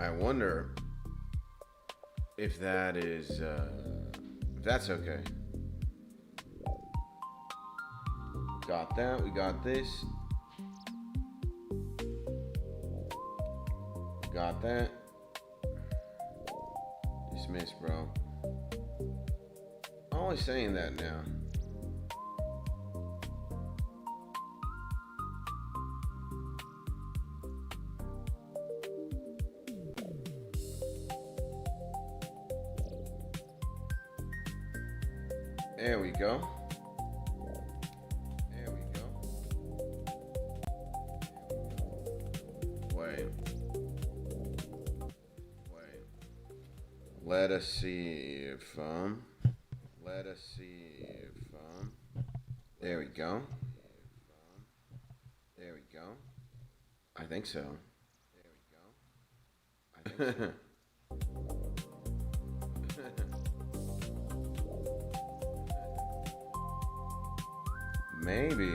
I wonder if that is, if that's okay. Got that, we got this. Got that. Dismiss, bro. I'm always saying that now. There we go. There we go. Wait. Let us see if there we go. There we go. I think so. There we go. Maybe.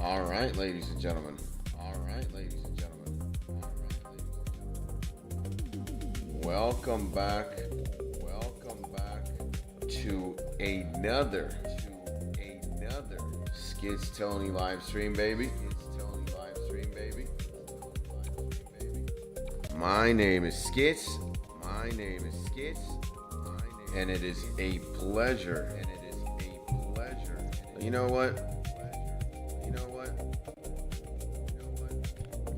All right, ladies and gentlemen. Welcome back to another 𝗗𝗥𝗘𝗔𝗠𝗜 live stream, baby. My name is Skits. And it is a pleasure. You know what?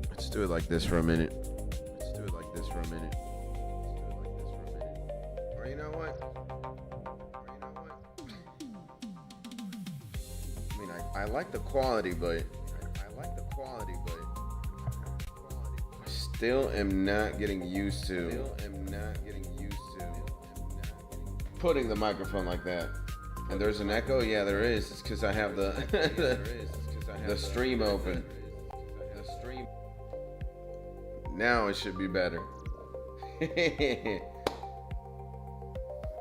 Let's do it like this for a minute. Or you know what? I mean, I like the quality, but I still am not getting used to putting the microphone like that. And there's an echo? Yeah, there is. It's because I have the the stream open. Now it should be better.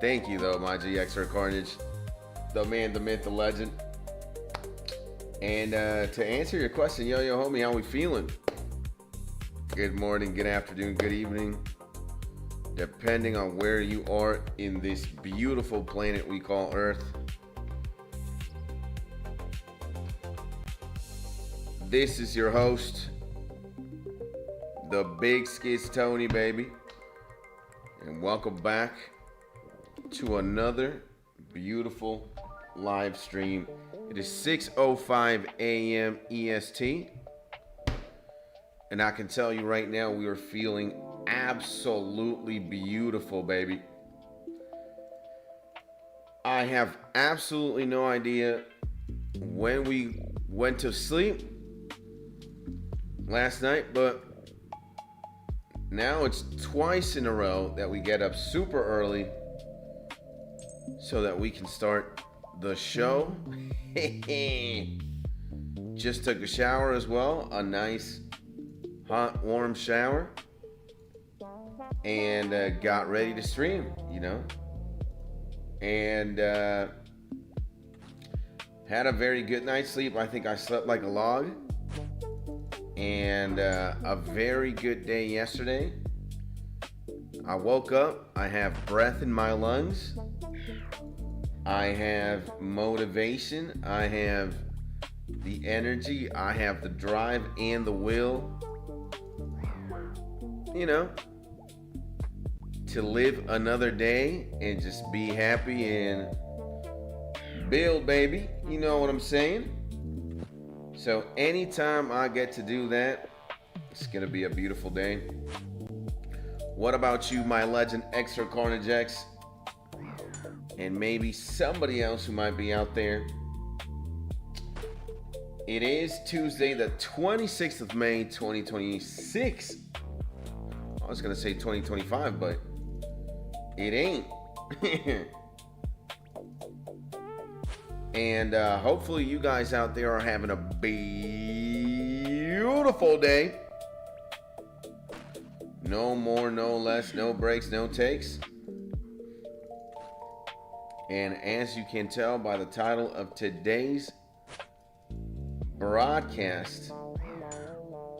Thank you, though, my 𝗗𝗥𝗘𝗔𝗠𝗜𝗡𝗚, the man, the myth, the legend. And to answer your question, yo, homie, how we feeling? Good morning, good afternoon, good evening, depending on where you are in this beautiful planet we call Earth. This is your host, the big 𝗗𝗥𝗘𝗔𝗠𝗜, baby. And welcome back to another beautiful live stream. It is 6:05 a.m. EST. And I can tell you right now, we are feeling absolutely beautiful, baby. I have absolutely no idea when we went to sleep last night, but now it's twice in a row that we get up super early so that we can start the show. Just took a shower as well, a nice hot warm shower, and got ready to stream, you know, and had a very good night's sleep. I think I slept like a log. And a very good day yesterday. I woke up, I have breath in my lungs, I have motivation, I have the energy, I have the drive and the will, you know, to live another day and just be happy and build, baby. You know what I'm saying? So anytime I get to do that, it's gonna be a beautiful day. What about you, my legend 𝗗𝗥𝗘𝗔𝗠𝗜𝗡𝗚, and maybe somebody else who might be out there? It is Tuesday, the 26th of May, 2026. I was gonna say 2025, but it ain't. And hopefully you guys out there are having a beautiful day. No more, no less, no breaks, no takes. And as you can tell by the title of today's broadcast,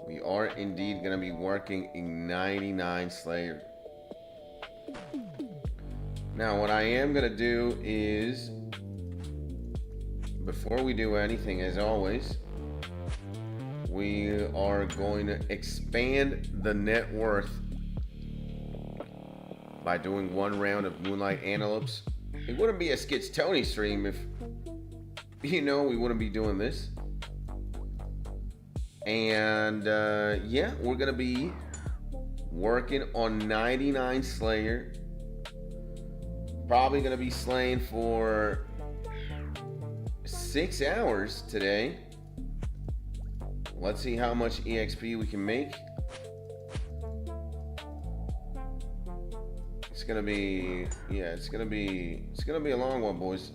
we are indeed going to be working in 99 Slayer. Now, what I am going to do is, before we do anything, as always, we are going to expand the net worth by doing one round of Moonlight Antelopes. It wouldn't be a 𝗗𝗘𝗏𝗚 stream if, we wouldn't be doing this. And yeah, we're going to be working on 99 Slayer. Probably going to be slaying for 6 hours today. Let's see how much EXP we can make. It's gonna be, it's gonna be a long one, boys.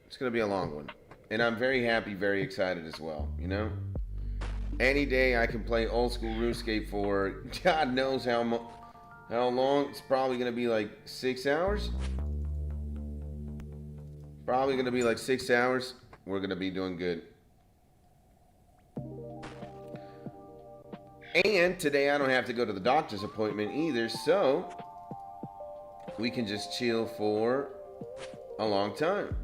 It's gonna be a long one, and I'm very happy, very excited as well. Any day I can play old school RuneScape for God knows how long. It's probably gonna be like 6 hours. Probably gonna be like 6 hours. We're gonna be doing good. And today I don't have to go to the doctor's appointment either, so we can just chill for a long time.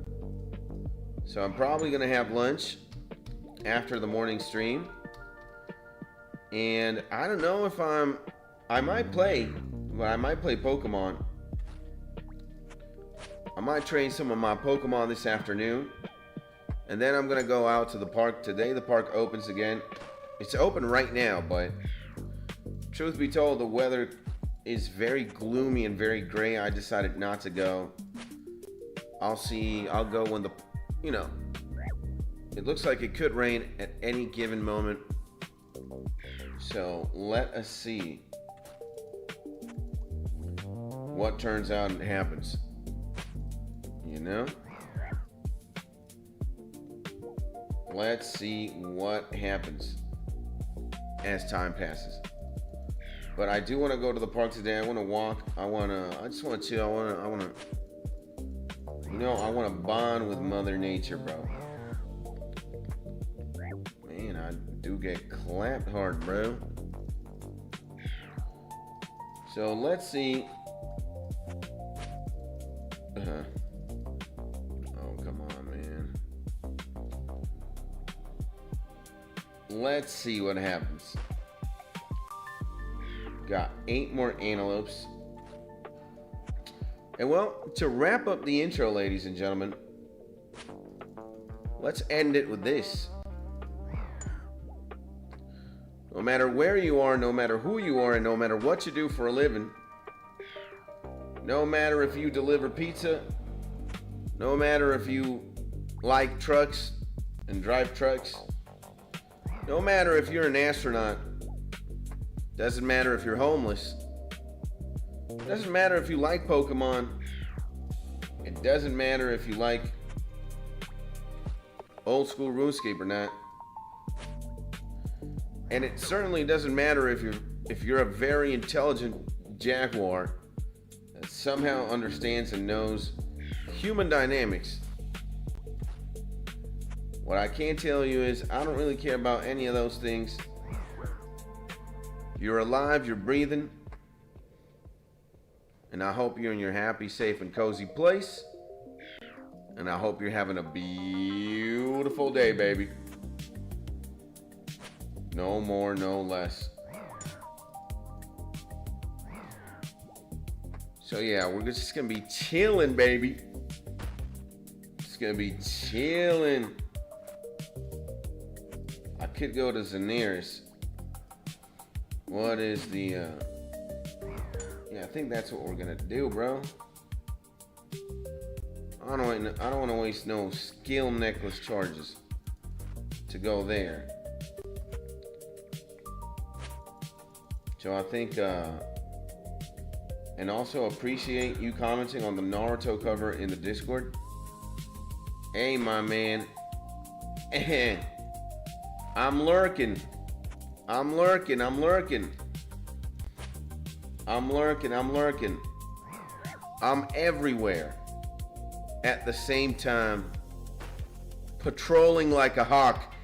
So I'm probably going to have lunch after the morning stream. And I don't know if I might play Pokemon. I might train some of my Pokemon this afternoon. And then I'm going to go out to the park. Today the park opens again. It's open right now, but truth be told, the weather is very gloomy and very gray. I decided not to go. I'll go when it looks like it could rain at any given moment. So let us see what turns out and happens. Let's see what happens as time passes. But I do want to go to the park today. I want to walk. I just want to chill. I want to bond with Mother Nature, bro. Man, I do get clapped hard, bro. So let's see. Oh, come on, man. Let's see what happens. Got 8 more antelopes. And well, to wrap up the intro, ladies and gentlemen, let's end it with this. No matter where you are, no matter who you are, and no matter what you do for a living, no matter if you deliver pizza, no matter if you like trucks and drive trucks, no matter if you're an astronaut, doesn't matter if you're homeless, doesn't matter if you like Pokemon, it doesn't matter if you like old school RuneScape or not, and it certainly doesn't matter if you're a very intelligent jaguar that somehow understands and knows human dynamics. What I can tell you is I don't really care about any of those things. You're alive, you're breathing, and I hope you're in your happy, safe, and cozy place, and I hope you're having a beautiful day, baby. No more, no less. So yeah, we're just gonna be chilling, baby. It's gonna be chilling. I could go to Zenir's. What is the yeah, I think that's what we're gonna do, bro. I don't want to waste no skill necklace charges to go there. So I think and also appreciate you commenting on the Naruto cover in the Discord. Hey, my man. I'm lurking. I'm lurking. I'm lurking. I'm lurking. I'm lurking. I'm everywhere at the same time, patrolling like a hawk.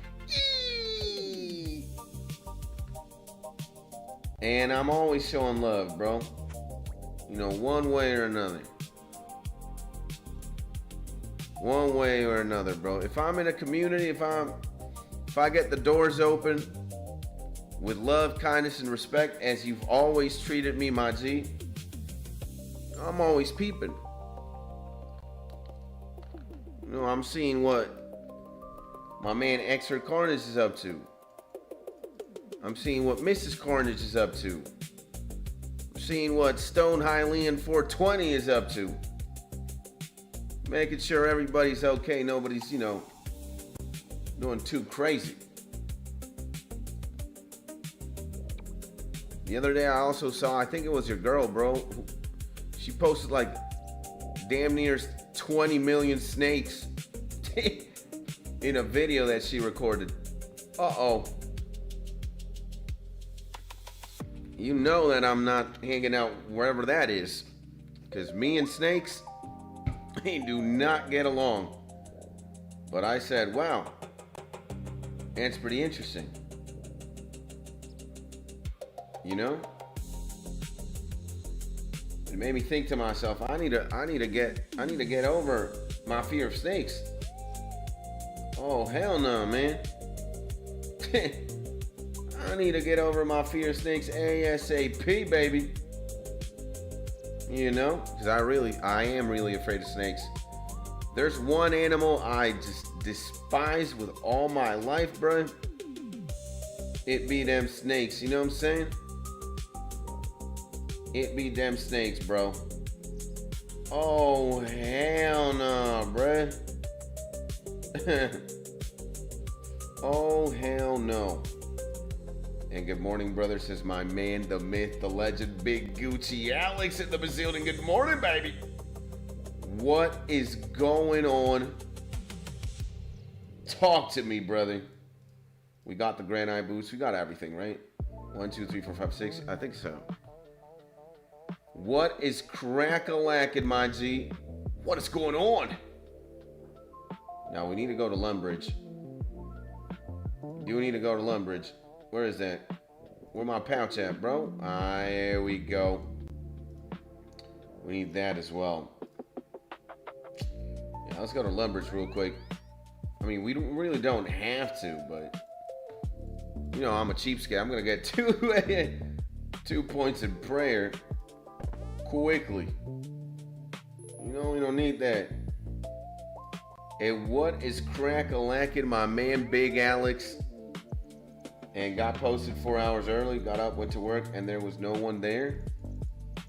And I'm always showing love, bro. You know, one way or another. One way or another, bro. If I'm in a community, if I get the doors open with love, kindness, and respect, as you've always treated me, my G, I'm always peeping. You know, I'm seeing what my man 𝗗𝗥𝗘𝗔𝗠𝗜𝗚 is up to. I'm seeing what Mrs. Carnage is up to. I'm seeing what Stone Hylian 420 is up to. Making sure everybody's okay. Nobody's, you know, doing too crazy. The other day I also saw, I think it was your girl, bro. She posted like damn near 20 million snakes in a video that she recorded. Uh-oh. You know that I'm not hanging out wherever that is. Because me and snakes, they do not get along. But I said, wow, that's pretty interesting. You know? It made me think to myself, I need to get over my fear of snakes. Oh, hell no, man. I need to get over my fear of snakes ASAP, baby. You know, because I am really afraid of snakes. There's one animal I just despise with all my life, bro. It be them snakes, you know what I'm saying? It be them snakes, bro. Oh, hell no, bruh. Oh, hell no. And good morning, brother, says my man, the myth, the legend, Big Gucci Alex in the building. Good morning, baby. What is going on? Talk to me, brother. We got the Grand Eye boots. We got everything, right? 1, 2, 3, 4, 5, 6. I think so. What is crack-a-lackin', my G? What is going on? Now, we need to go to Lumbridge. You need to go to Lumbridge. Where is that? Where my pouch at, bro? Here we go. We need that as well. Yeah, let's go to Lumbridge real quick. I mean, we really don't have to, but you know, I'm a cheapskate. I'm gonna get 2 points in prayer quickly. You know, we don't need that. And what is crack-a-lackin', my man, Big Alex? And got posted 4 hours early, got up, went to work, and there was no one there.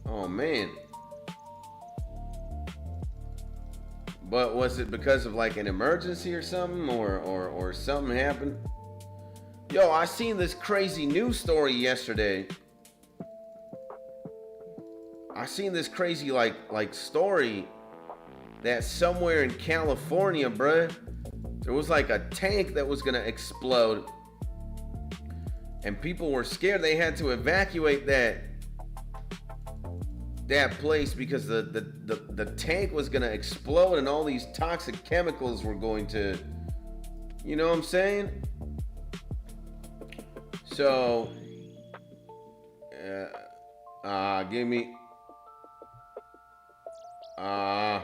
Oh, man. But was it because of like an emergency or something, or something happened? Yo, I seen this crazy news story yesterday. I seen this crazy like story that somewhere in California, bruh, there was like a tank that was gonna explode. And people were scared. They had to evacuate that place because the tank was gonna explode and all these toxic chemicals were going to, you know what I'm saying? So, give me, how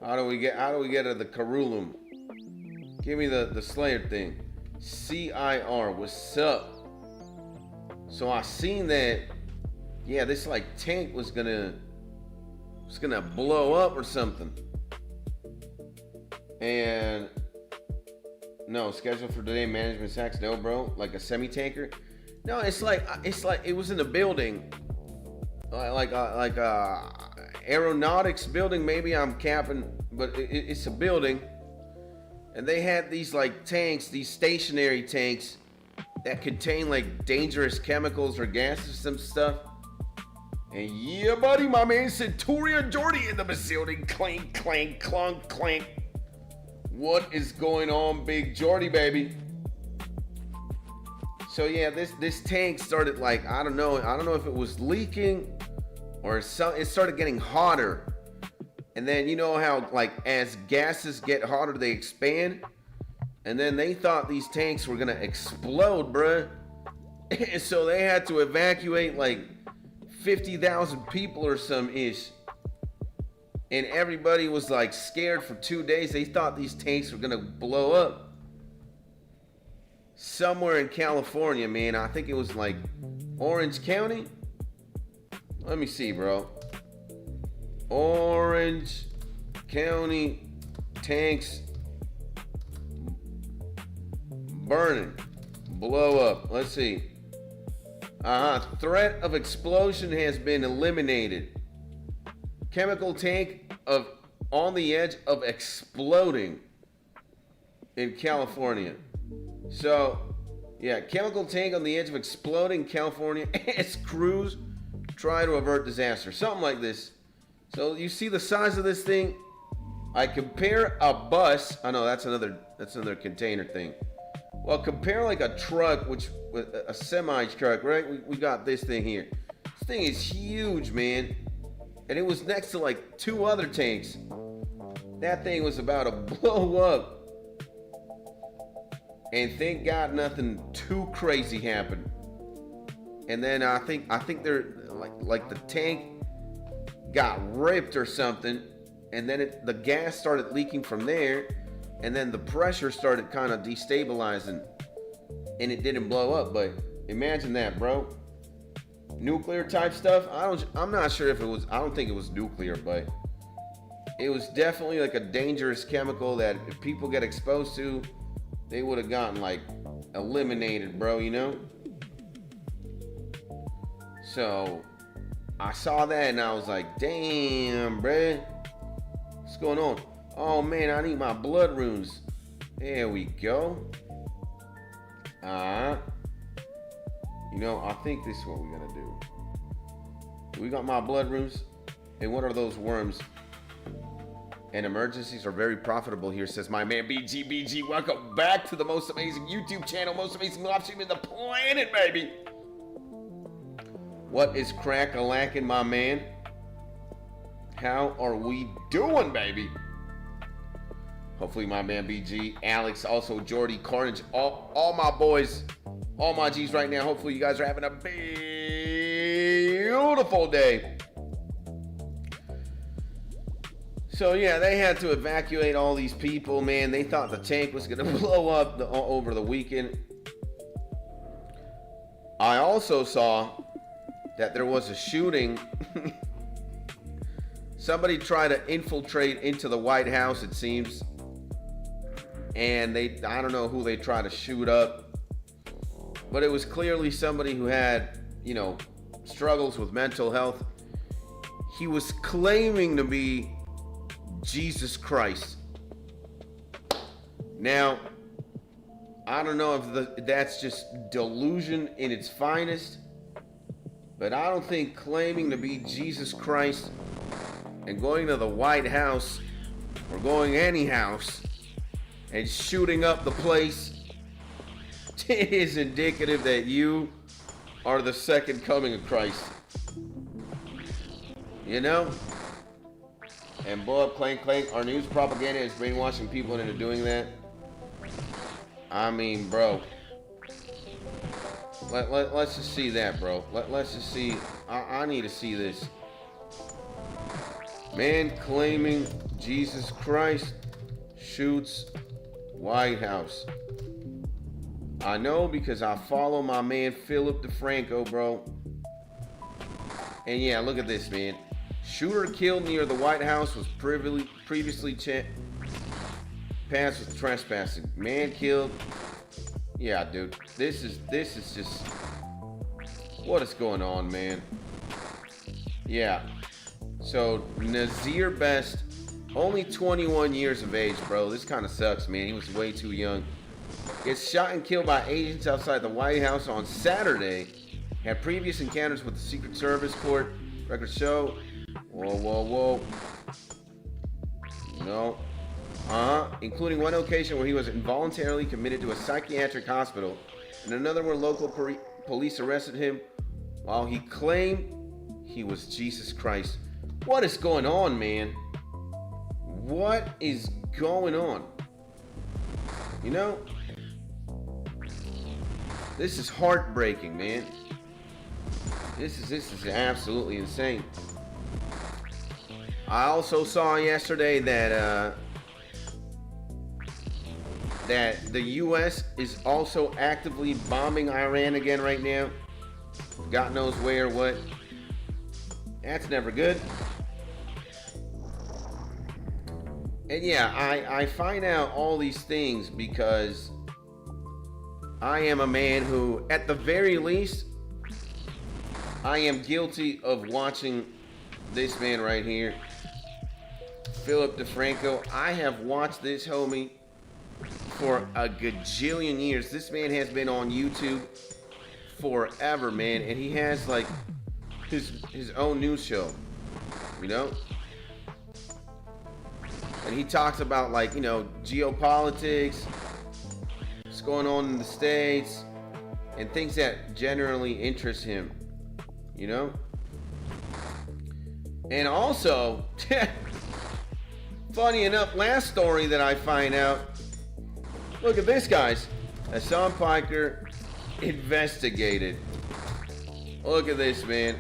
do we get to the Carulum? Give me the Slayer thing. CIR, what's up? So I seen that, yeah, this like tank was gonna blow up or something. And no, scheduled for today, management sacks. No, bro, like a semi-tanker. No, it's like it was in a building, like a aeronautics building. Maybe I'm capping, but it's a building. And they had these like tanks, these stationary tanks that contain like dangerous chemicals or gases, some stuff. And yeah, buddy, my man Centurion Jordy in the building. Clank, clank, clunk, clank. What is going on, Big Jordy, baby? So yeah, this tank started like, I don't know if it was leaking or it started getting hotter. And then you know how like as gases get hotter, they expand. And then they thought these tanks were gonna explode, bruh. So they had to evacuate like 50,000 people or some ish. And everybody was like scared for 2 days. They thought these tanks were gonna blow up. Somewhere in California, man. I think it was like Orange County. Let me see, bro. Orange County tanks burning, blow up. Let's see. Threat of explosion has been eliminated. Chemical tank on the edge of exploding in California. So, yeah, chemical tank on the edge of exploding California as crews try to avert disaster. Something like this. So you see the size of this thing? I compare a bus. Oh no, that's another container thing. Well, compare like a truck, with a semi truck, right? We got this thing here. This thing is huge, man. And it was next to like 2 other tanks. That thing was about to blow up. And thank God nothing too crazy happened. And then I think they're like the tank got ripped or something, and then the gas started leaking from there, and then the pressure started kind of destabilizing, and it didn't blow up. But imagine that, bro. Nuclear type stuff. I'm not sure if it was. I don't think it was nuclear, but it was definitely like a dangerous chemical that if people get exposed to, they would have gotten like eliminated, bro, you know? So I saw that and I was like, damn, bruh. What's going on? Oh man, I need my blood runes. There we go. You know, I think this is what we're gonna do. We got my blood runes. And what are those worms? And emergencies are very profitable here, says my man BG. Welcome back to the most amazing YouTube channel, most amazing live stream in the planet, baby. What is crack-a-lackin', my man? How are we doing, baby? Hopefully my man BG, Alex, also Jordy, Carnage, all my boys, all my G's right now. Hopefully you guys are having a beautiful day. So yeah, they had to evacuate all these people, man. They thought the tank was gonna blow up over the weekend. I also saw that there was a shooting. Somebody tried to infiltrate into the White House, it seems. And I don't know who they tried to shoot up. But it was clearly somebody who had, you know, struggles with mental health. He was claiming to be Jesus Christ. Now, I don't know if that's just delusion in its finest, but I don't think claiming to be Jesus Christ and going to the White House or going any house and shooting up the place is indicative that you are the second coming of Christ. You know? And blow up, clank. Our news propaganda is brainwashing people into doing that. I mean, bro. Let's just see that, bro. Let's just see. I need to see this. Man claiming Jesus Christ shoots White House. I know because I follow my man Philip DeFranco, bro. And yeah, look at this, man. Shooter killed near the White House was previously passed with trespassing. Man killed. Yeah, dude. This is just what is going on, man. Yeah. So Nazir Best, only 21 years of age, bro. This kind of sucks, man. He was way too young. Gets shot and killed by agents outside the White House on Saturday. Had previous encounters with the Secret Service court. Records show. Whoa. No. Including one occasion where he was involuntarily committed to a psychiatric hospital, and another where local police arrested him while he claimed he was Jesus Christ. What is going on, man? What is going on? You know, this is heartbreaking, man. This is absolutely insane. I also saw yesterday that that the U.S. is also actively bombing Iran again right now. God knows where or what. That's never good. And yeah, I find out all these things because I am a man who, at the very least, I am guilty of watching this man right here, Philip DeFranco. I have watched this homie for a gajillion years. This man has been on YouTube forever, man, and he has like his own news show, you know? And he talks about, like, you know, geopolitics, what's going on in the States, and things that generally interest him, you know? And also, funny enough, last story that I find out, look at this, guys. 𝗗𝗥𝗘𝗔𝗠𝗜𝗡 investigated. Look at this, man.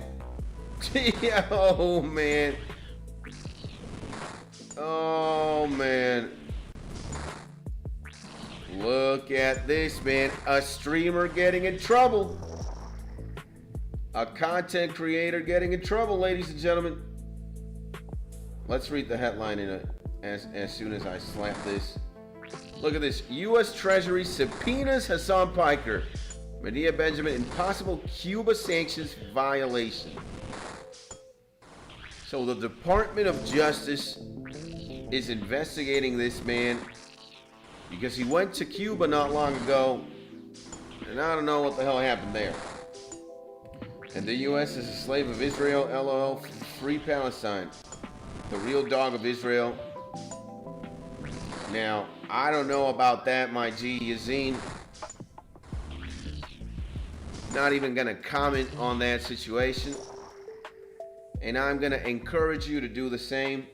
Oh, man. Oh, man. Look at this, man. A streamer getting in trouble. A content creator getting in trouble, ladies and gentlemen. Let's read the headline as soon as I slap this. Look at this. U.S. Treasury subpoenas 𝗗𝗥𝗘𝗔𝗠𝗜𝗡, Medea Benjamin in possible Cuba sanctions violation. So the Department of Justice is investigating this man because he went to Cuba not long ago, and I don't know what the hell happened there. And the U.S. is a slave of Israel, LOL, free Palestine, the real dog of Israel. Now, I don't know about that, my G Yazine. Not even gonna comment on that situation. And I'm gonna encourage you to do the same,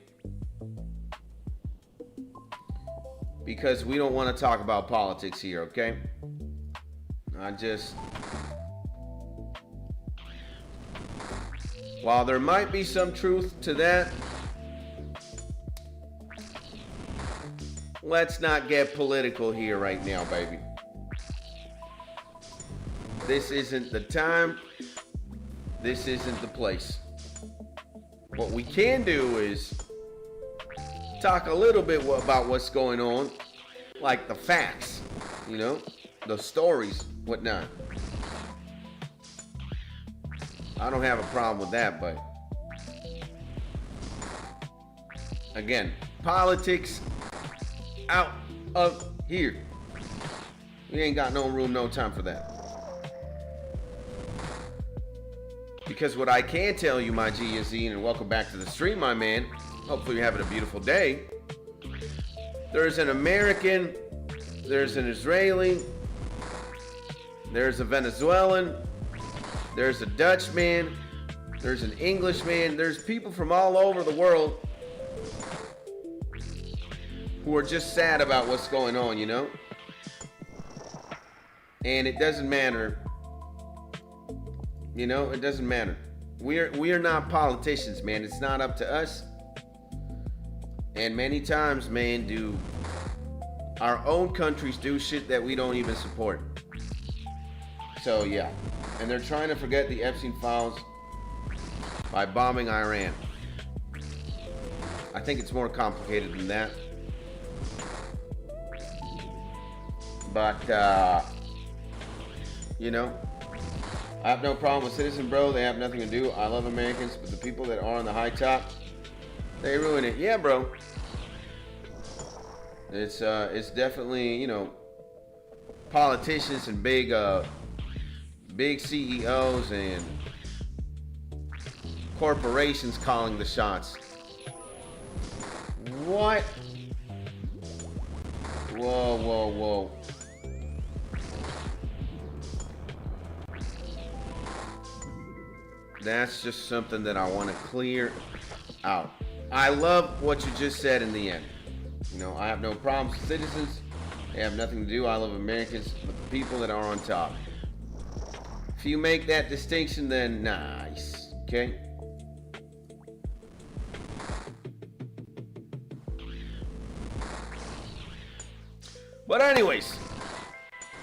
because we don't want to talk about politics here, okay? While there might be some truth to that, let's not get political here right now, baby. This isn't the time. This isn't the place. What we can do is talk a little bit about what's going on, like the facts, you know, the stories, whatnot. I don't have a problem with that, but again, politics out of here. We ain't got no room, no time for that. Because what I can tell you, my G Yazine, and welcome back to the stream, my man. Hopefully you're having a beautiful day. There's an American, there's an Israeli, there's a Venezuelan, there's a Dutchman, there's an Englishman, there's people from all over the world who are just sad about what's going on, you know? And it doesn't matter. You know, it doesn't matter. We are not politicians, man. It's not up to us. And many times, man, do our own countries do shit that we don't even support. So, yeah. And they're trying to forget the Epstein files by bombing Iran. I think it's more complicated than that. But, you know, I have no problem with Citizen Bro. They have nothing to do. I love Americans, but the people that are on the high top, they ruin it. Yeah, bro. It's definitely, you know, politicians and big CEOs and corporations calling the shots. What Whoa, whoa, whoa. That's just something that I want to clear out. I love what you just said in the end. You know, I have no problems with citizens. They have nothing to do. I love Americans, but the people that are on top. If you make that distinction, then nice. Okay? But anyways,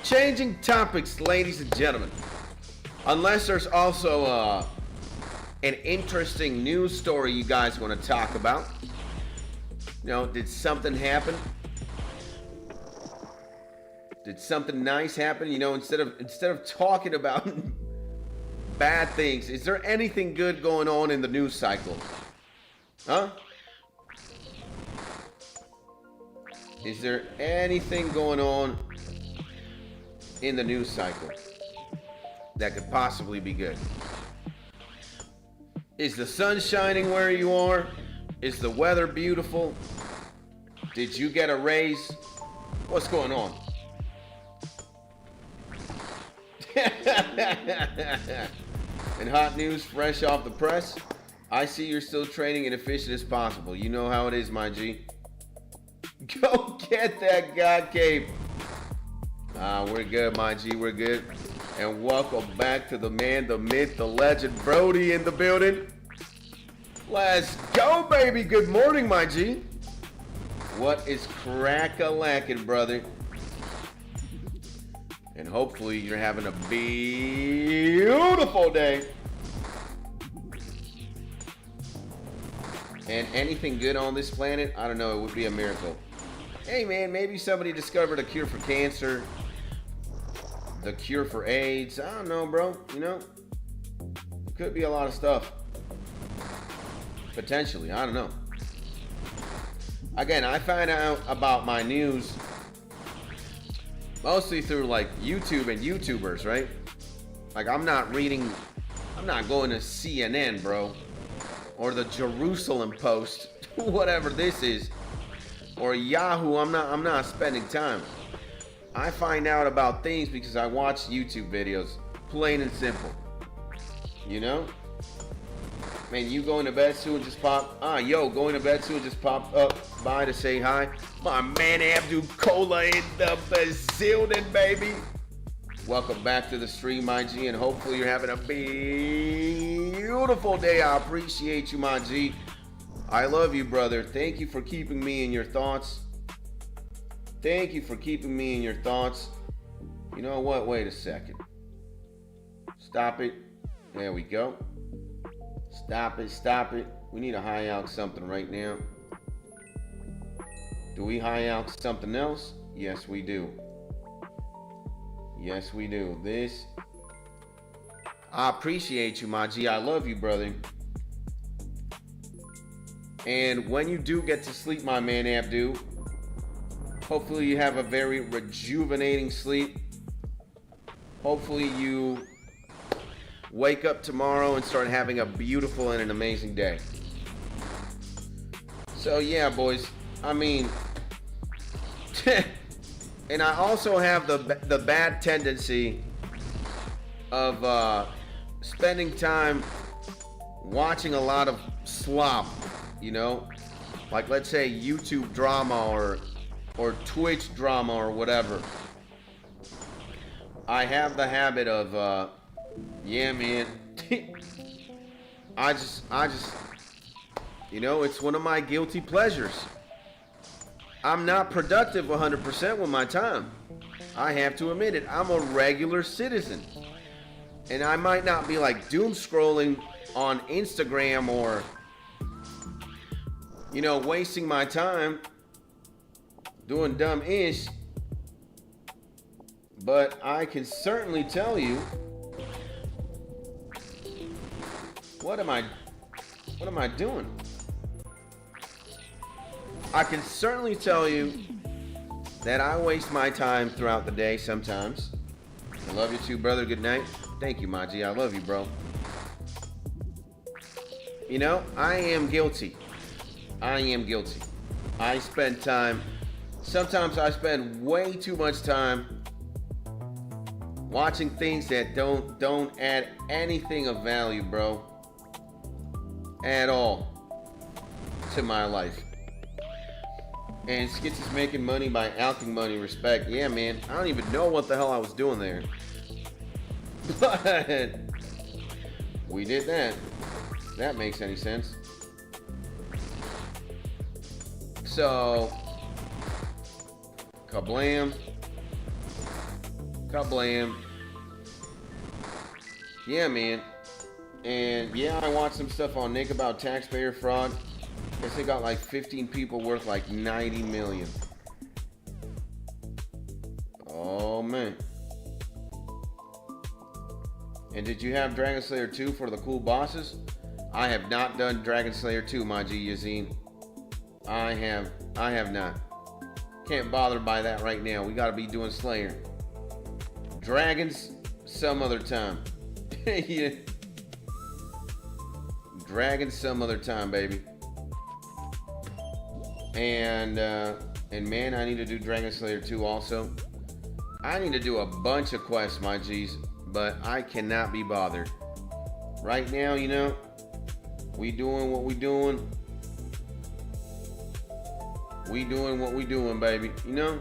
changing topics, ladies and gentlemen. Unless there's also an interesting news story you guys want to talk about. You know, did something happen? Did something nice happen? You know, instead of talking about bad things, is there anything good going on in the news cycle? Huh? Is there anything going on in the news cycle that could possibly be good? Is the sun shining where you are? Is the weather beautiful? Did you get a raise? What's going on? And hot news fresh off the press. I see you're still training and efficient as possible. You know how it is, my G. Go get that God Cape. We're good, my G. We're good. And welcome back to the man, the myth, the legend, Brody in the building. Let's go, baby. Good morning, my G. What is crack-a-lackin', brother? And hopefully you're having a beautiful day. And anything good on this planet, I don't know, it would be a miracle. Hey man, maybe somebody discovered a cure for cancer, the cure for AIDS. I don't know, bro. You know, it could be a lot of stuff. Potentially, I don't know. Again, I find out about my news mostly through like YouTube and YouTubers, right? Like I'm not going to CNN, bro, or the Jerusalem Post, whatever this is, or Yahoo. I'm not spending time. I find out about things because I watch YouTube videos, plain and simple. You know? Man, you going to bed soon just popped. Going to bed soon just popped up by to say hi. My man 𝗗𝗥𝗘𝗔𝗠𝗜 in the building, baby. Welcome back to the stream, my G, and hopefully you're having a beautiful day. I appreciate you, my G. I love you, brother. Thank you for keeping me in your thoughts. Thank you for keeping me in your thoughts. You know what? Wait a second. Stop it. There we go. Stop it. Stop it. We need to high out something right now. Do we high out something else? Yes, we do. Yes, we do. This. I appreciate you, my G. I love you, brother. And when you do get to sleep, my man Abdu, hopefully you have a very rejuvenating sleep. Hopefully you wake up tomorrow and start having a beautiful and an amazing day. So yeah, boys, I mean, and I also have the bad tendency of spending time watching a lot of slop, you know, like let's say YouTube drama or Twitch drama or whatever. I have the habit of yeah, man. I just, you know, it's one of my guilty pleasures. I'm not productive 100% with my time. I have to admit it. I'm a regular citizen. And I might not be like doom scrolling on Instagram or, you know, wasting my time doing dumb ish. But I can certainly tell you, what am I doing? I can certainly tell you that I waste my time throughout the day sometimes. I love you too, brother. Good night. Thank you, Maji. I love you, bro. You know, I am guilty. I am guilty. I spend time Sometimes I spend way too much time watching things that don't add anything of value, bro. At all to my life. And Skits is making money by alching money. Respect. Yeah, man. I don't even know what the hell I was doing there. But we did that. If that makes any sense. So, kablam. Kablam. Yeah, man. And yeah, I watched some stuff on Nick about taxpayer fraud. Guess they got like 15 people worth like 90 million. Oh, man. And did you have Dragon Slayer 2 for the cool bosses? I have not done Dragon Slayer 2, my G Yazine. I have not. Can't bother by that right now. We gotta be doing Slayer. Dragons, some other time. Yeah. Dragons some other time, baby. And man, I need to do Dragon Slayer 2 also. I need to do a bunch of quests, my G's, but I cannot be bothered. Right now, you know, we doing what we doing. We doing what we doing, baby. You know?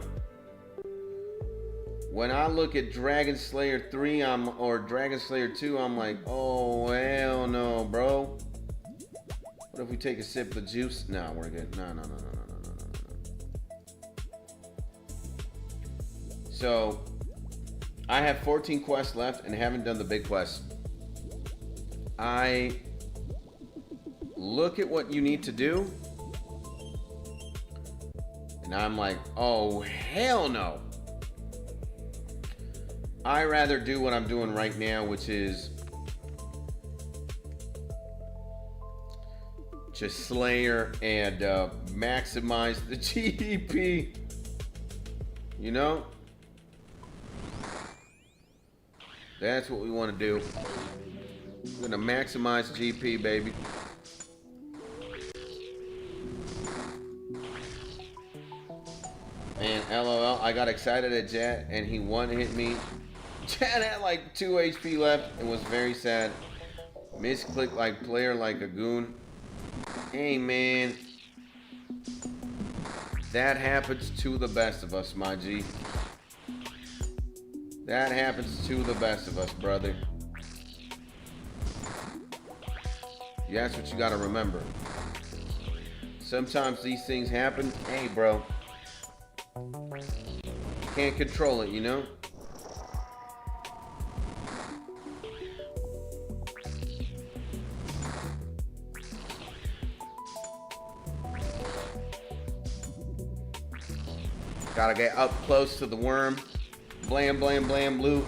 When I look at Dragon Slayer 3, or Dragon Slayer 2, I'm like, oh, hell no, bro. What if we take a sip of juice? No, we're good. No. So, I have 14 quests left and haven't done the big quests. I look at what you need to do, and I'm like, oh, hell no. I rather do what I'm doing right now, which is just Slayer and maximize the GDP. You know? That's what we want to do. We're going to maximize GP, baby. And LOL, I got excited at Jet and he one-hit me. Jet had like 2 HP left and was very sad. Misclicked like player like a goon. Hey, man. That happens to the best of us, my G. That happens to the best of us, brother. That's what you gotta remember. Sometimes these things happen. Hey, bro. Can't control it, you know? Gotta get up close to the worm. Blam, blam, blam, blue.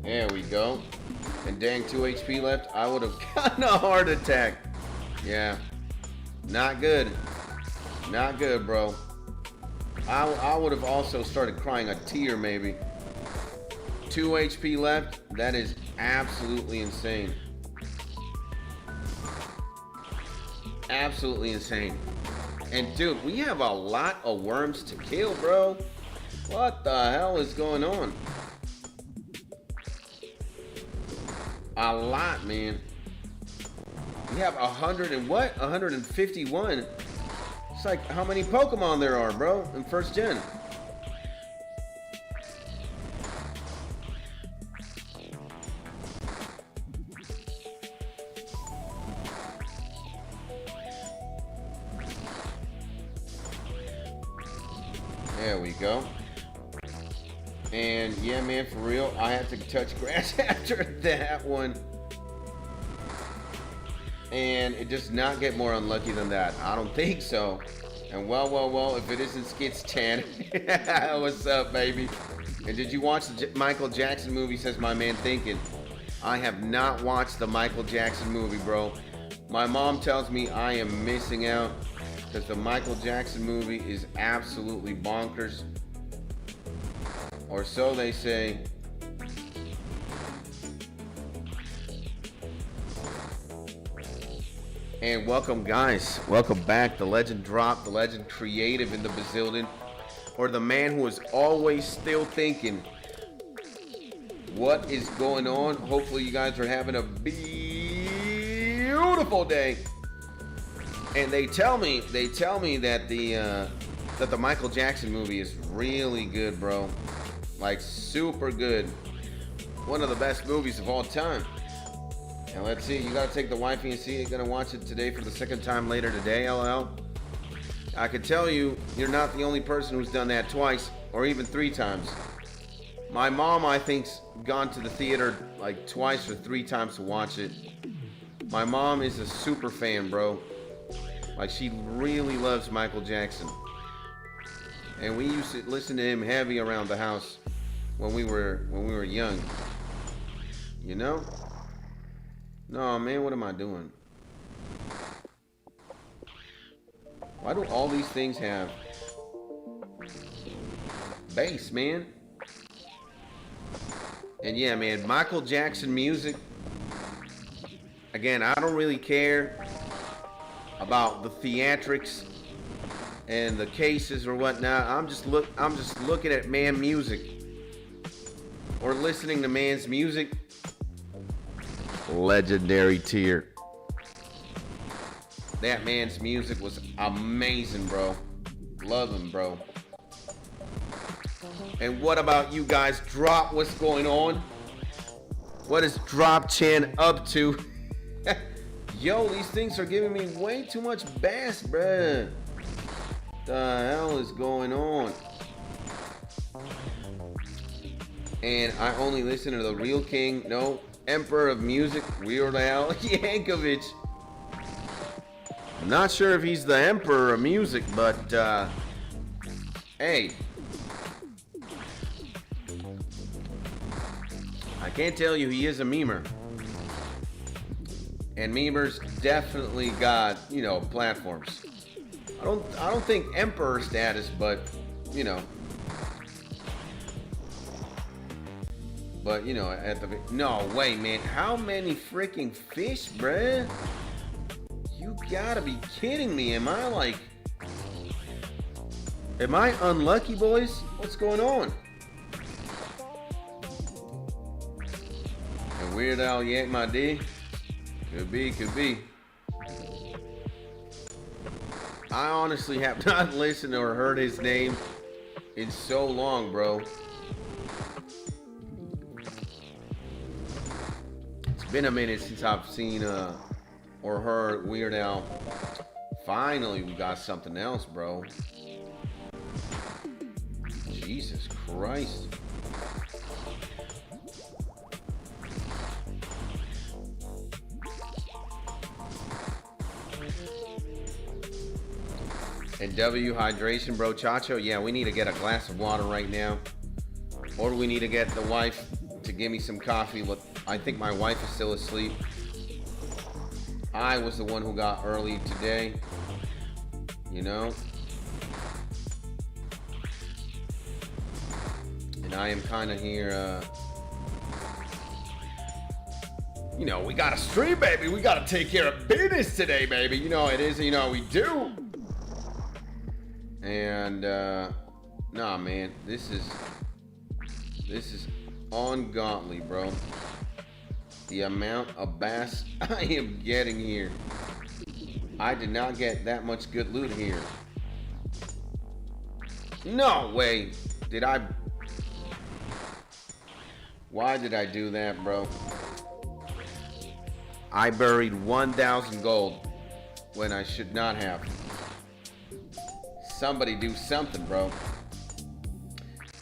There we go. And dang, 2 HP left. I would have gotten a heart attack. Yeah. Not good. Not good, bro. I would have also started crying a tear, maybe. 2 HP left. That is absolutely insane. Absolutely insane. And dude, we have a lot of worms to kill, bro. What the hell is going on? A lot, man. We have 100 and what? 151. It's like how many Pokemon there are, bro, in first gen. There we go. And yeah, man, for real, I have to touch grass after that one. And it does not get more unlucky than that. I don't think so. And well, if it isn't Skits Chan. What's up, baby? And did you watch the Michael Jackson movie, says my man thinking. I have not watched the Michael Jackson movie, bro. My mom tells me I am missing out because the Michael Jackson movie is absolutely bonkers. Or so they say. And welcome, guys. Welcome back. The legend dropped, the legend creative in the bazillion, or the man who is always still thinking, what is going on? Hopefully you guys are having a beautiful day. And they tell me that the Michael Jackson movie is really good, bro. Like super good. One of the best movies of all time. And let's see, you gotta take the wifey and see it. Gonna watch it today for the second time later today, LL. I can tell you, you're not the only person who's done that twice or even 3 times. My mom, I think's gone to the theater like twice or 3 times to watch it. My mom is a super fan, bro. Like she really loves Michael Jackson. And we used to listen to him heavy around the house when we were young. You know? No, man, what am I doing? Why do all these things have bass, man? And yeah, man, Michael Jackson music. Again, I don't really care about the theatrics and the cases or whatnot. I'm just looking at man music or listening to man's music. Legendary tier. That man's music was amazing, bro. Love him, bro. And what about you guys? Drop, what's going on? What is Drop Chan up to? Yo, these things are giving me way too much bass, bruh. The hell is going on? And I only listen to the real king. No, Emperor of Music, Weird Al Yankovic. I'm not sure if he's the Emperor of Music, but hey, I can't tell you he is a memer. And memers definitely got, you know, platforms. I don't think Emperor status, but you know. But you know, at the no way, man. How many freaking fish, bruh? You gotta be kidding me. Am I unlucky, boys? What's going on? And Weird Al Yank my D. Could be. I honestly have not listened or heard his name in so long, bro. It's been a minute since I've seen or heard Weird Al. Finally, we got something else, bro. Jesus Christ. And W hydration, bro. Chacho, yeah, we need to get a glass of water right now. Or we need to get the wife to give me some coffee. Look, I think my wife is still asleep. I was the one who got early today. You know? And I am kind of here, you know, we got to stream, baby. We got to take care of business today, baby. You know it is, you know we do. And nah, man, this is ungodly, bro. The amount of bass I am getting here. I did not get that much good loot here. No way. Why did I do that, bro? I buried 1,000 gold when I should not have. Somebody do something, bro.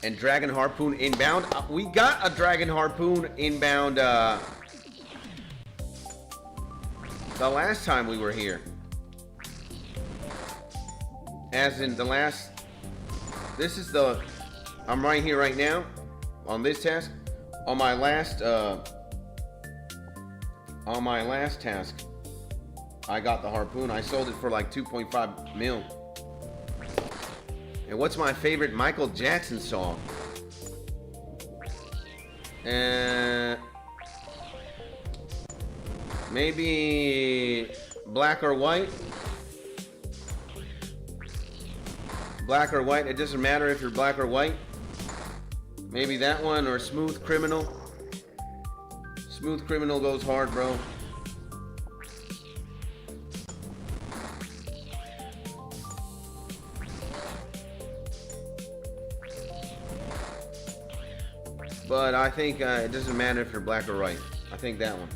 And Dragon Harpoon inbound. We got a Dragon Harpoon inbound the last time we were here. As in the last. This is the. I'm right here right now on this task. On my last task, I got the harpoon. I sold it for like 2.5 mil. And what's my favorite Michael Jackson song? Maybe Black or white. Black or white. It doesn't matter if you're black or white. Maybe that one or Smooth Criminal. Smooth Criminal goes hard, bro. But I think it doesn't matter if you're black or white. I think that one.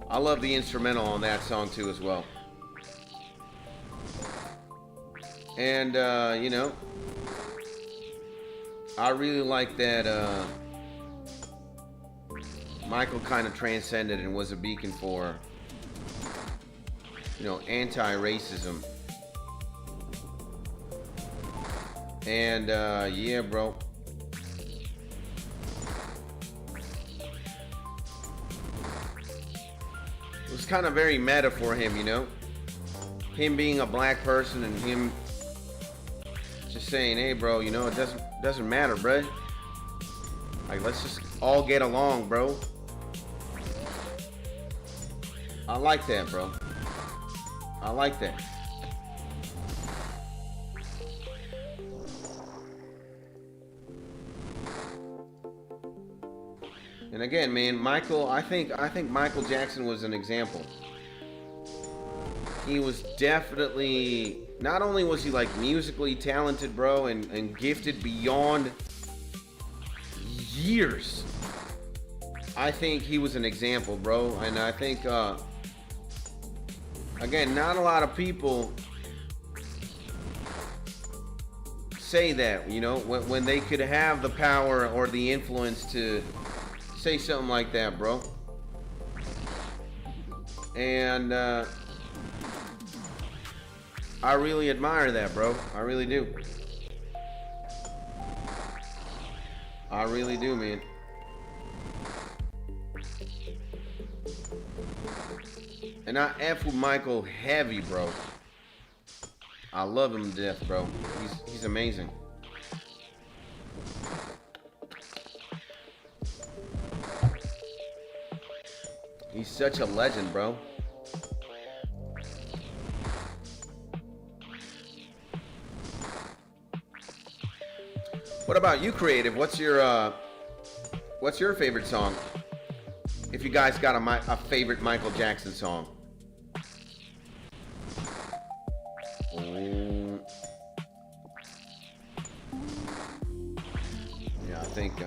I love the instrumental on that song too as well. And you know, I really like that Michael kind of transcended and was a beacon for, you know, anti-racism. And yeah, bro. It was kind of very meta for him, you know? Him being a black person and him just saying, hey, bro, you know, it doesn't matter, bro. Like, let's just all get along, bro. I like that, bro. I like that. And again, man, Michael, I think Michael Jackson was an example. He was definitely, not only was he like musically talented, bro, and gifted beyond years. I think he was an example, bro. And I think, again, not a lot of people say that, you know, when they could have the power or the influence to say something like that, bro. And I really admire that, bro. I really do. I really do, man. And I F with Michael heavy, bro. I love him to death, bro. He's amazing. He's such a legend, bro. What about you, Creative? What's your favorite song? If you guys got a favorite Michael Jackson song. Yeah, I think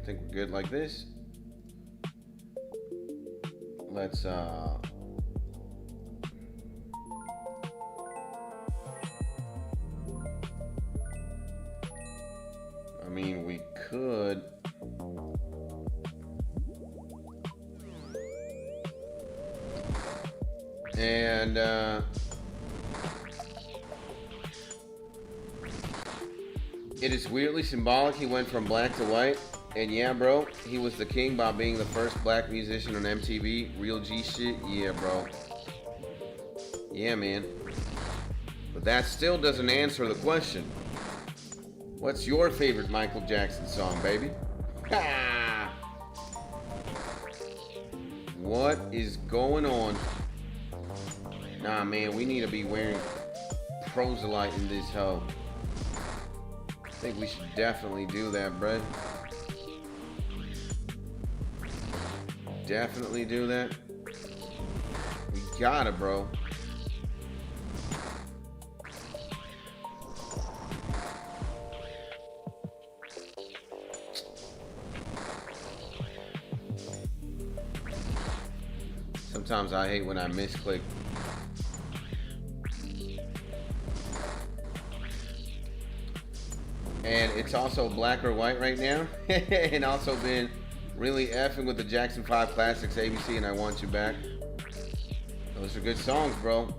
we're good like this. Let's I mean, we could and it is weirdly symbolic he went from black to white. And yeah, bro, he was the king by being the first black musician on MTV. Real G shit. Yeah, bro. Yeah, man. But that still doesn't answer the question. What's your favorite Michael Jackson song, baby? Ha! What is going on? Nah, man, we need to be wearing proselyte in this hoe. I think we should definitely do that, bruh. Definitely do that. We gotta, bro. Sometimes I hate when I misclick. And it's also black or white right now. And also been really effing with the Jackson 5 Classics, ABC, and I Want You Back. Those are good songs, bro.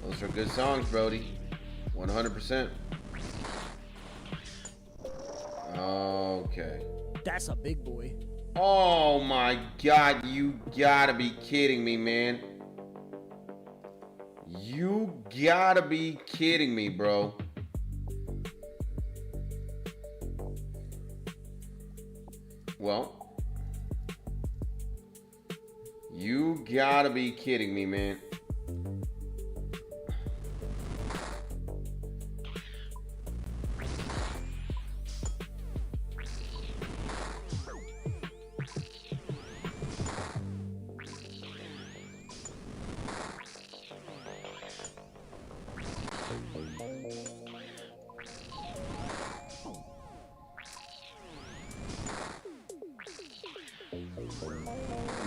Those are good songs, Brody. 100%. Okay. That's a big boy. Oh my God, you gotta be kidding me, man. You gotta be kidding me, bro. Well, you gotta be kidding me, man.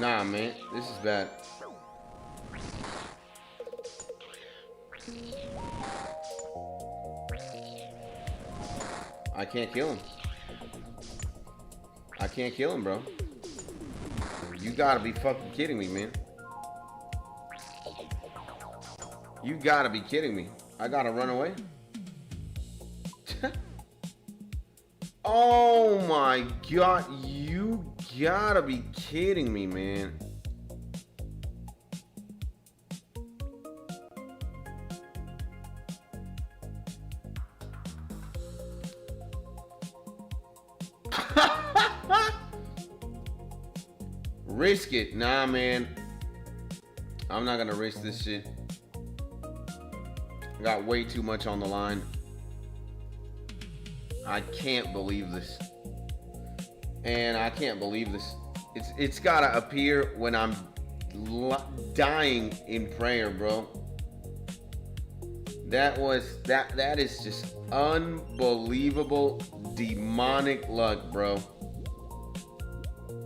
Nah, man, this is bad. I can't kill him. I can't kill him, bro. You gotta be fucking kidding me, man. You gotta be kidding me. I gotta run away. Oh my god, you gotta be kidding me, man. Risk it. Nah, man. I'm not gonna risk this shit. I got way too much on the line. I can't believe this. And I can't believe this. It's gotta appear when I'm dying in prayer, bro. That is just unbelievable demonic luck, bro.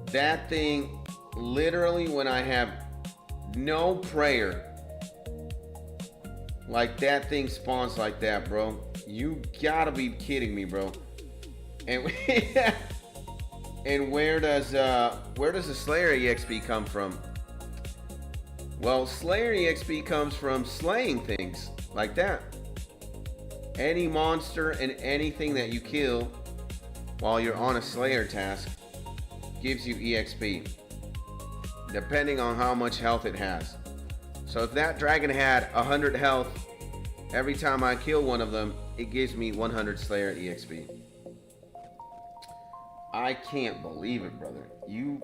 That thing, literally, when I have no prayer, like that thing spawns like that, bro. You gotta be kidding me, bro. And and where does the Slayer EXP come from? Well, Slayer EXP comes from slaying things like that. Any monster and anything that you kill while you're on a Slayer task gives you EXP, depending on how much health it has. So if that dragon had 100 health, every time I kill one of them, it gives me 100 Slayer EXP. I can't believe it, brother. You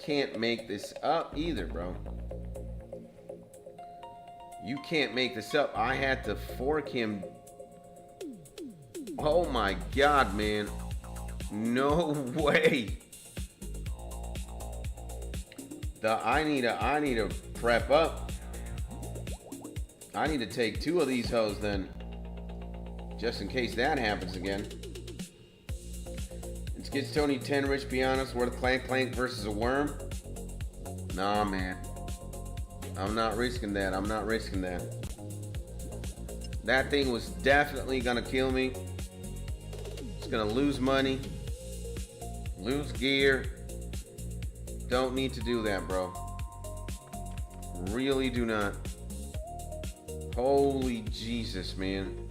can't make this up either, bro. You can't make this up. I had to fork him. Oh my god, man. No way. I need to prep up. I need to take 2 of these hoes then, just in case that happens again. It's Gets Tony 10 Rich Pianos worth Clank versus a worm. Nah, man. I'm not risking that. I'm not risking that. That thing was definitely gonna kill me. It's gonna lose money, lose gear. Don't need to do that, bro. Really do not. Holy Jesus, man.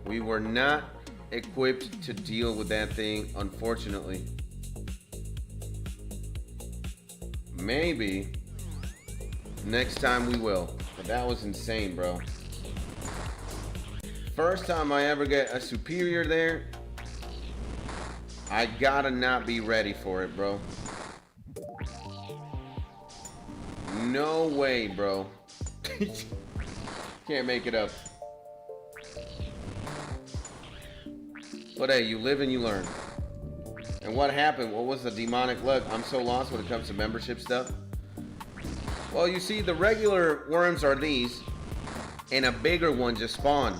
We were not equipped to deal with that thing, unfortunately. Maybe next time we will. But that was insane, bro. First time I ever get a superior there, I gotta not be ready for it, bro. No way, bro. Can't make it up. But hey, you live and you learn. And what happened? What was the demonic luck? I'm so lost when it comes to membership stuff. Well, you see, the regular worms are these, and a bigger one just spawned.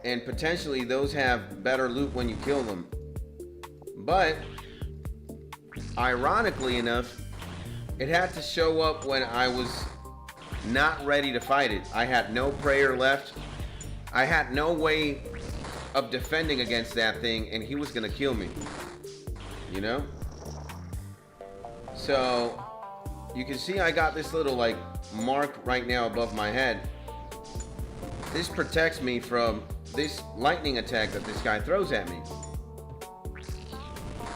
And potentially those have better loot when you kill them. But ironically enough, it had to show up when I was not ready to fight it. I had no prayer left. I had no way of defending against that thing, and he was gonna kill me. You know? So you can see I got this little like mark right now above my head. This protects me from this lightning attack that this guy throws at me.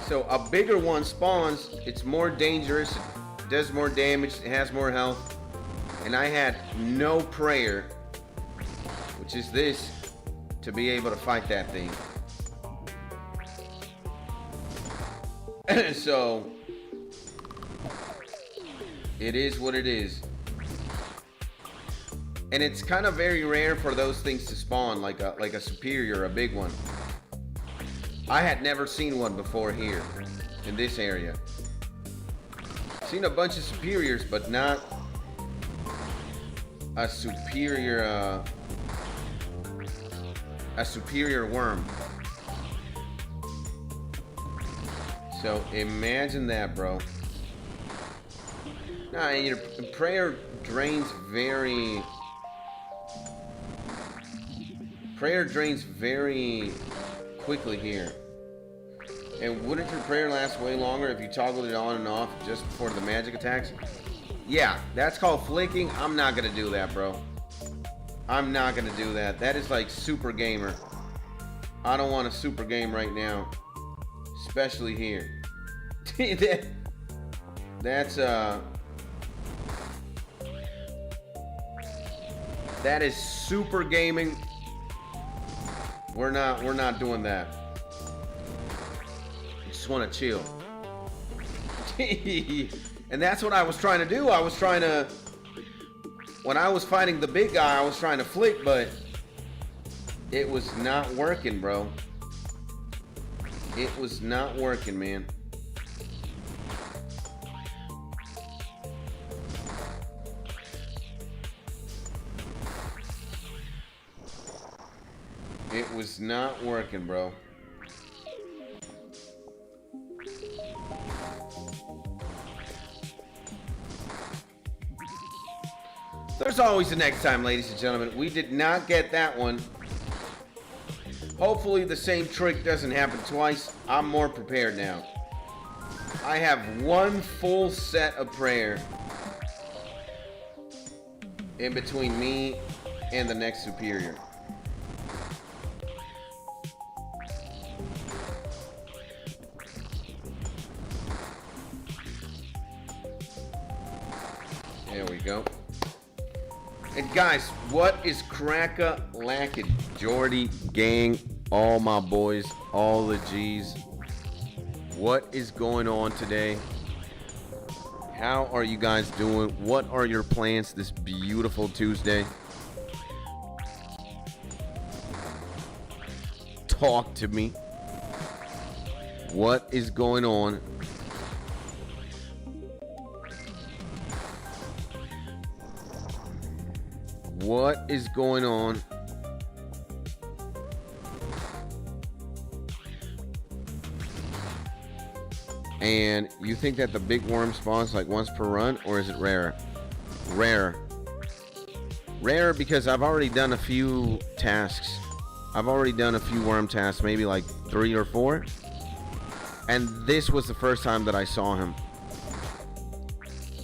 So a bigger one spawns, it's more dangerous, it does more damage, it has more health, and I had no prayer, which is this, to be able to fight that thing. So it is what it is. And it's kind of very rare for those things to spawn, like a superior, a big one. I had never seen one before here in this area. Seen a bunch of superiors, but not a superior worm. So imagine that, bro. Nah, and your prayer drains very quickly here. And wouldn't your prayer last way longer if you toggled it on and off just before the magic attacks? Yeah, that's called flicking. I'm not gonna do that, bro. I'm not gonna do that. That is like super gamer. I don't want a super game right now, especially here. That is super gaming. We're not doing that. I just want to chill. And that's what I was trying to do. When I was fighting the big guy, I was trying to flick, but it was not working, bro. It was not working, man. It was not working, bro. There's always the next time, ladies and gentlemen. We did not get that one. Hopefully the same trick doesn't happen twice. I'm more prepared now. I have one full set of prayer in between me and the next superior. There we go. And guys, what is 𝗗𝗥𝗘𝗔𝗠𝗜𝗡𝗚 gang? All my boys, all the G's. What is going on today? How are you guys doing? What are your plans this beautiful Tuesday? Talk to me. What is going on? What is going on? And you think that the big worm spawns like once per run, or is it rare? Rare. Rare because I've already done a few tasks. I've already done a few worm tasks, maybe like 3 or 4. And this was the first time that I saw him.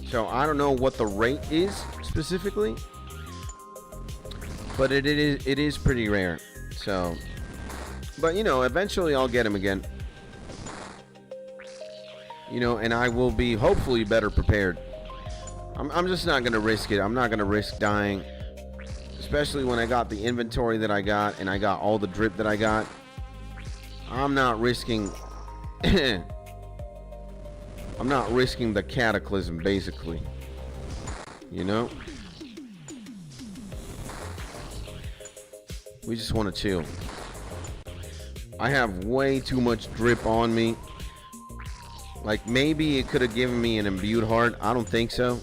So I don't know what the rate is specifically, but it is pretty rare. So, but you know, eventually I'll get him again. You know, and I will be hopefully better prepared. I'm just not gonna risk it. I'm not gonna risk dying, especially when I got the inventory that I got and I got all the drip that I got. I'm not risking I'm not risking the cataclysm, basically. You know? We just want to chill. I have way too much drip on me. Like, maybe it could have given me an imbued heart. I don't think so.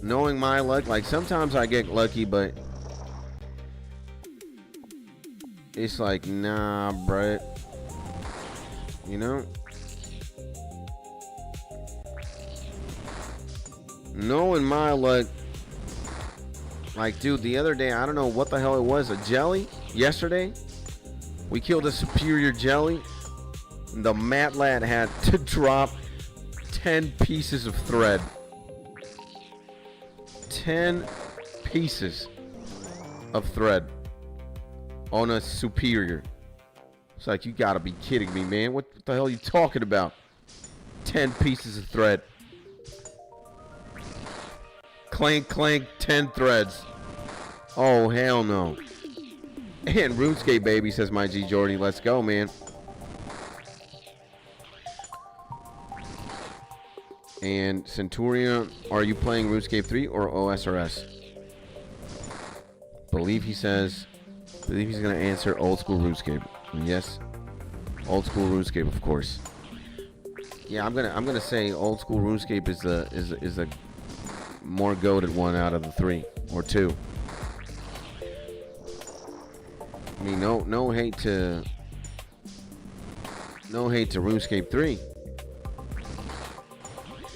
Knowing my luck, like, sometimes I get lucky, but it's like, nah, bruh. You know? Knowing my luck, like, dude, the other day, I don't know what the hell it was, a jelly? Yesterday, we killed a superior jelly. The mat lad had to drop 10 pieces of thread. 10 pieces of thread on a superior. It's like, you gotta be kidding me, man. What the hell are you talking about? 10 pieces of thread. Clank, clank, 10 threads. Oh, hell no. And RuneScape baby, says my G Jordy. Let's go, man. And Centurion, are you playing RuneScape 3 or OSRS? Believe he's gonna answer old school RuneScape. Yes, old school RuneScape, of course. Yeah, I'm gonna say old school RuneScape is a more goated one out of the 3 or 2. I mean, no hate to RuneScape 3.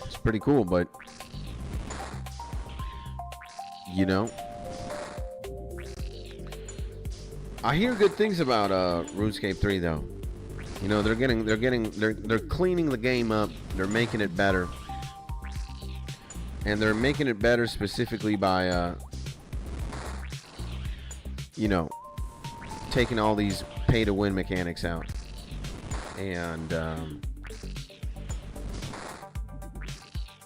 It's pretty cool, but you know, I hear good things about RuneScape 3 though. You know, they're cleaning the game up. They're making it better. And they're making it better specifically by you know, taking all these pay to win mechanics out. And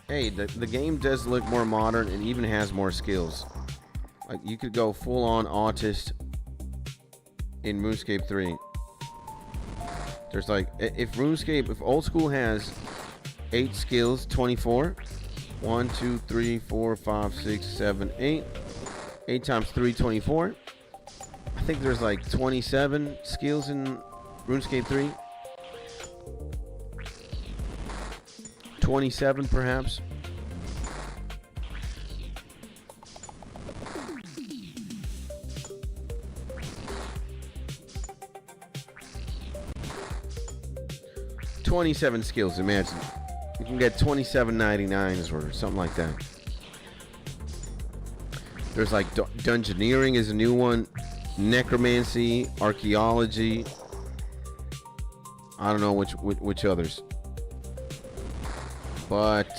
hey, the game does look more modern and even has more skills. Like, you could go full on autist in RuneScape 3. There's like, if old school has 8 skills, 24, 1, 2, 3, 4, 5, 6, 7, 8, 8 times 3, 24. I think there's like 27 skills in RuneScape 3. 27 perhaps. $27 skills, imagine. You can get 27.99s or something like that. There's like Dungeoneering is a new one. Necromancy, Archaeology. I don't know which others. But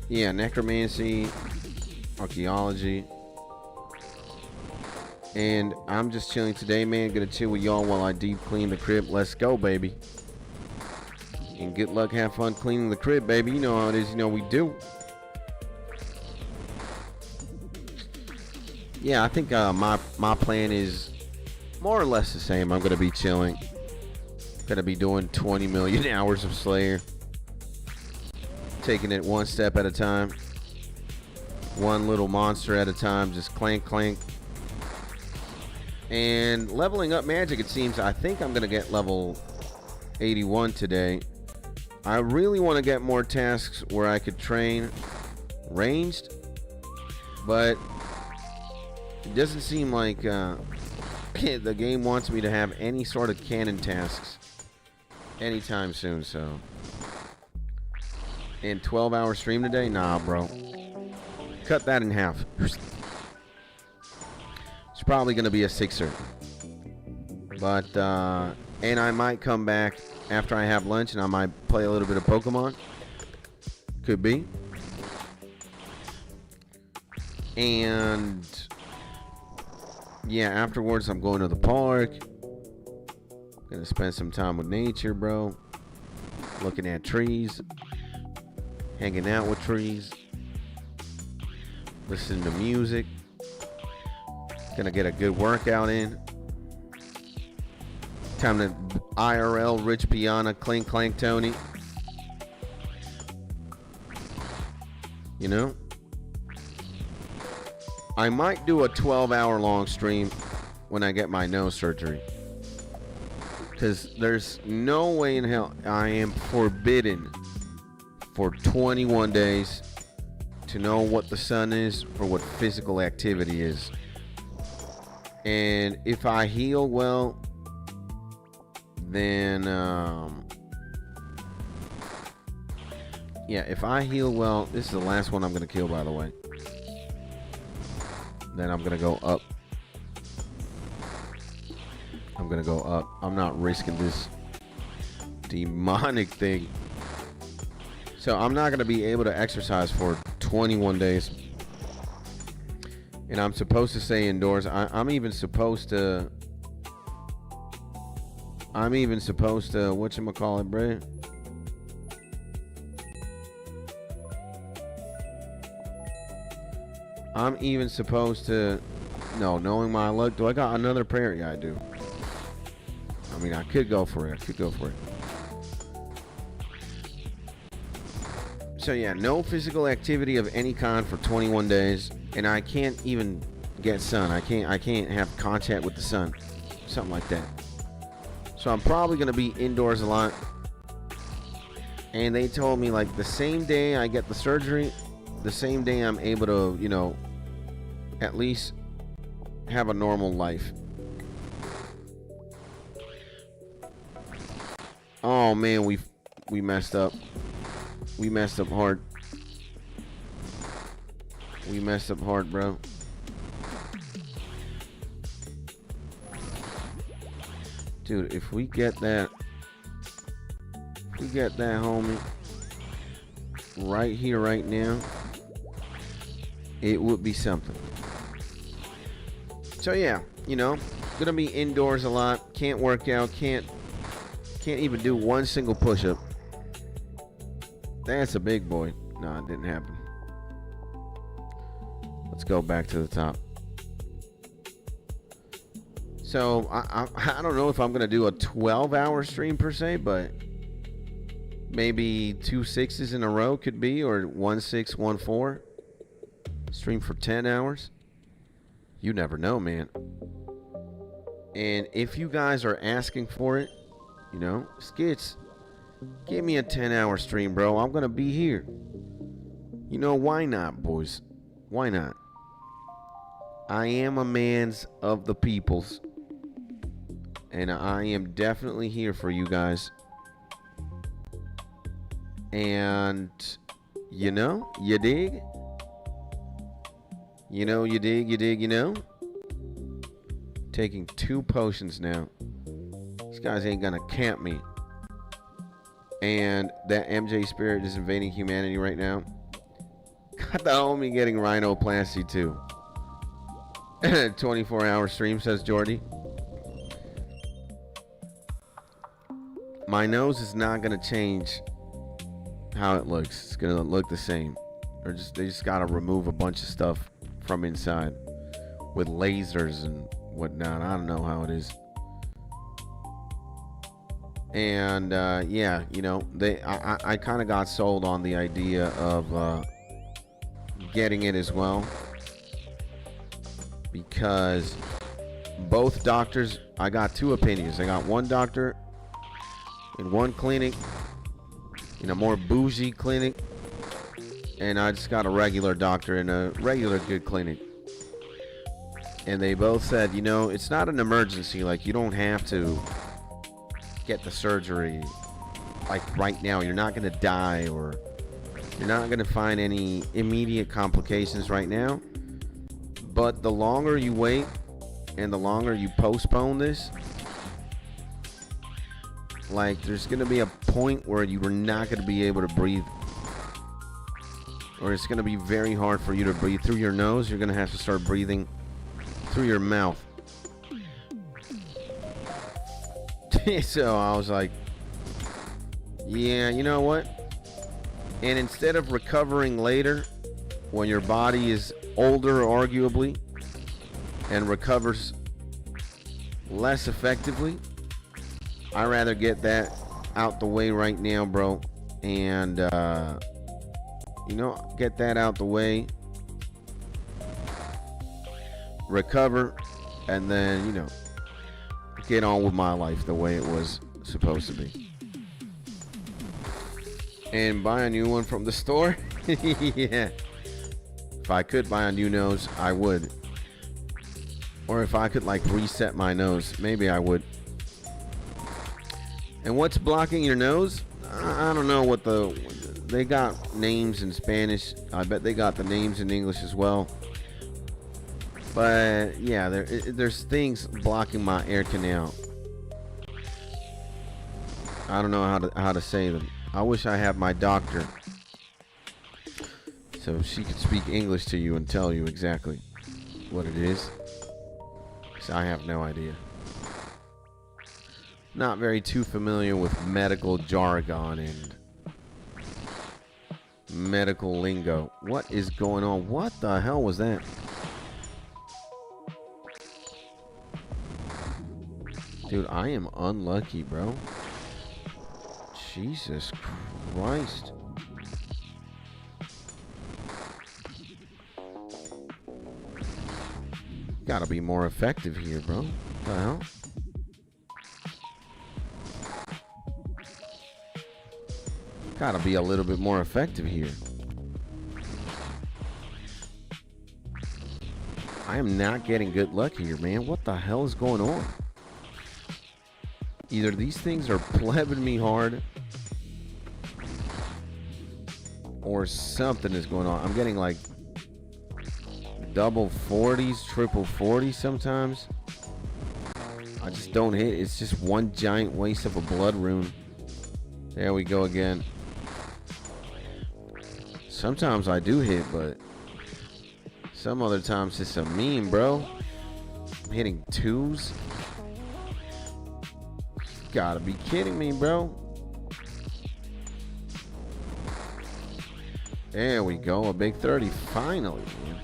yeah, Necromancy, Archaeology. And I'm just chilling today, man. Gonna chill with y'all while I deep clean the crib. Let's go, baby. And good luck, have fun cleaning the crib, baby. You know how it is, you know we do. Yeah, I think my plan is more or less the same. I'm gonna be chilling. Gonna be doing 20 million hours of Slayer. Taking it one step at a time. One little monster at a time. Just clank, clank. And leveling up magic, it seems. I think I'm gonna get level 81 today. I really want to get more tasks where I could train ranged, but it doesn't seem like the game wants me to have any sort of cannon tasks anytime soon. So, and 12-hour stream today? Nah, bro. Cut that in half. It's probably going to be a 6er. But, and I might come back after I have lunch and I might play a little bit of Pokemon. Could be. And, yeah, afterwards I'm going to the park. Going to spend some time with nature, bro. Looking at trees. Hanging out with trees. Listening to music. Gonna get a good workout in. Time to IRL Rich Piana Clink Clank Tony. You know? I might do a 12-hour long stream when I get my nose surgery. Because there's no way in hell I am forbidden for 21 days to know what the sun is or what physical activity is. And if I heal well, then yeah, if I heal well, this is the last one I'm gonna kill, by the way. Then I'm gonna go up. I'm gonna go up. I'm not risking this demonic thing. So I'm not gonna be able to exercise for 21 days. And I'm supposed to stay indoors. I'm even supposed to whatchamacallit, bruh? I'm even supposed to, no, knowing my luck, do I got another prayer? Yeah, I do. I mean, I could go for it. So yeah, no physical activity of any kind for 21 days, and I can't even get sun. I can't have contact with the sun, something like that. So I'm probably gonna be indoors a lot. And they told me, like, the same day I get the surgery, the same day I'm able to, you know, at least have a normal life. Oh man, we messed up. We messed up hard. We messed up hard, bro. Dude, if we get that, homie, right here, right now, it would be something. So yeah, you know, gonna be indoors a lot. Can't work out. Can't even do one single push-up. That's a big boy. No, it didn't happen. Let's go back to the top. So I don't know if I'm gonna do a 12-hour stream per se, but maybe 2 6s in a row could be, or 1 6 1 4. Stream for 10 hours. You never know, man. And if you guys are asking for it, you know, Skits, give me a 10-hour stream, bro. I'm gonna be here. You know, why not, boys? Why not? I am a man's of the peoples, and I am definitely here for you guys. And you know, you dig? You know, you dig, you know? Taking 2 potions now. These guys ain't gonna camp me. And that MJ spirit is invading humanity right now. Got the homie getting rhinoplasty too. 24-hour stream, says Jordy. My nose is not gonna change how it looks. It's gonna look the same. Or they just gotta remove a bunch of stuff from inside with lasers and whatnot. I don't know how it is. And yeah, you know, I kind of got sold on the idea of getting it as well, because both doctors, I got 2 opinions. I got one doctor in one clinic, in a more bougie clinic, and I just got a regular doctor in a regular good clinic. And they both said, you know, it's not an emergency. Like, you don't have to get the surgery like right now. You're not going to die, or you're not going to find any immediate complications right now. But the longer you wait and the longer you postpone this, like, there's going to be a point where you are not going to be able to breathe, or it's going to be very hard for you to breathe through your nose. You're going to have to start breathing through your mouth. So I was like, yeah, you know what? And instead of recovering later, when your body is older, arguably, and recovers less effectively, I'd rather get that out the way right now, bro. And, you know, get that out the way, recover, and then, you know, get on with my life the way it was supposed to be. And buy a new one from the store. Yeah. If I could buy a new nose, I would. Or if I could, like, reset my nose, maybe I would. And what's blocking your nose? I don't know what they got names in Spanish. I bet they got the names in English as well. But yeah, there's things blocking my air canal. I don't know how to say them. I wish I had my doctor, so she could speak English to you and tell you exactly what it is. So I have no idea. Not very too familiar with medical jargon and medical lingo. What is going on? What the hell was that? Dude, I am unlucky, bro. Jesus Christ. Gotta be more effective here, bro. What the hell? Gotta be a little bit more effective here. I am not getting good luck here, man. What the hell is going on? Either these things are plebbing me hard, or something is going on. I'm getting like double 40s, triple 40s sometimes. I just don't hit. It's just one giant waste of a blood rune. There we go again. Sometimes I do hit, but some other times it's a meme, bro. I'm hitting 2s. Gotta be kidding me, bro. There we go. A big 30 finally, man.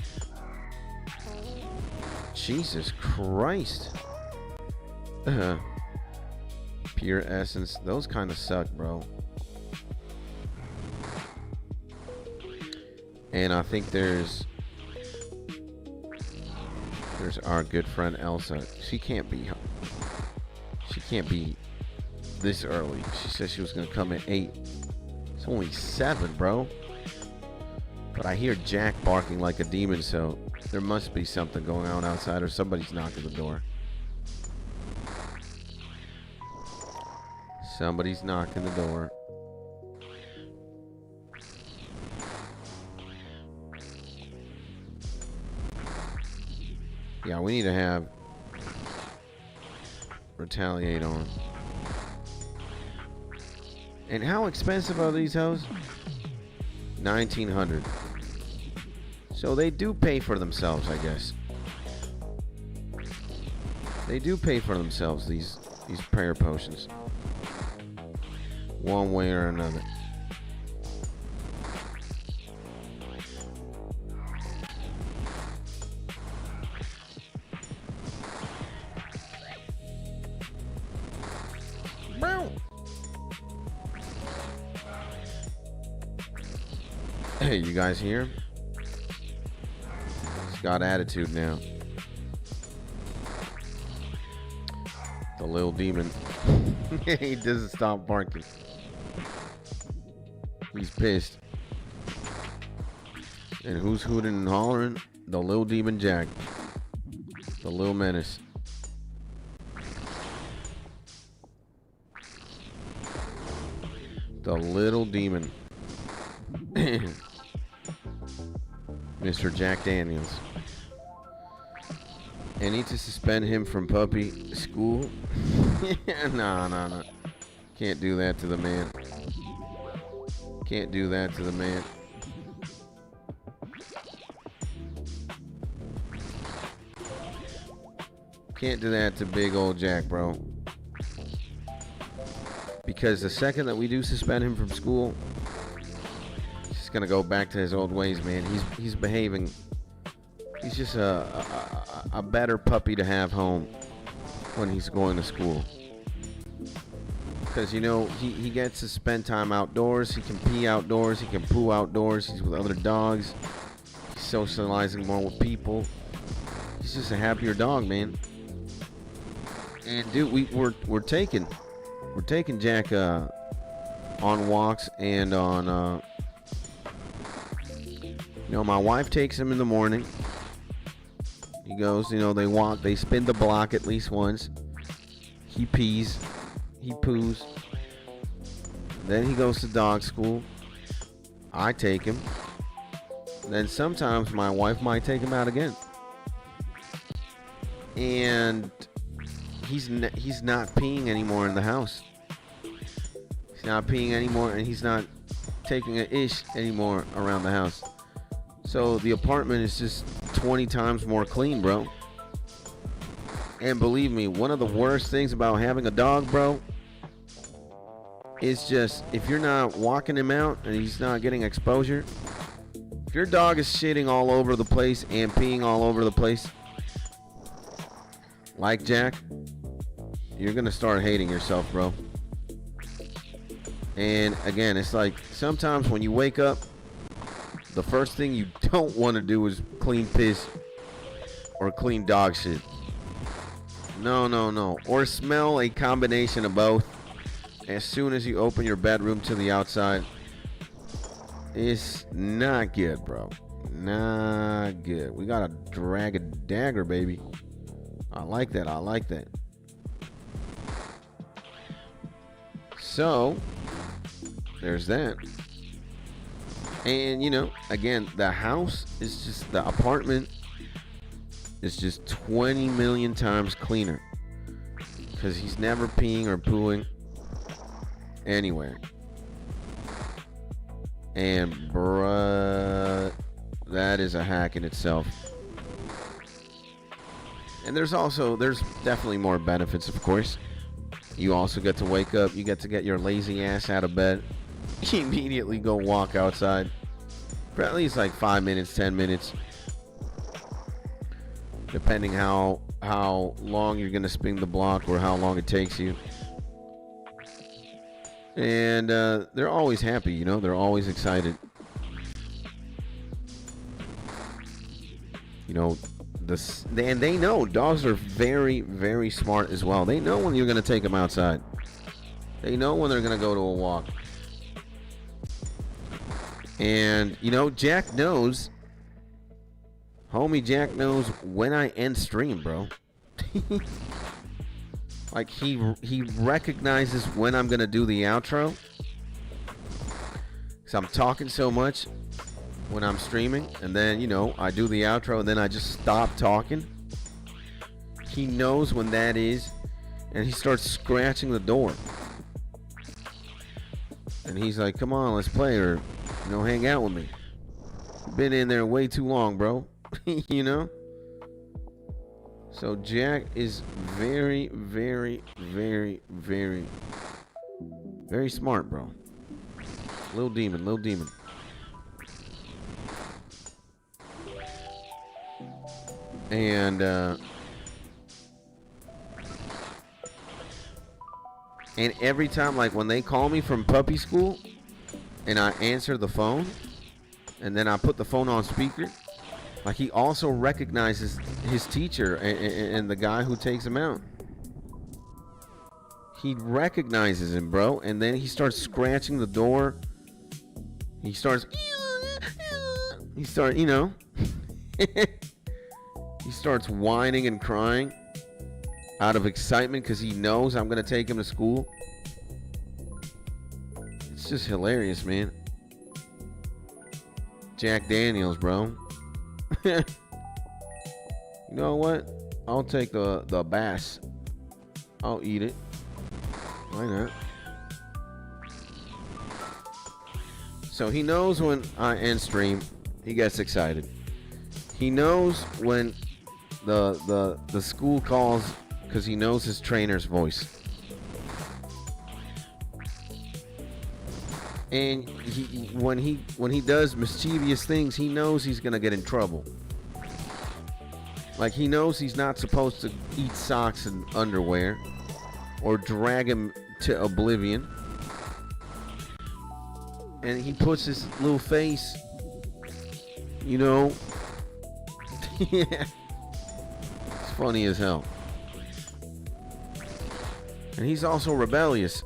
Jesus Christ. Pure essence. Those kind of suck, bro. And I think there's our good friend Elsa. She can't be this early. She said she was gonna come at 8. It's only 7, bro. But I hear Jack barking like a demon, so there must be something going on outside, or somebody's knocking the door. Somebody's knocking the door. Yeah, we need to have retaliate on. And how expensive are these hoes? 1900. So they do pay for themselves, I guess. They do pay for themselves, these prayer potions. One way or another. Hey, you guys here? He's got attitude now. The little demon. He doesn't stop barking. He's pissed. And who's hooting and hollering? The little demon Jack. The little menace. The little demon. Mr. Jack Daniels. I need to suspend him from puppy school. No. Can't do that to the man. Can't do that to the man. Can't do that to big old Jack, bro. Because the second that we do suspend him from school, he's gonna go back to his old ways, man. He's behaving. He's just a better puppy to have home when he's going to school. Because, you know, he gets to spend time outdoors. He can pee outdoors. He can poo outdoors. He's with other dogs. He's socializing more with people. He's just a happier dog, man. And dude, we're taking Jack on walks and on you know, my wife takes him in the morning. He goes, you know, they walk, they spin the block at least once. He pees, he poos. Then he goes to dog school. I take him. Then sometimes my wife might take him out again. And he's not peeing anymore in the house. He's not peeing anymore, and he's not taking a ish anymore around the house. So the apartment is just 20 times more clean, bro. And believe me, one of the worst things about having a dog, bro, is just if you're not walking him out and he's not getting exposure. If your dog is shitting all over the place and peeing all over the place, like Jack, you're gonna start hating yourself, bro. And again, it's like sometimes when you wake up, the first thing you don't want to do is clean piss or clean dog shit. No, no, no. Or smell a combination of both. As soon as you open your bedroom to the outside, it's not good, bro. Not good. We gotta drag a dagger, baby. I like that. I like that. So, there's that. And, you know, again, the house is just, the apartment is just 20 million times cleaner. Because he's never peeing or pooing anywhere. And, bruh, that is a hack in itself. And there's definitely more benefits, of course. You also get to wake up. You get to get your lazy ass out of bed. Immediately go walk outside for at least like 5 minutes, 10 minutes. Depending how long you're going to spin the block or how long it takes you. And they're always happy, you know. They're always excited. You know, and they know dogs are very, very smart as well. They know when you're going to take them outside. They know when they're going to go to a walk. And, you know, Jack knows. Homie Jack knows when I end stream, bro. Like, he recognizes when I'm going to do the outro. Because I'm talking so much when I'm streaming, and then, you know, I do the outro and then I just stop talking. He knows when that is, and he starts scratching the door. And he's like, come on, let's play, or, you know, hang out with me. Been in there way too long, bro. You know? So Jack is very, very, very, very, very smart, bro. Little demon, little demon. And every time, like when they call me from puppy school and I answer the phone and then I put the phone on speaker, like he also recognizes his teacher and the guy who takes him out. He recognizes him, bro, and then he starts scratching the door. He starts, you know. He starts whining and crying out of excitement because he knows I'm going to take him to school. It's just hilarious, man. Jack Daniels, bro. You know what? I'll take the bass. I'll eat it. Why not? So he knows when I end stream, he gets excited. He knows when the school calls because he knows his trainer's voice. And when he does mischievous things, he knows he's gonna get in trouble. Like he knows he's not supposed to eat socks and underwear or drag him to oblivion. And he puts his little face, you know. Yeah. It's funny as hell. And he's also rebellious.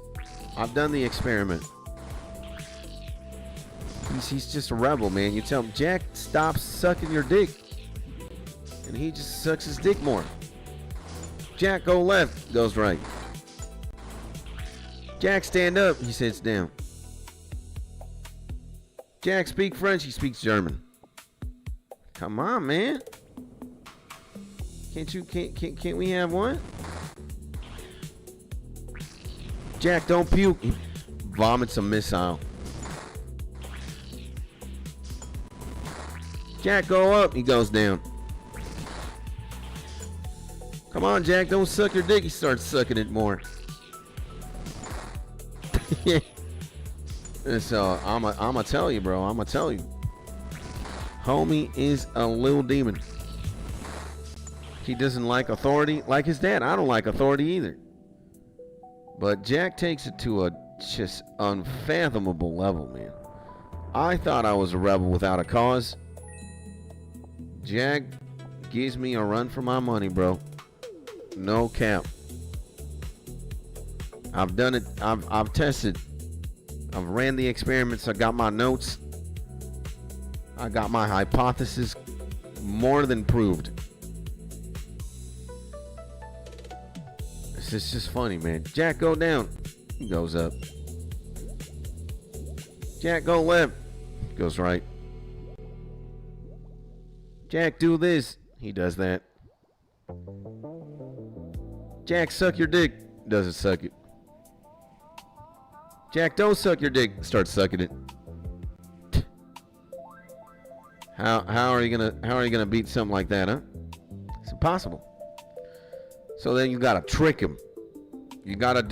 I've done the experiment. He's just a rebel, man. You tell him, Jack, stop sucking your dick. And he just sucks his dick more. Jack, go left. Goes right. Jack, stand up. He sits down. Jack, speak French. He speaks German. Come on, man. Can't we have one? Jack, don't puke. He vomits a missile. Jack, go up. He goes down. Come on, Jack, don't suck your dick. He starts sucking it more. So I'ma tell you, bro. I'ma tell you. Homie is a little demon. He doesn't like authority like his dad. I don't like authority either. But Jack takes it to a just unfathomable level, man. I thought I was a rebel without a cause. Jack gives me a run for my money, bro. No cap. I've done it. I've tested. I've ran the experiments. I got my notes. I got my hypothesis more than proved. This is just funny, man. Jack, go down. He goes up. Jack, go left. Goes right. Jack, do this. He does that. Jack, suck your dick. Doesn't suck it. Jack, don't suck your dick. Starts sucking it. How are you gonna beat something like that, huh? It's impossible. So then you gotta trick him. You gotta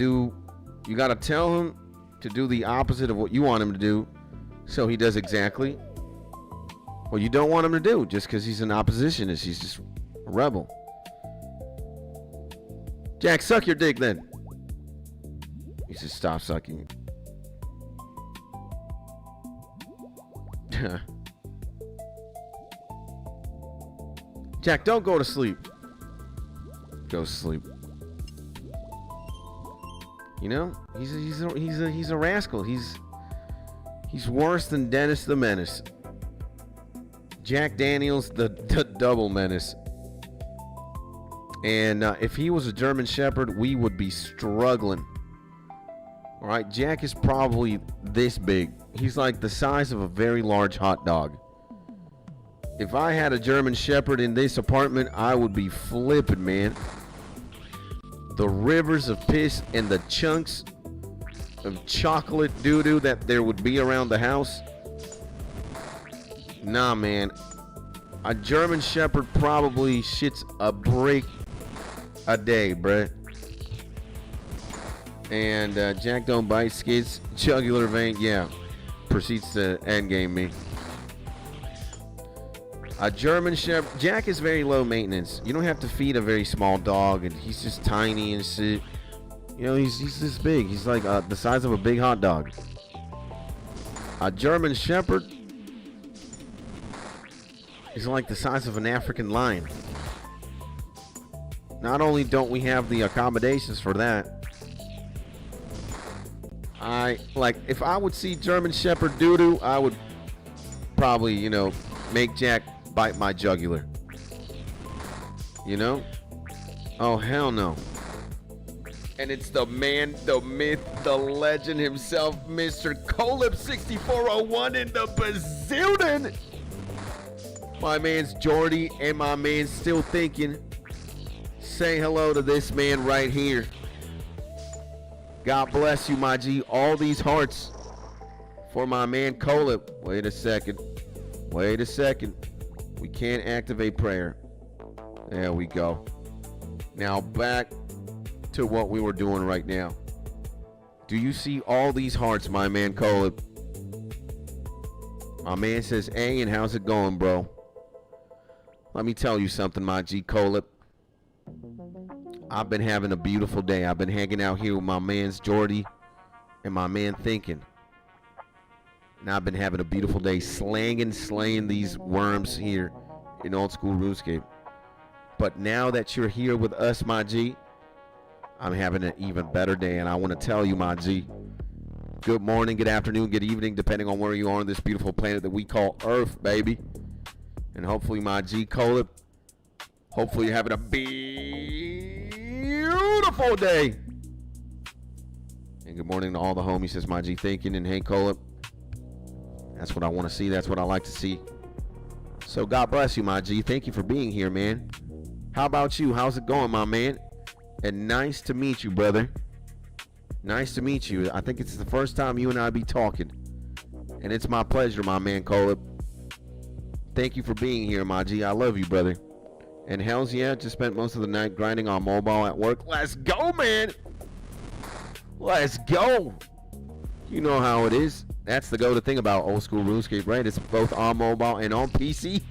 tell him to do the opposite of what you want him to do, so he does exactly what you don't want him to do, just because he's an oppositionist. He's just a rebel. Jack, suck your dick then. He says, stop sucking it. Jack, don't go to sleep. Go to sleep. You know, he's a rascal. He's worse than Dennis the Menace. Jack Daniels, the double menace. And if he was a German Shepherd, we would be struggling. All right, Jack is probably this big. He's like the size of a very large hot dog. If I had a German Shepherd in this apartment, I would be flipping, man. The rivers of piss and the chunks of chocolate doo-doo that there would be around the house. Nah, man. A German Shepherd probably shits a brick a day, bruh. And Jack don't bite, skids, jugular vein, yeah. Proceeds to endgame me. A German Shepherd. Jack is very low maintenance. You don't have to feed a very small dog, and he's just tiny and shit. You know, he's this big. He's like the size of a big hot dog. A German Shepherd is like the size of an African lion. Not only don't we have the accommodations for that, if I would see German Shepherd doo-doo, I would probably, you know, make Jack bite my jugular. You know? Oh, hell no. And it's the man, the myth, the legend himself, Mr. 𝗗𝗥𝗘𝗔𝗠𝗜𝗡 in the bazillion. My man's Jordy and my man's still thinking. Say hello to this man right here. God bless you, my G. All these hearts for my man 𝗗𝗥𝗘𝗔𝗠𝗜. Wait a second. Wait a second. We can't activate prayer. There we go. Now back to what we were doing right now. Do you see all these hearts, my man 𝗗𝗥𝗘𝗔𝗠𝗜? My man says, hey, and how's it going, bro? Let me tell you something, my G 𝗗𝗥𝗘𝗔𝗠𝗜. I've been having a beautiful day. I've been hanging out here with my man's Jordy and my man Thinking. And I've been having a beautiful day slaying these worms here in old school RuneScape. But now that you're here with us, my G, I'm having an even better day. And I want to tell you, my G, good morning, good afternoon, good evening, depending on where you are on this beautiful planet that we call Earth, baby. And hopefully, my G 𝗗𝗥𝗘𝗔𝗠𝗜, hopefully you're having a beautiful day. And good morning to all the homies, says my G Thinking. And hey, 𝗗𝗥𝗘𝗚, that's what I want to see. That's what I like to see. So God bless you, my G. Thank you for being here, man. How about you? How's it going, my man? And nice to meet you, brother. Nice to meet you. I think it's the first time you and I be talking. And it's my pleasure, my man 𝗗𝗥𝗘𝗚. Thank you for being here, my G. I love you, brother. And hells yeah, just spent most of the night grinding on mobile at work. Let's go, man. Let's go. You know how it is. That's the go-to thing about old school RuneScape, right? It's both on mobile and on PC.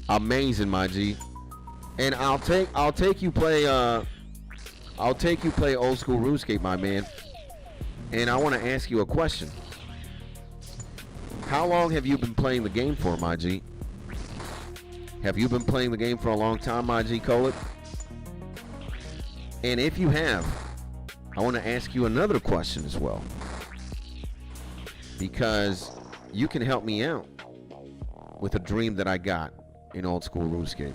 Amazing, my G. And I'll take you play I'll take you play old school RuneScape, my man. And I want to ask you a question. How long have you been playing the game for, my G? Have you been playing the game for a long time, my G 𝗗𝗚𝗚𝗚? And if you have, I want to ask you another question as well. Because you can help me out with a dream that I got in old school RuneScape.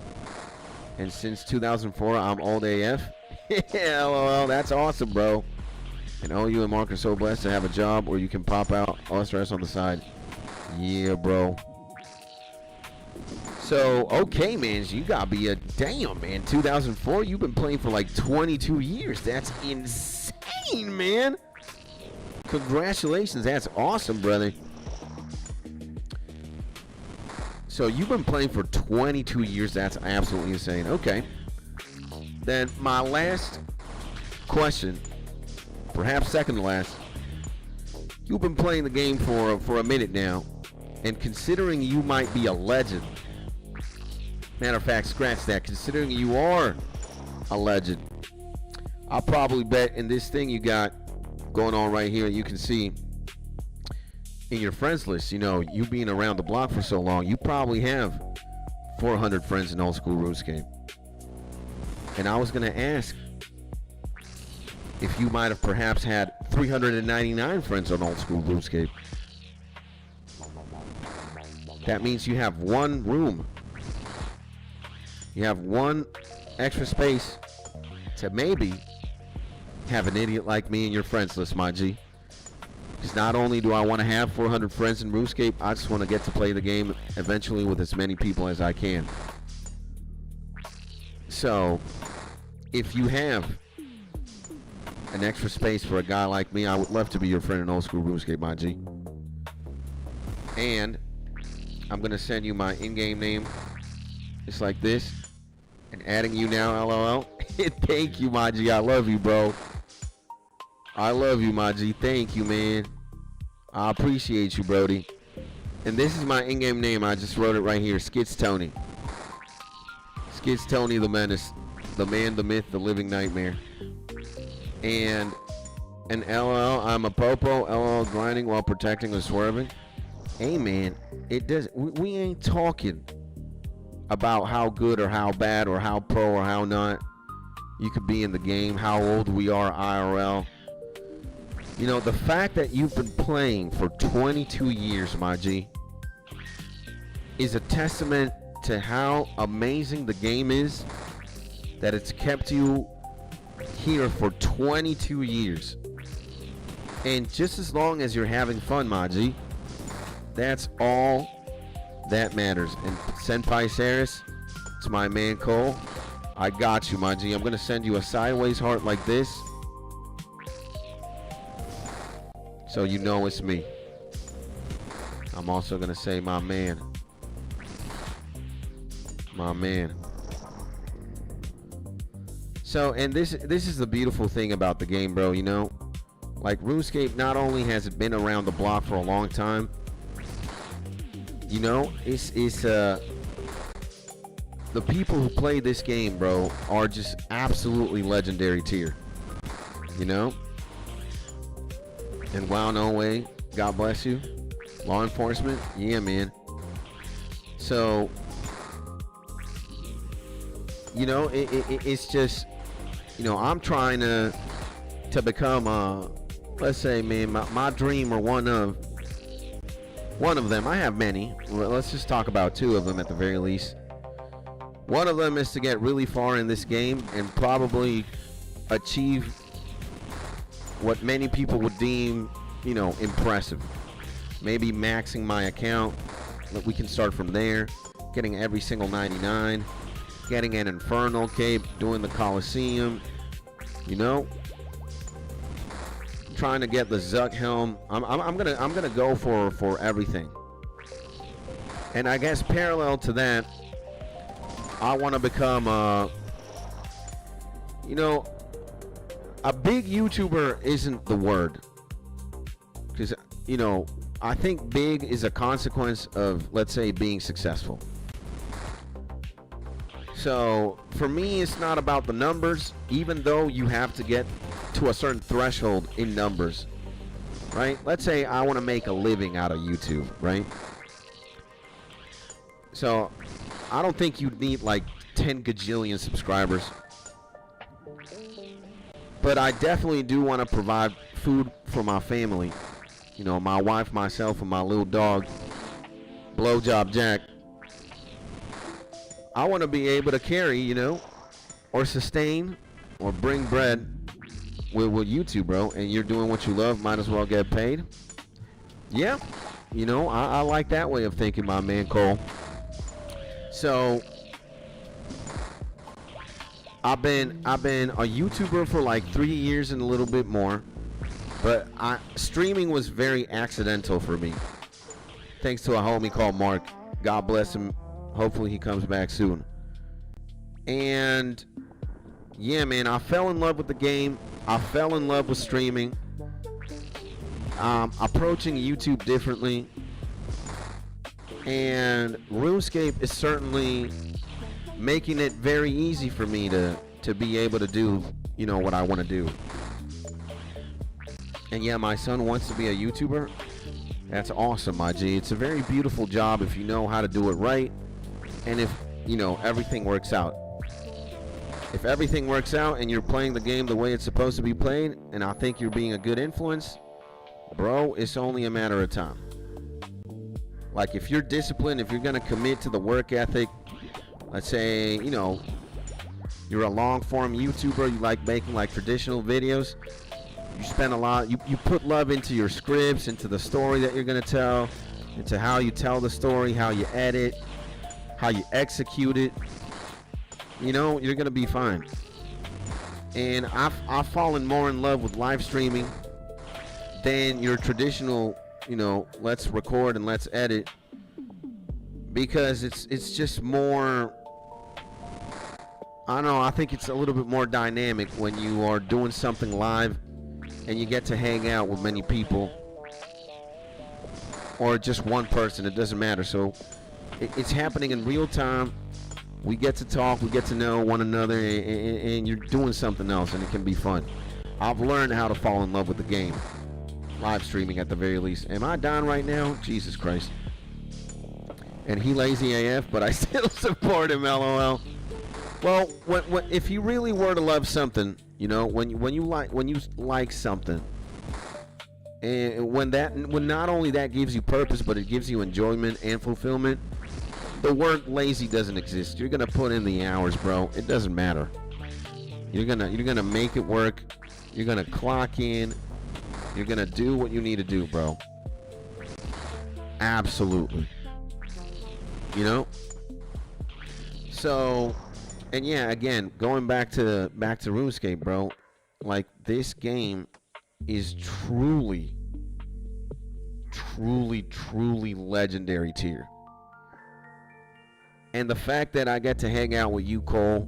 And since 2004, I'm old AF. LOL, that's awesome, bro. And you and Mark are so blessed to have a job where you can pop out osrs on the side. Yeah, bro. So, okay, man, you gotta be a damn, man. 2004, you've been playing for like 22 years. That's insane, man. Congratulations, that's awesome, brother. So you've been playing for 22 years. That's absolutely insane. Okay. Then my last question, perhaps second to last. You've been playing the game for a minute now, and considering you might be a legend, matter of fact, scratch that, considering you are a legend, I'll probably bet in this thing you got going on right here, you can see in your friends list, you know, you being around the block for so long, you probably have 400 friends in old school RuneScape. And I was going to ask if you might have perhaps had 399 friends on old school RuneScape. That means you have one room. You have one extra space to maybe have an idiot like me in your friends list, my G. Because not only do I want to have 400 friends in RuneScape, I just want to get to play the game eventually with as many people as I can. So, if you have an extra space for a guy like me, I would love to be your friend in old school RuneScape, my G. And I'm going to send you my in-game name, just like this. And adding you now, LOL. Thank you, my G. I love you, bro. I love you, my G. Thank you, man. I appreciate you, Brody. And this is my in-game name. I just wrote it right here. 𝗗𝗚𝗘𝗚𝗏. 𝗗𝗚𝗘𝗚𝗏 the menace. The man, the myth, the living nightmare. And LOL, I'm a popo. LOL, grinding while protecting or swerving. Hey, man. It does. We ain't talking about how good or how bad or how pro or how not you could be in the game, how old we are IRL. You know, the fact that you've been playing for 22 years, my G, is a testament to how amazing the game is, that it's kept you here for 22 years. And just as long as you're having fun, my G, that's all that matters. And Senpai Saris, it's my man Cole. I got you, my G. I'm going to send you a sideways heart like this, so you know it's me. I'm also going to say my man. My man. So, and this is the beautiful thing about the game, bro, you know? Like, RuneScape, not only has it been around the block for a long time, you know, it's the people who play this game, bro, are just absolutely legendary tier. You know? And wow, no way. God bless you. Law enforcement, yeah, man. So, you know, it's just, you know, I'm trying to become let's say, man, my dream, or one of them. I have many. Let's just talk about two of them at the very least. One of them is to get really far in this game and probably achieve what many people would deem, you know, impressive. Maybe maxing my account. We can start from there. Getting every single 99. Getting an Infernal Cape. Doing the Coliseum. You know? Trying to get the Zuck Helm. I'm gonna go for everything. And I guess parallel to that, I want to become you know, a big YouTuber isn't the word, because, you know, I think big is a consequence of, let's say, being successful. So for me, it's not about the numbers, even though you have to get to a certain threshold in numbers, right? Let's say I want to make a living out of YouTube, right? So I don't think you'd need like 10 gajillion subscribers, but I definitely do want to provide food for my family. You know, my wife, myself, and my little dog, Blowjob Jack. I want to be able to carry, you know, or sustain, or bring bread with YouTube, bro. And you're doing what you love, might as well get paid. Yeah, you know, I like that way of thinking, my man Cole. So I've been a YouTuber for like 3 years and a little bit more, but streaming was very accidental for me. Thanks to a homie called Mark. God bless him. Hopefully he comes back soon. And yeah, man, I fell in love with the game. I fell in love with streaming. Approaching YouTube differently. And RuneScape is certainly making it very easy for me to be able to do, you know, what I want to do. And yeah, my son wants to be a YouTuber. That's awesome, my G. It's a very beautiful job if you know how to do it right, and if, you know, everything works out. If everything works out and you're playing the game the way it's supposed to be played, and I think you're being a good influence, bro, it's only a matter of time. Like, if you're disciplined, if you're going to commit to the work ethic, let's say, you know, you're a long-form YouTuber, you like making like traditional videos, you spend a lot, you put love into your scripts, into the story that you're going to tell, into how you tell the story, how you edit, how you execute it, you know, you're going to be fine. And I've fallen more in love with live streaming than your traditional, you know, let's record and let's edit, because it's just more, I don't know, I think it's a little bit more dynamic when you are doing something live and you get to hang out with many people, or just one person, it doesn't matter. So it's happening in real time. We get to talk, we get to know one another, and you're doing something else, and it can be fun. I've learned how to fall in love with the game, live streaming at the very least. Am I down right now? Jesus Christ. And he lazy AF, but I still support him, LOL. Well, if you really were to love something, you know, when you like something, and when not only that gives you purpose, but it gives you enjoyment and fulfillment, the word lazy doesn't exist. You're gonna put in the hours, bro. It doesn't matter. You're gonna make it work. You're gonna clock in. You're gonna do what you need to do, bro. Absolutely. You know? So, and yeah, again, going back to RuneScape, bro. Like, this game is truly legendary tier. And the fact that I get to hang out with you, Cole,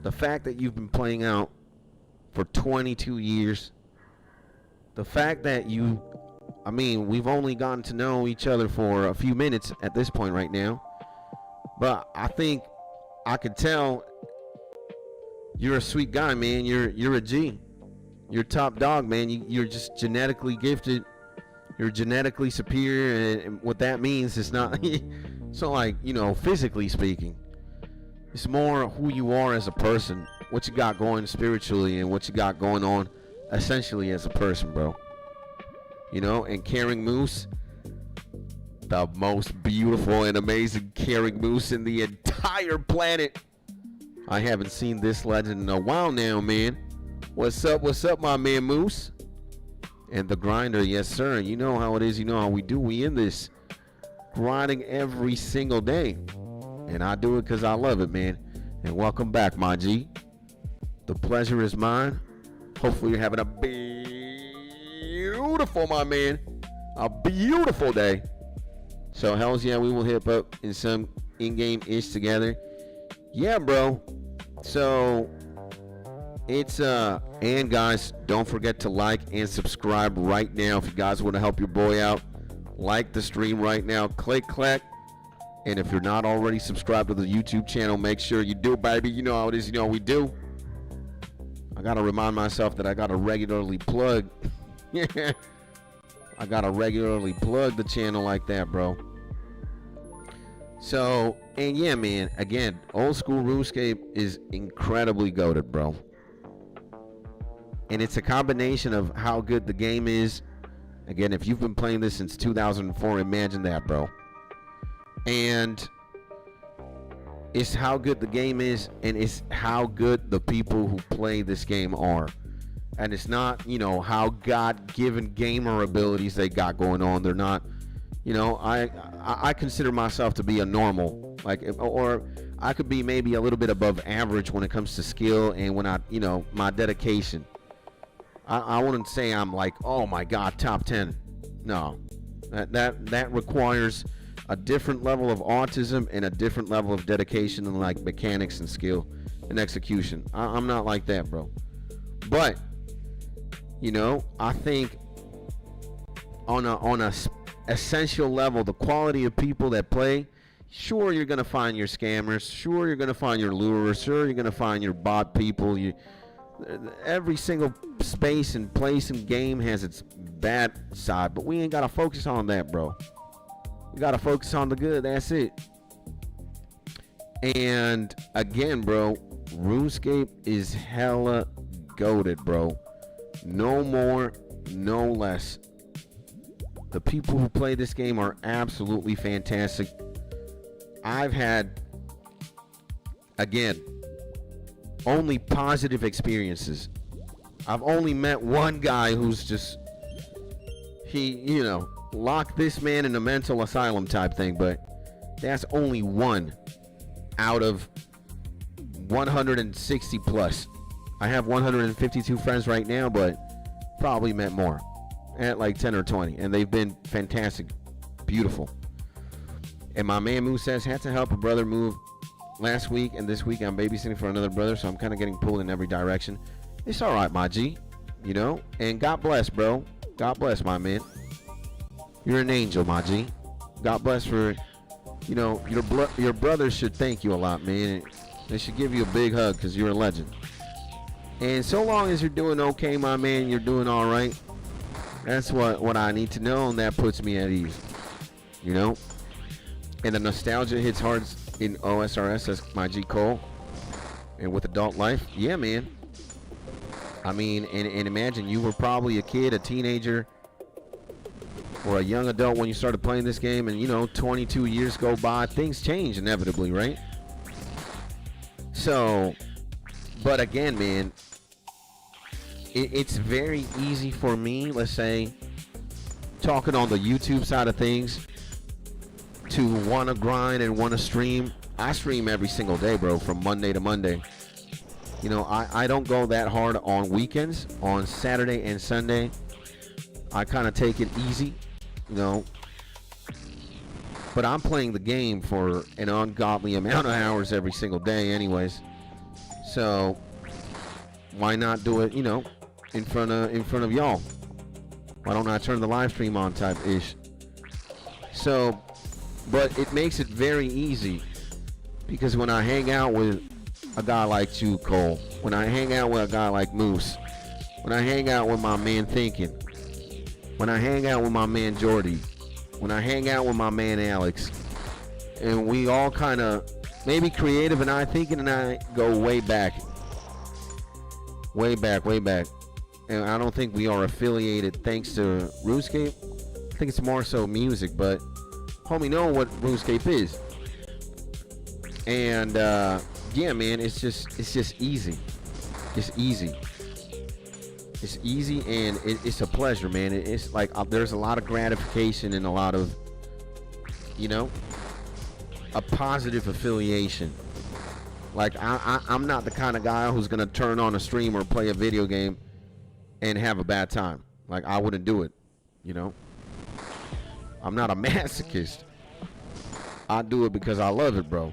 the fact that you've been playing out for 22 years, the fact that I mean, we've only gotten to know each other for a few minutes at this point right now, but I think I could tell you're a sweet guy, man. You're a G. You're top dog, man. You're just genetically gifted. You're genetically superior, and what that means is not so, like, you know, physically speaking, it's more who you are as a person, what you got going spiritually, and what you got going on essentially as a person, bro. You know, and Caring Moose, the most beautiful and amazing caring moose in the entire planet. I haven't seen this legend in a while now, man. What's up, my man Moose? And the grinder, yes sir. You know how it is, you know how we do. We in this grinding every single day, and I do it because I love it, man. And welcome back, my G. The pleasure is mine. Hopefully you're having a beautiful, my man, a beautiful day. So hells yeah, we will hip up in some in-game ish together. Yeah, bro. So it's and guys, don't forget to like and subscribe right now if you guys want to help your boy out. Like the stream right now, click clack, And if you're not already subscribed to the YouTube channel, make sure you do, baby. You know how it is. You know how we do. I got to remind myself that I got to regularly plug. I got to regularly plug the channel like that, bro. So, and yeah, man, again, old school RuneScape is incredibly goated, bro. And it's a combination of how good the game is. Again, if you've been playing this since 2004, imagine that, bro. And it's how good the game is, and it's how good the people who play this game are. And it's not, you know, how God-given gamer abilities they got going on. They're not, you know, I consider myself to be a normal, like, or I could be maybe a little bit above average when it comes to skill and when I, you know, my dedication. I wouldn't say I'm like, oh my God, top 10. No, that requires a different level of autism and a different level of dedication and like mechanics and skill and execution. I'm not like that, bro. But, you know, I think on a essential level, the quality of people that play, sure, you're going to find your scammers. Sure, you're going to find your lurers. Sure, you're going to find your bot people. Every single space and place and game has its bad side, but we ain't got to focus on that, bro. We got to focus on the good. That's it. And again, bro, RuneScape is hella goated, bro. No more, no less. The people who play this game are absolutely fantastic. I've had, again, only positive experiences. I've only met one guy who's just, he, you know, locked this man in a mental asylum type thing, but that's only one out of 160 plus. I have 152 friends right now, but probably met more at like 10 or 20, and they've been fantastic, beautiful. And my man Moose says, had to help a brother move last week, and this week I'm babysitting for another brother, so I'm kind of getting pulled in every direction. It's all right, my G, you know, and God bless, bro. God bless, my man. You're an angel, my G. God bless for, you know, your brothers should thank you a lot, man. They should give you a big hug because you're a legend. And so long as you're doing okay, my man, you're doing all right. That's what I need to know, and that puts me at ease, you know. And the nostalgia hits hard in OSRS, as my G Cole, and with adult life. Yeah, man. I mean, and imagine you were probably a kid, a teenager, or a young adult when you started playing this game, and, you know, 22 years go by. Things change inevitably, right? So, but again, man, it's very easy for me, let's say, talking on the YouTube side of things, to want to grind and want to stream. I stream every single day, bro, from Monday to Monday. You know, I don't go that hard on weekends. On Saturday and Sunday, I kind of take it easy, you know. But I'm playing the game for an ungodly amount of hours every single day anyways. So why not do it, you know, in front of y'all? Why don't I turn the live stream on type ish? So, but it makes it very easy, because when I hang out with a guy like you, Cole, when I hang out with a guy like Moose, when I hang out with my man Thinking, when I hang out with my man Jordy, when I hang out with my man Alex, and we all kind of, maybe Creative and I, Thinking and I, go way back. And I don't think we are affiliated thanks to RuneScape. I think it's more so music, but homie know what RuneScape is. And yeah, man, it's just easy. It's easy. It's easy, and it's a pleasure, man. It's like there's a lot of gratification and a lot of, you know, a positive affiliation. Like I'm not the kind of guy who's gonna turn on a stream or play a video game and have a bad time. Like, I wouldn't do it, you know. I'm not a masochist. I do it because I love it, bro.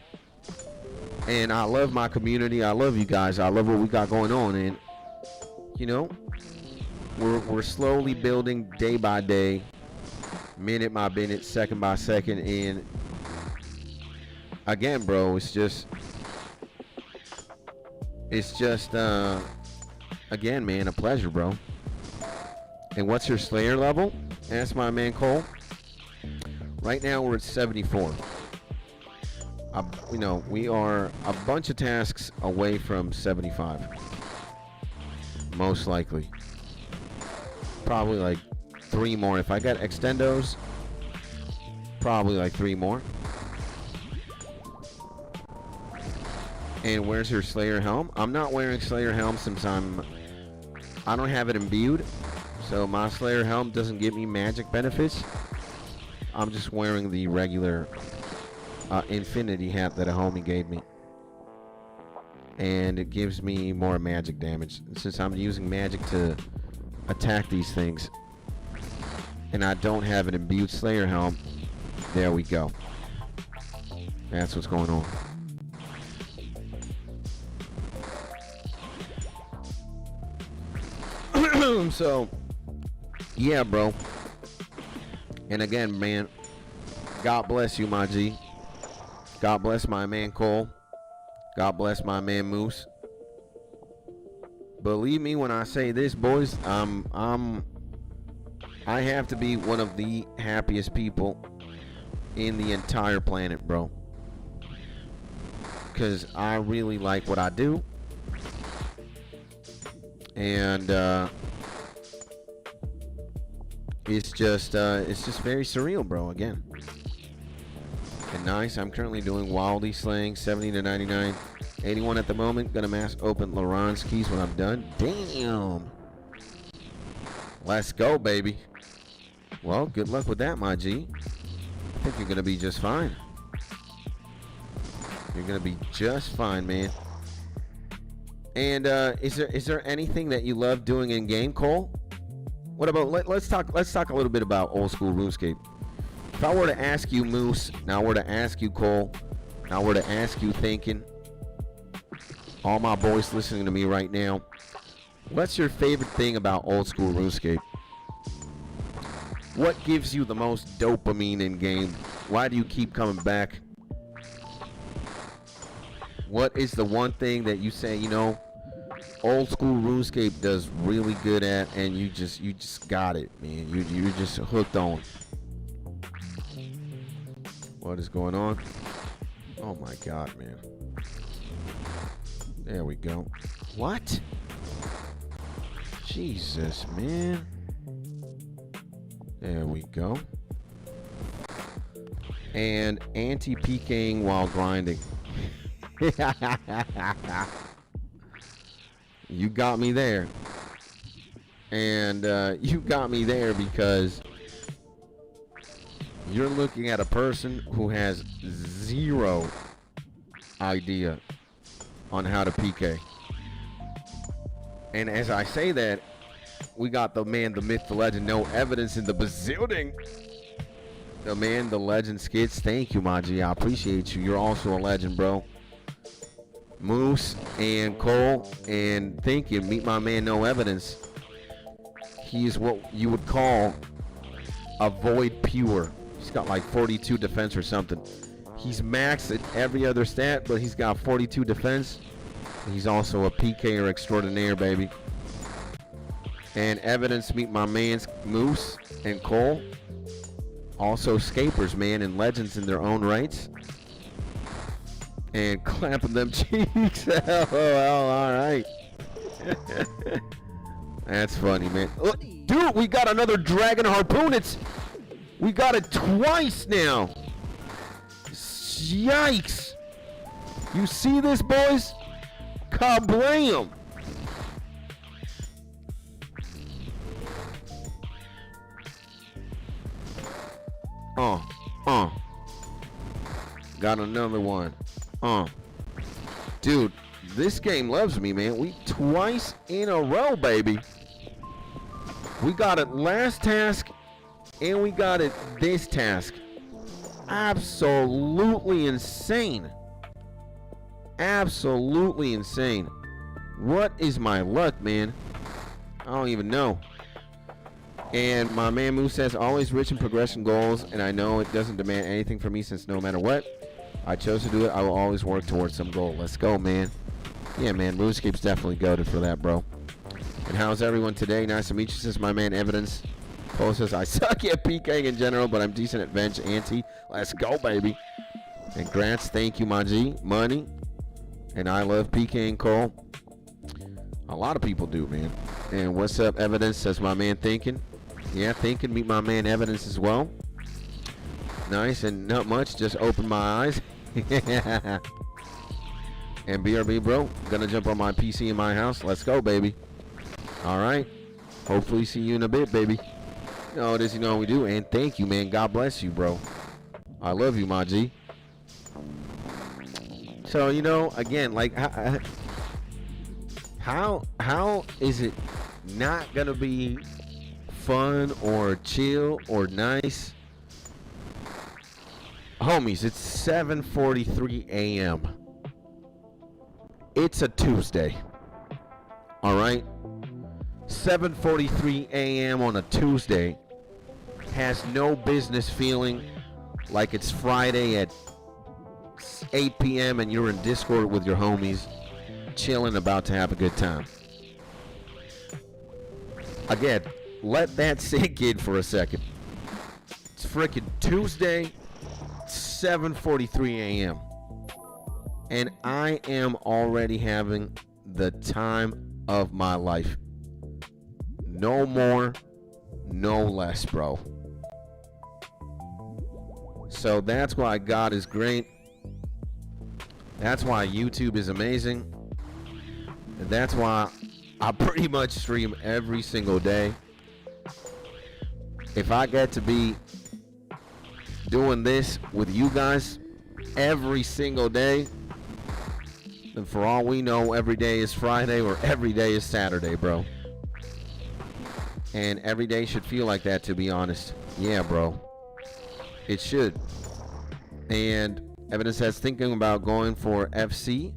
And I love my community. I love you guys. I love what we got going on, and you know, we're slowly building day by day, minute by minute, second by second, and again, bro, it's just again, man, a pleasure, bro. And what's your Slayer level? Ask my man Cole. Right now we're at 74. You know, we are a bunch of tasks away from 75. Most likely. Probably like 3 more. If I got extendos, probably like 3 more. And where's your Slayer helm? I'm not wearing Slayer helm since I don't have it imbued. So my Slayer helm doesn't give me magic benefits. I'm just wearing the regular infinity hat that a homie gave me. And it gives me more magic damage. Since I'm using magic to attack these things. And I don't have an imbued Slayer helm. There we go. That's what's going on. So, yeah, bro. And again, man, God bless you, my G. God bless my man Cole. God bless my man Moose. Believe me when I say this, boys, I have to be one of the happiest people in the entire planet, bro. Because I really like what I do. And it's just very surreal, bro. Again, and nice. I'm currently doing Wildy Slaying, 70 to 99, 81 at the moment. Gonna mass open 𝗓𝗏𝗡𝗚𝗏s when I'm done. Damn. Let's go, baby. Well, good luck with that, my G. I think you're gonna be just fine. You're gonna be just fine, man. And is there anything that you love doing in game, Cole? What about let's talk a little bit about old school RuneScape. If I were to ask you, Moose, now I were to ask you, Cole, now I were to ask you, Thinking, all my boys listening to me right now, what's your favorite thing about old school RuneScape? What gives you the most dopamine in game? Why do you keep coming back? What is the one thing that you say, you know, old school RuneScape does really good at, and you just got it, man. You're just hooked on. What is going on? Oh my God, man. There we go. What? Jesus, man. There we go. And anti-PKing while grinding. You got me there. And you got me there because you're looking at a person who has zero idea on how to PK. And as I say that, we got the man, the myth, the legend, no evidence in the building. The man, the legend, Skids. Thank you, Maji. I appreciate you. You're also a legend, bro. Moose and Cole and Thinking, meet my man, no evidence. He's what you would call a void pure. He's got like 42 defense or something. He's maxed at every other stat, but he's got 42 defense. He's also a PKer extraordinaire, baby. And evidence, meet my man's Moose and Cole. Also scapers, man, and legends in their own rights. And clapping them cheeks. Oh, all right. That's funny, man. Look, dude, we got another dragon harpoon. We got it twice now. Yikes. You see this, boys? Kablam. Got another one. Dude, this game loves me, man. We twice in a row, baby. We got it last task, and we got it this task. Absolutely insane. Absolutely insane. What is my luck, man? I don't even know. And my man Moose says, always rich in progression goals, and I know it doesn't demand anything from me since no matter what, I chose to do it. I will always work towards some goal. Let's go, man. Yeah, man. RuneScape's definitely goated for that, bro. And how's everyone today? Nice to meet you. Says my man Evidence. Paul says, I suck at PKing in general, but I'm decent at Venge Anti. Let's go, baby. And Grants, thank you, my G. Money. And I love PKing Cole. A lot of people do, man. And what's up, Evidence? Says my man Thinking. Yeah, Thinking. Meet my man Evidence as well. Nice. And not much. Just open my eyes. And BRB, bro. Gonna jump on my PC in my house. Let's go, baby. All right. Hopefully see you in a bit, baby. You know it is, you know what we do. And thank you, man. God bless you, bro. I love you, my G. So, you know, again, like, how is it not gonna be fun or chill or nice? Homies, it's 7:43 a.m. It's a Tuesday. All right? 7:43 a.m. on a Tuesday has no business feeling like it's Friday at 8 p.m. and you're in Discord with your homies, chilling, about to have a good time. Again, let that sink in for a second. It's freaking Tuesday, 7:43 a.m. And I am already having the time of my life. No more, no less, bro. So that's why God is great. That's why YouTube is amazing. And that's why I pretty much stream every single day. If I get to be doing this with you guys every single day, then for all we know, every day is Friday or every day is Saturday, bro. And every day should feel like that, to be honest. Yeah, bro. It should. And Evidence says, thinking about going for FC.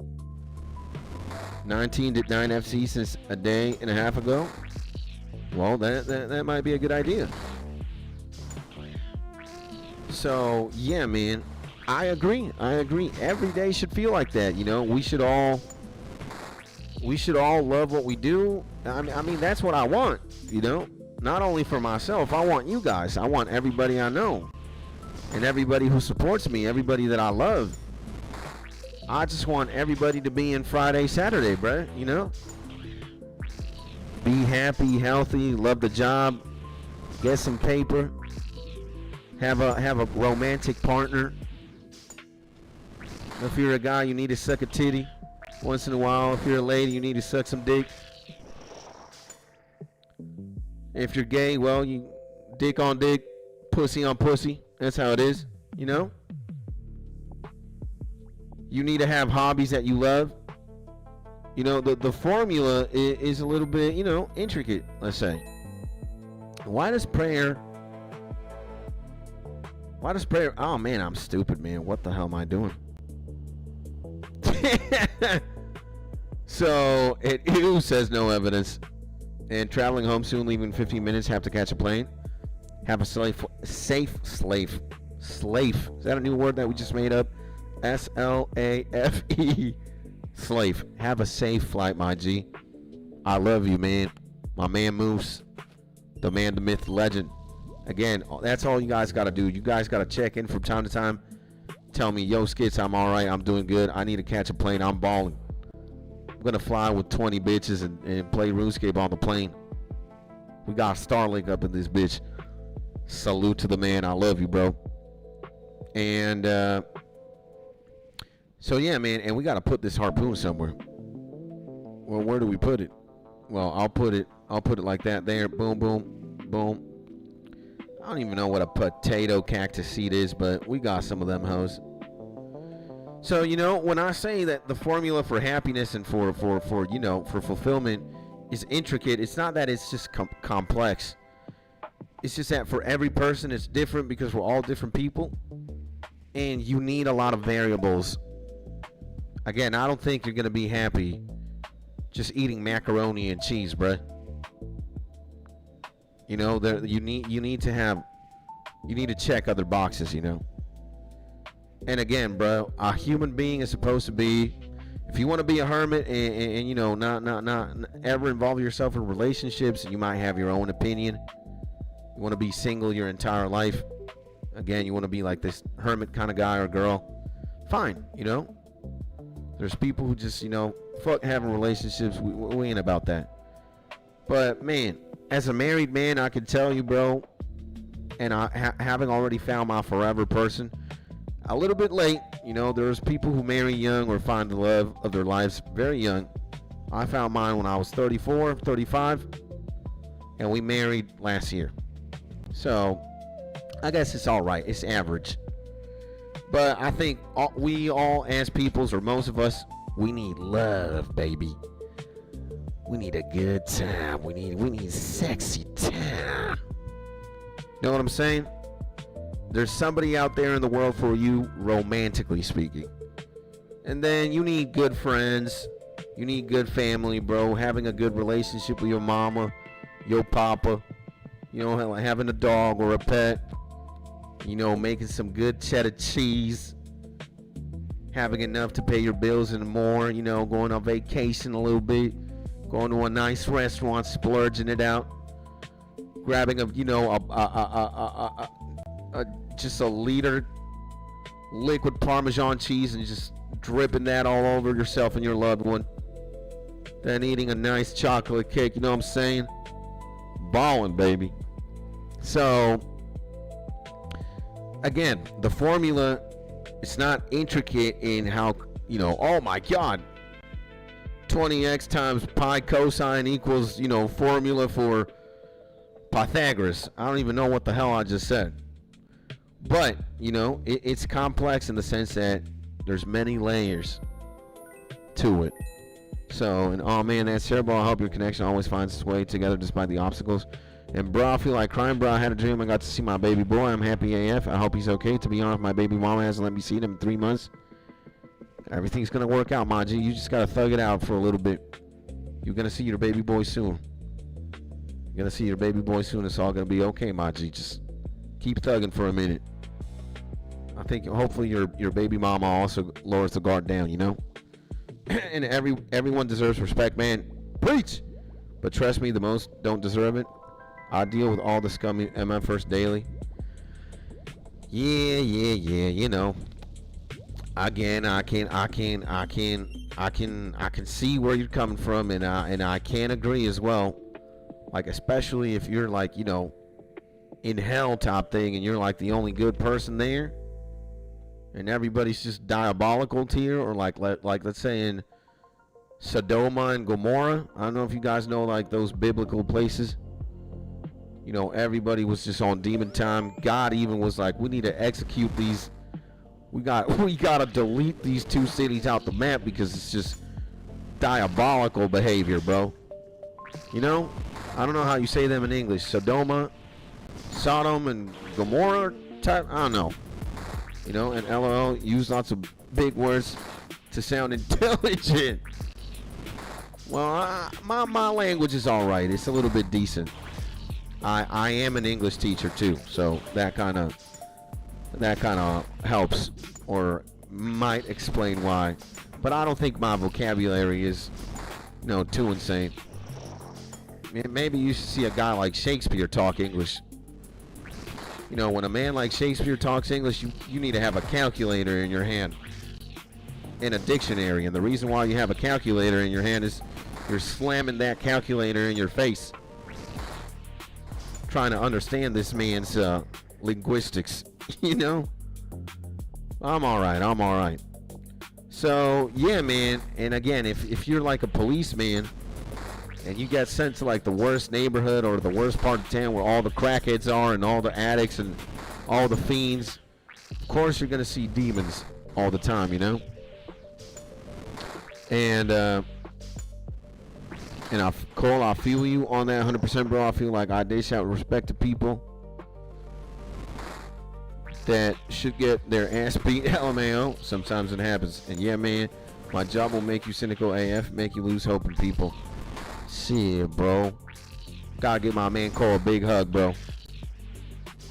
19 did 9 FC since a day and a half ago. Well, that might be a good idea. So, yeah, man. I agree. Every day should feel like that, you know. We should all love what we do. I mean, that's what I want, you know. Not only for myself, I want you guys. I want everybody I know. And everybody who supports me, everybody that I love. I just want everybody to be in Friday, Saturday, bruh, you know? Be happy, healthy, love the job, get some paper, have a romantic partner. If you're a guy, you need to suck a titty once in a while. If you're a lady, you need to suck some dick. If you're gay, well, you dick on dick, pussy on pussy. That's how it is, you know? You need to have hobbies that you love. You know, the formula is a little bit, you know, intricate, let's say. Why does prayer, oh man, I'm stupid, man. What the hell am I doing? So, it says no evidence. And traveling home soon, leaving 15 minutes, have to catch a plane. Have a safe slave. Is that a new word that we just made up? SLAFE. Slave. Have a safe flight, my G. I love you, man. My man Moose. The man, the myth, the legend. Again, that's all you guys got to do. You guys got to check in from time to time. Tell me, yo, Skits, I'm all right. I'm doing good. I need to catch a plane. I'm balling. I'm going to fly with 20 bitches and play RuneScape on the plane. We got Starlink up in this bitch. Salute to the man. I love you, bro. And so yeah, man, and we got to put this harpoon somewhere. Well, where do we put it? Well, I'll put it like that there. Boom, boom, boom. I don't even know what a potato cactus seed is, but we got some of them hoes. So, you know, when I say that the formula for happiness and for you know, for fulfillment is intricate, it's not that it's just complex. It's just that for every person it's different because we're all different people. And you need a lot of variables. Again, I don't think you're going to be happy just eating macaroni and cheese, bruh. You know, you need to check other boxes, you know. And again, bro, a human being is supposed to be, if you want to be a hermit and you know, not ever involve yourself in relationships, you might have your own opinion. You want to be single your entire life. Again, you want to be like this hermit kind of guy or girl. Fine, you know. There's people who just, you know, fuck having relationships. We ain't about that. But man, as a married man, I can tell you, bro, and having already found my forever person, a little bit late, you know, there's people who marry young or find the love of their lives very young. I found mine when I was 34, 35, and we married last year. So, I guess it's all right. It's average. But I think we all, as peoples, or most of us, we need love, baby. We need a good time. We need sexy time. You know what I'm saying? There's somebody out there in the world for you, romantically speaking. And then you need good friends. You need good family, bro. Having a good relationship with your mama, your papa. You know, having a dog or a pet. You know, making some good cheddar cheese. Having enough to pay your bills and more. You know, going on vacation a little bit. Going to a nice restaurant, splurging it out. Grabbing a, you know, just a liter liquid Parmesan cheese and just dripping that all over yourself and your loved one. Then eating a nice chocolate cake, you know what I'm saying? Balling, baby. So, again, the formula, it's not intricate in how, you know, oh my God, 20x times pi cosine equals, you know, formula for Pythagoras. I don't even know what the hell I just said. But, you know, it's complex in the sense that there's many layers to it. So, and oh man, that's terrible. I hope your connection always finds its way together despite the obstacles. And bro, I feel like crying, bro. I had a dream. I got to see my baby boy. I'm happy AF. I hope he's okay. To be honest, my baby mama hasn't let me see him in 3 months. Everything's going to work out, my G. You just got to thug it out for a little bit. You're going to see your baby boy soon. You're going to see your baby boy soon. It's all going to be okay, my G. Just keep thugging for a minute. I think hopefully your baby mama also lowers the guard down, you know? And everyone deserves respect, man. Preach! But trust me, the most don't deserve it. I deal with all the scum MFers daily. Yeah, you know. Again, I can see where you're coming from, and I can agree as well. Like, especially if you're like, you know, in hell top thing, and you're like the only good person there, and everybody's just diabolical to you, or like let's say in Sodoma and Gomorrah. I don't know if you guys know like those biblical places. You know, everybody was just on demon time. God even was like, we need to execute these. We gotta delete these two cities out the map because it's just diabolical behavior, bro. You know, I don't know how you say them in English. Sodom and Gomorrah type. I don't know. You know, and LOL use lots of big words to sound intelligent. Well, my language is all right. It's a little bit decent. I am an English teacher too, so that kind of helps or might explain why. But I don't think my vocabulary is, you know, too insane. Maybe you should see a guy like Shakespeare talk English. You know, when a man like Shakespeare talks English, you need to have a calculator in your hand and a dictionary. And the reason why you have a calculator in your hand is you're slamming that calculator in your face, trying to understand this man's linguistics. You know, I'm all right. So yeah, man. And again, if you're like a policeman and you get sent to like the worst neighborhood or the worst part of town where all the crackheads are and all the addicts and all the fiends, of course you're gonna see demons all the time, you know. And Cole, I feel you on that 100%, bro. I feel like I dish out respect to people that should get their ass beat. LMAO. Sometimes it happens. And yeah, man, my job will make you cynical AF, make you lose hope in people. Shit, bro. Gotta give my man Cole a big hug, bro.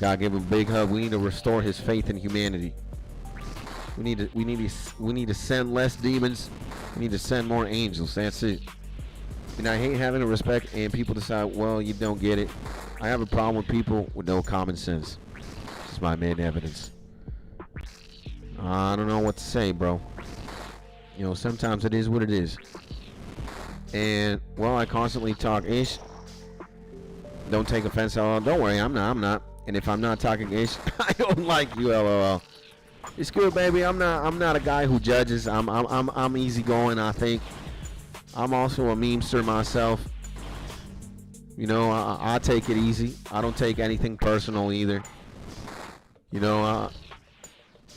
Gotta give him a big hug. We need to restore his faith in humanity. We need to send less demons. We need to send more angels. That's it. And I hate having to respect and people decide, well, you don't get it. I have a problem with people with no common sense. This is my main evidence. I don't know what to say, bro. You know, sometimes it is what it is. And, well, I constantly talk ish. Don't take offense at all. Don't worry, I'm not. And if I'm not talking ish, I don't like you, LOL. It's good, baby. I'm not a guy who judges. I'm easygoing, I think. I'm also a memester myself. You know, I take it easy. I don't take anything personal either. You know,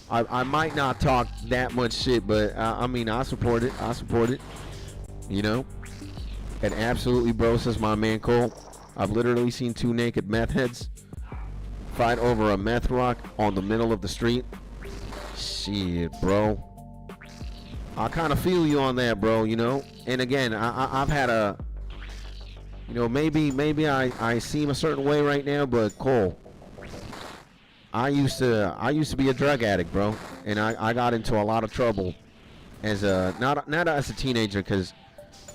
I might not talk that much shit, but I mean, I support it. You know, and absolutely, bro, says my man Cole. I've literally seen two naked meth heads fight over a meth rock on the middle of the street. Shit, bro. I kind of feel you on that, bro, you know? And again, I've had a, you know, maybe I seem a certain way right now, but Cole, I used to be a drug addict, bro. And I got into a lot of trouble as a, not as a teenager, because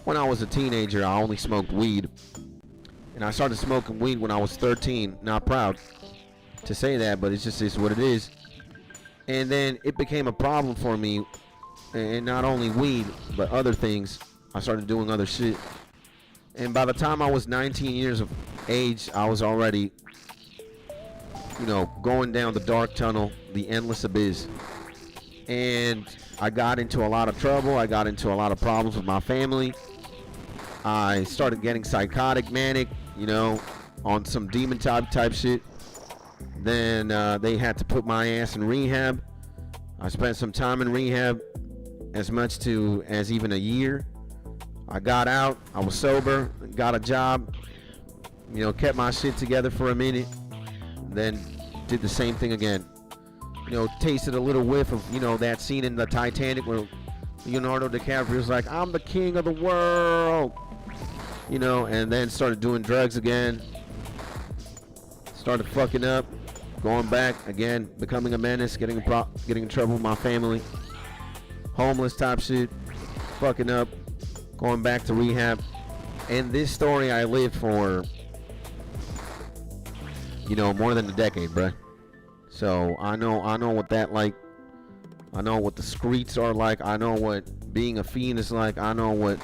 when I was a teenager, I only smoked weed. And I started smoking weed when I was 13. Not proud to say that, but it's just what it is. And then it became a problem for me, and not only weed, but other things. I started doing other shit. And by the time I was 19 years of age, I was already, you know, going down the dark tunnel, the endless abyss. And I got into a lot of trouble. I got into a lot of problems with my family. I started getting psychotic, manic, you know, on some demon type shit. Then they had to put my ass in rehab. I spent some time in rehab, as much as even a year. I got out. I was sober. Got a job. You know, kept my shit together for a minute. Then did the same thing again. You know, tasted a little whiff of, you know, that scene in the Titanic where Leonardo DiCaprio's like, I'm the king of the world. You know, and then started doing drugs again. Started fucking up. Going back again, becoming a menace, getting in trouble with my family, homeless type shit, fucking up, going back to rehab. And this story I lived for, you know, more than a decade, bruh. So I know what that like. I know what the streets are like. I know what being a fiend is like. I know what,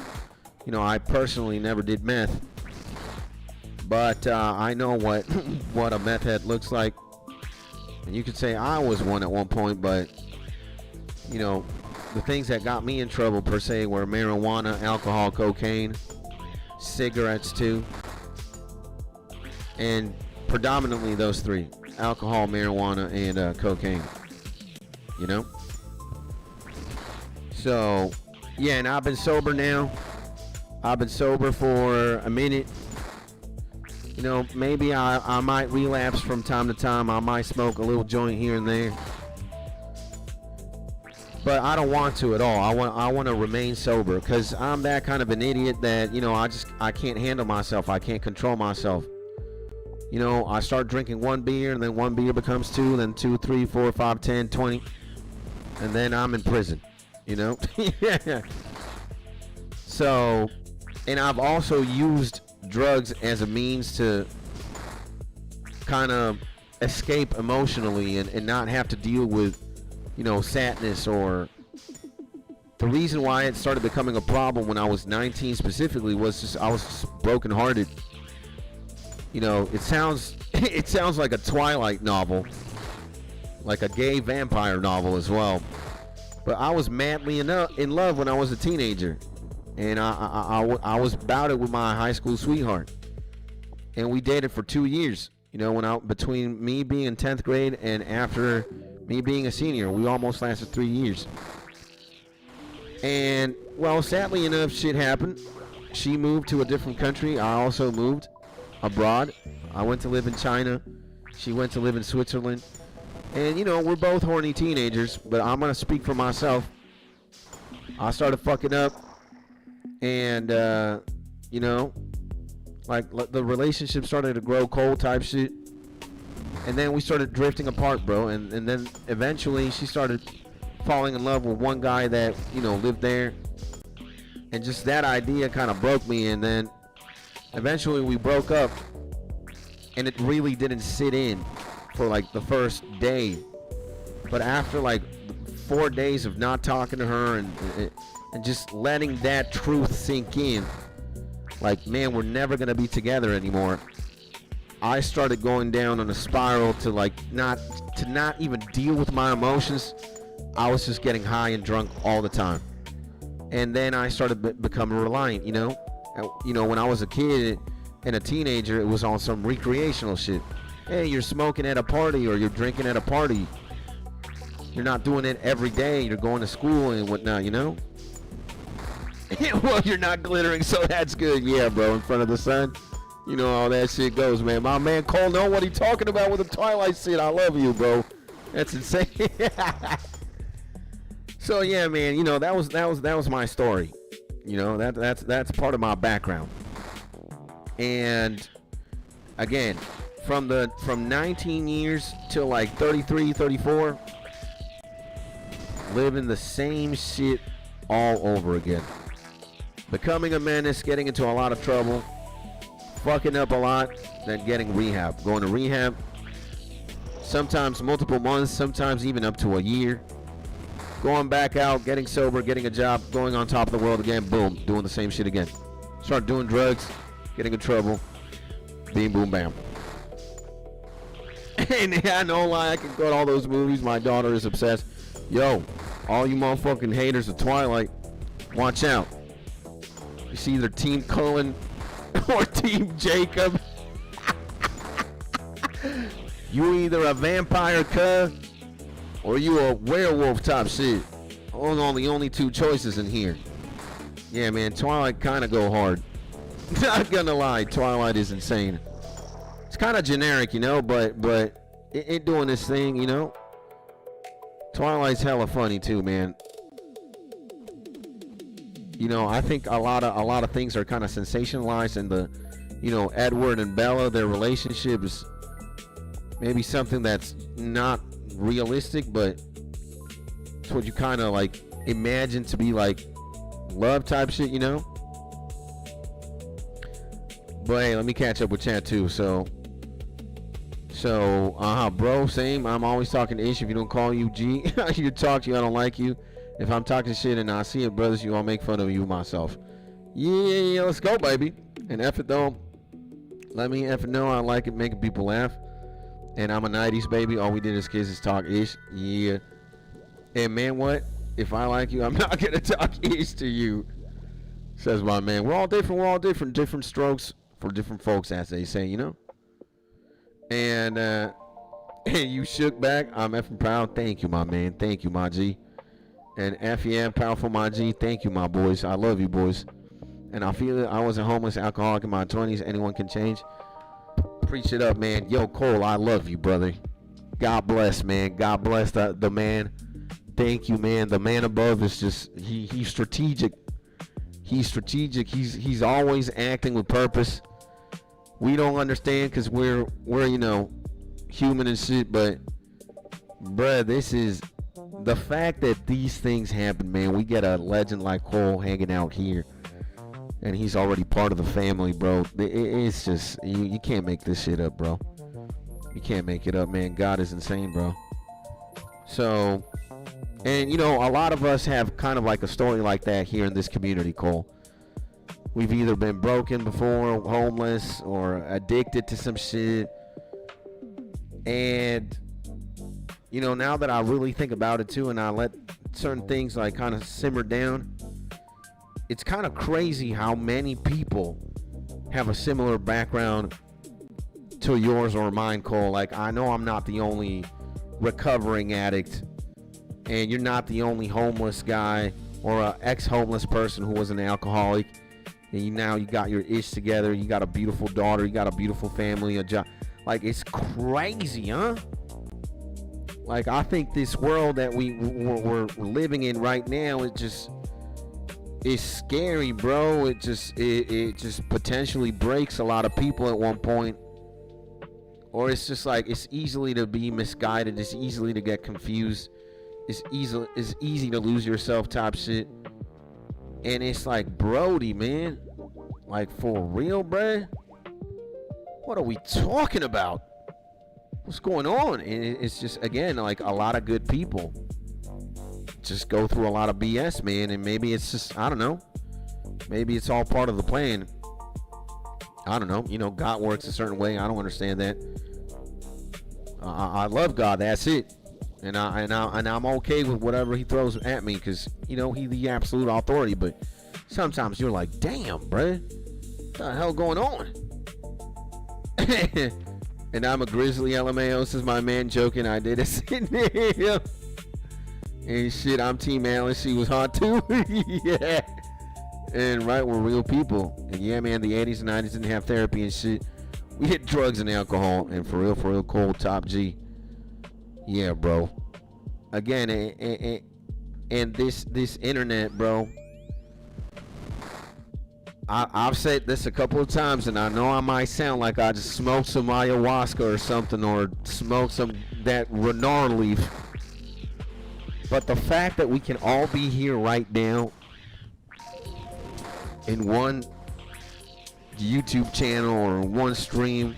you know, I personally never did meth, but I know what what a meth head looks like. And you could say I was one at one point, but, you know, the things that got me in trouble, per se, were marijuana, alcohol, cocaine, cigarettes, too. And predominantly those three. Alcohol, marijuana, and cocaine. You know? So, yeah, and I've been sober now. I've been sober for a minute. You know, maybe I might relapse from time to time. I might smoke a little joint here and there. But I don't want to at all. I want to remain sober, because I'm that kind of an idiot that, you know, I can't handle myself. I can't control myself. You know, I start drinking one beer, and then one beer becomes two, then 2, 3, 4, 5, 10, 20. And then I'm in prison, you know? Yeah. So, and I've also used drugs as a means to kind of escape emotionally and not have to deal with, you know, sadness. Or the reason why it started becoming a problem when I was 19 specifically was just I was just brokenhearted. You know, it sounds like a Twilight novel, like a gay vampire novel as well. But I was madly in love when I was a teenager. And I was about it with my high school sweetheart, and we dated for 2 years. You know, between me being in 10th grade and after me being a senior, we almost lasted 3 years. And, well, sadly enough, shit happened. She moved to a different country. I also moved abroad. I went to live in China. She went to live in Switzerland. And, you know, we're both horny teenagers, but I'm gonna speak for myself. I started fucking up. And, you know, like the relationship started to grow cold type shit. And then we started drifting apart, bro. And then eventually she started falling in love with one guy that, you know, lived there. And just that idea kind of broke me. And then eventually we broke up. And it really didn't sit in for like the first day. But after like 4 days of not talking to her and just letting that truth sink in, like, man, we're never gonna be together anymore, I started going down on a spiral to like not even deal with my emotions. I was just getting high and drunk all the time. And then I started becoming reliant, you know. When I was a kid and a teenager, it was on some recreational shit. Hey, you're smoking at a party or you're drinking at a party. You're not doing it every day. You're going to school and whatnot, you know? Well, you're not glittering, so that's good. Yeah, bro, in front of the sun. You know how that shit goes, man. My man Cole know what he talking about with the Twilight shit. I love you, bro. That's insane. So yeah, man, you know, that was my story. You know, that's part of my background. And again, from 19 years till like 33, 34, living the same shit all over again. Becoming a menace, getting into a lot of trouble, fucking up a lot, then getting rehab. Going to rehab, sometimes multiple months, sometimes even up to a year. Going back out, getting sober, getting a job, going on top of the world again, boom, doing the same shit again. Start doing drugs, getting in trouble, beam, boom, bam. And yeah, no lie, I can go to all those movies. My daughter is obsessed. Yo, all you motherfucking haters of Twilight, watch out. You see either Team Cullen or Team Jacob. You either a vampire cuh or you a werewolf type shit. Those are the only two choices in here. Yeah, man, Twilight kind of go hard. Not gonna lie, Twilight is insane. It's kind of generic, you know, but it doing this thing, you know. Twilight's hella funny too, man. You know, I think a lot of things are kind of sensationalized, and the, you know, Edward and Bella, their relationship is maybe something that's not realistic, but it's what you kind of like imagine to be like love type shit, you know. But hey, let me catch up with chat too. So bro, same. I'm always talking to Ish. If you don't call you G, you talk to you, I don't like you. If I'm talking shit and I see it, brothers, you all make fun of you myself. Yeah, let's go, baby. And F it though. Let me F it know. I like it making people laugh. And I'm a 90s baby. All we did as kids is talk Ish. Yeah. And man, what? If I like you, I'm not gonna talk Ish to you. Says my man. We're all different. We're all different. Different strokes for different folks, as they say, you know. And you shook back. I'm effing proud. Thank you, my man. Thank you, my G. And F yeah, powerful, my G. Thank you, my boys. I love you, boys. And I feel it. I was a homeless alcoholic in my 20s. Anyone can change. Preach it up, man. Yo, Cole, I love you, brother. God bless, man. God bless the man. Thank you, man. The man above is just he's strategic. He's strategic. He's always acting with purpose. We don't understand because we're you know, human and shit, but bruh, this is the fact that these things happen, man. We get a legend like Cole hanging out here, and he's already part of the family, bro. It's just you can't make this shit up, bro. You can't make it up, man. God is insane, bro. So, and you know, a lot of us have kind of like a story like that here in this community, Cole. We've either been broken before, homeless, or addicted to some shit. And, you know, now that I really think about it too, and I let certain things like kind of simmer down, it's kind of crazy how many people have a similar background to yours or mine, Cole. Like, I know I'm not the only recovering addict, and you're not the only homeless guy or an ex-homeless person who was an alcoholic. And now you got your ish together. You got a beautiful daughter. You got a beautiful family, a job. Like, it's crazy, huh? Like, I think this world that we're living in right now, it's scary, bro. It just potentially breaks a lot of people at one point. Or it's just like, it's easily to be misguided. It's easily to get confused. It's easy to lose yourself type shit. And it's like, Brody, man, like for real, bruh? What are we talking about? What's going on? And it's just, again, like a lot of good people just go through a lot of BS, man. And maybe it's just, I don't know. Maybe it's all part of the plan. I don't know. You know, God works a certain way. I don't understand that. I love God. That's it. And I'm okay with whatever he throws at me, because, you know, he's the absolute authority. But sometimes you're like, damn, bruh, what the hell going on? And I'm a grizzly, LMAO. This is my man joking. I did it. And shit, I'm Team Alice. She was hot too. Yeah. And right, we're real people. And yeah, man, the 80s and 90s didn't have therapy and shit. We hit drugs and alcohol. And for real, cold top G. Yeah, bro. Again, and this internet, bro. I've said this a couple of times, and I know I might sound like I just smoked some ayahuasca or something, or smoked some that Renard leaf. But the fact that we can all be here right now in one YouTube channel or one stream,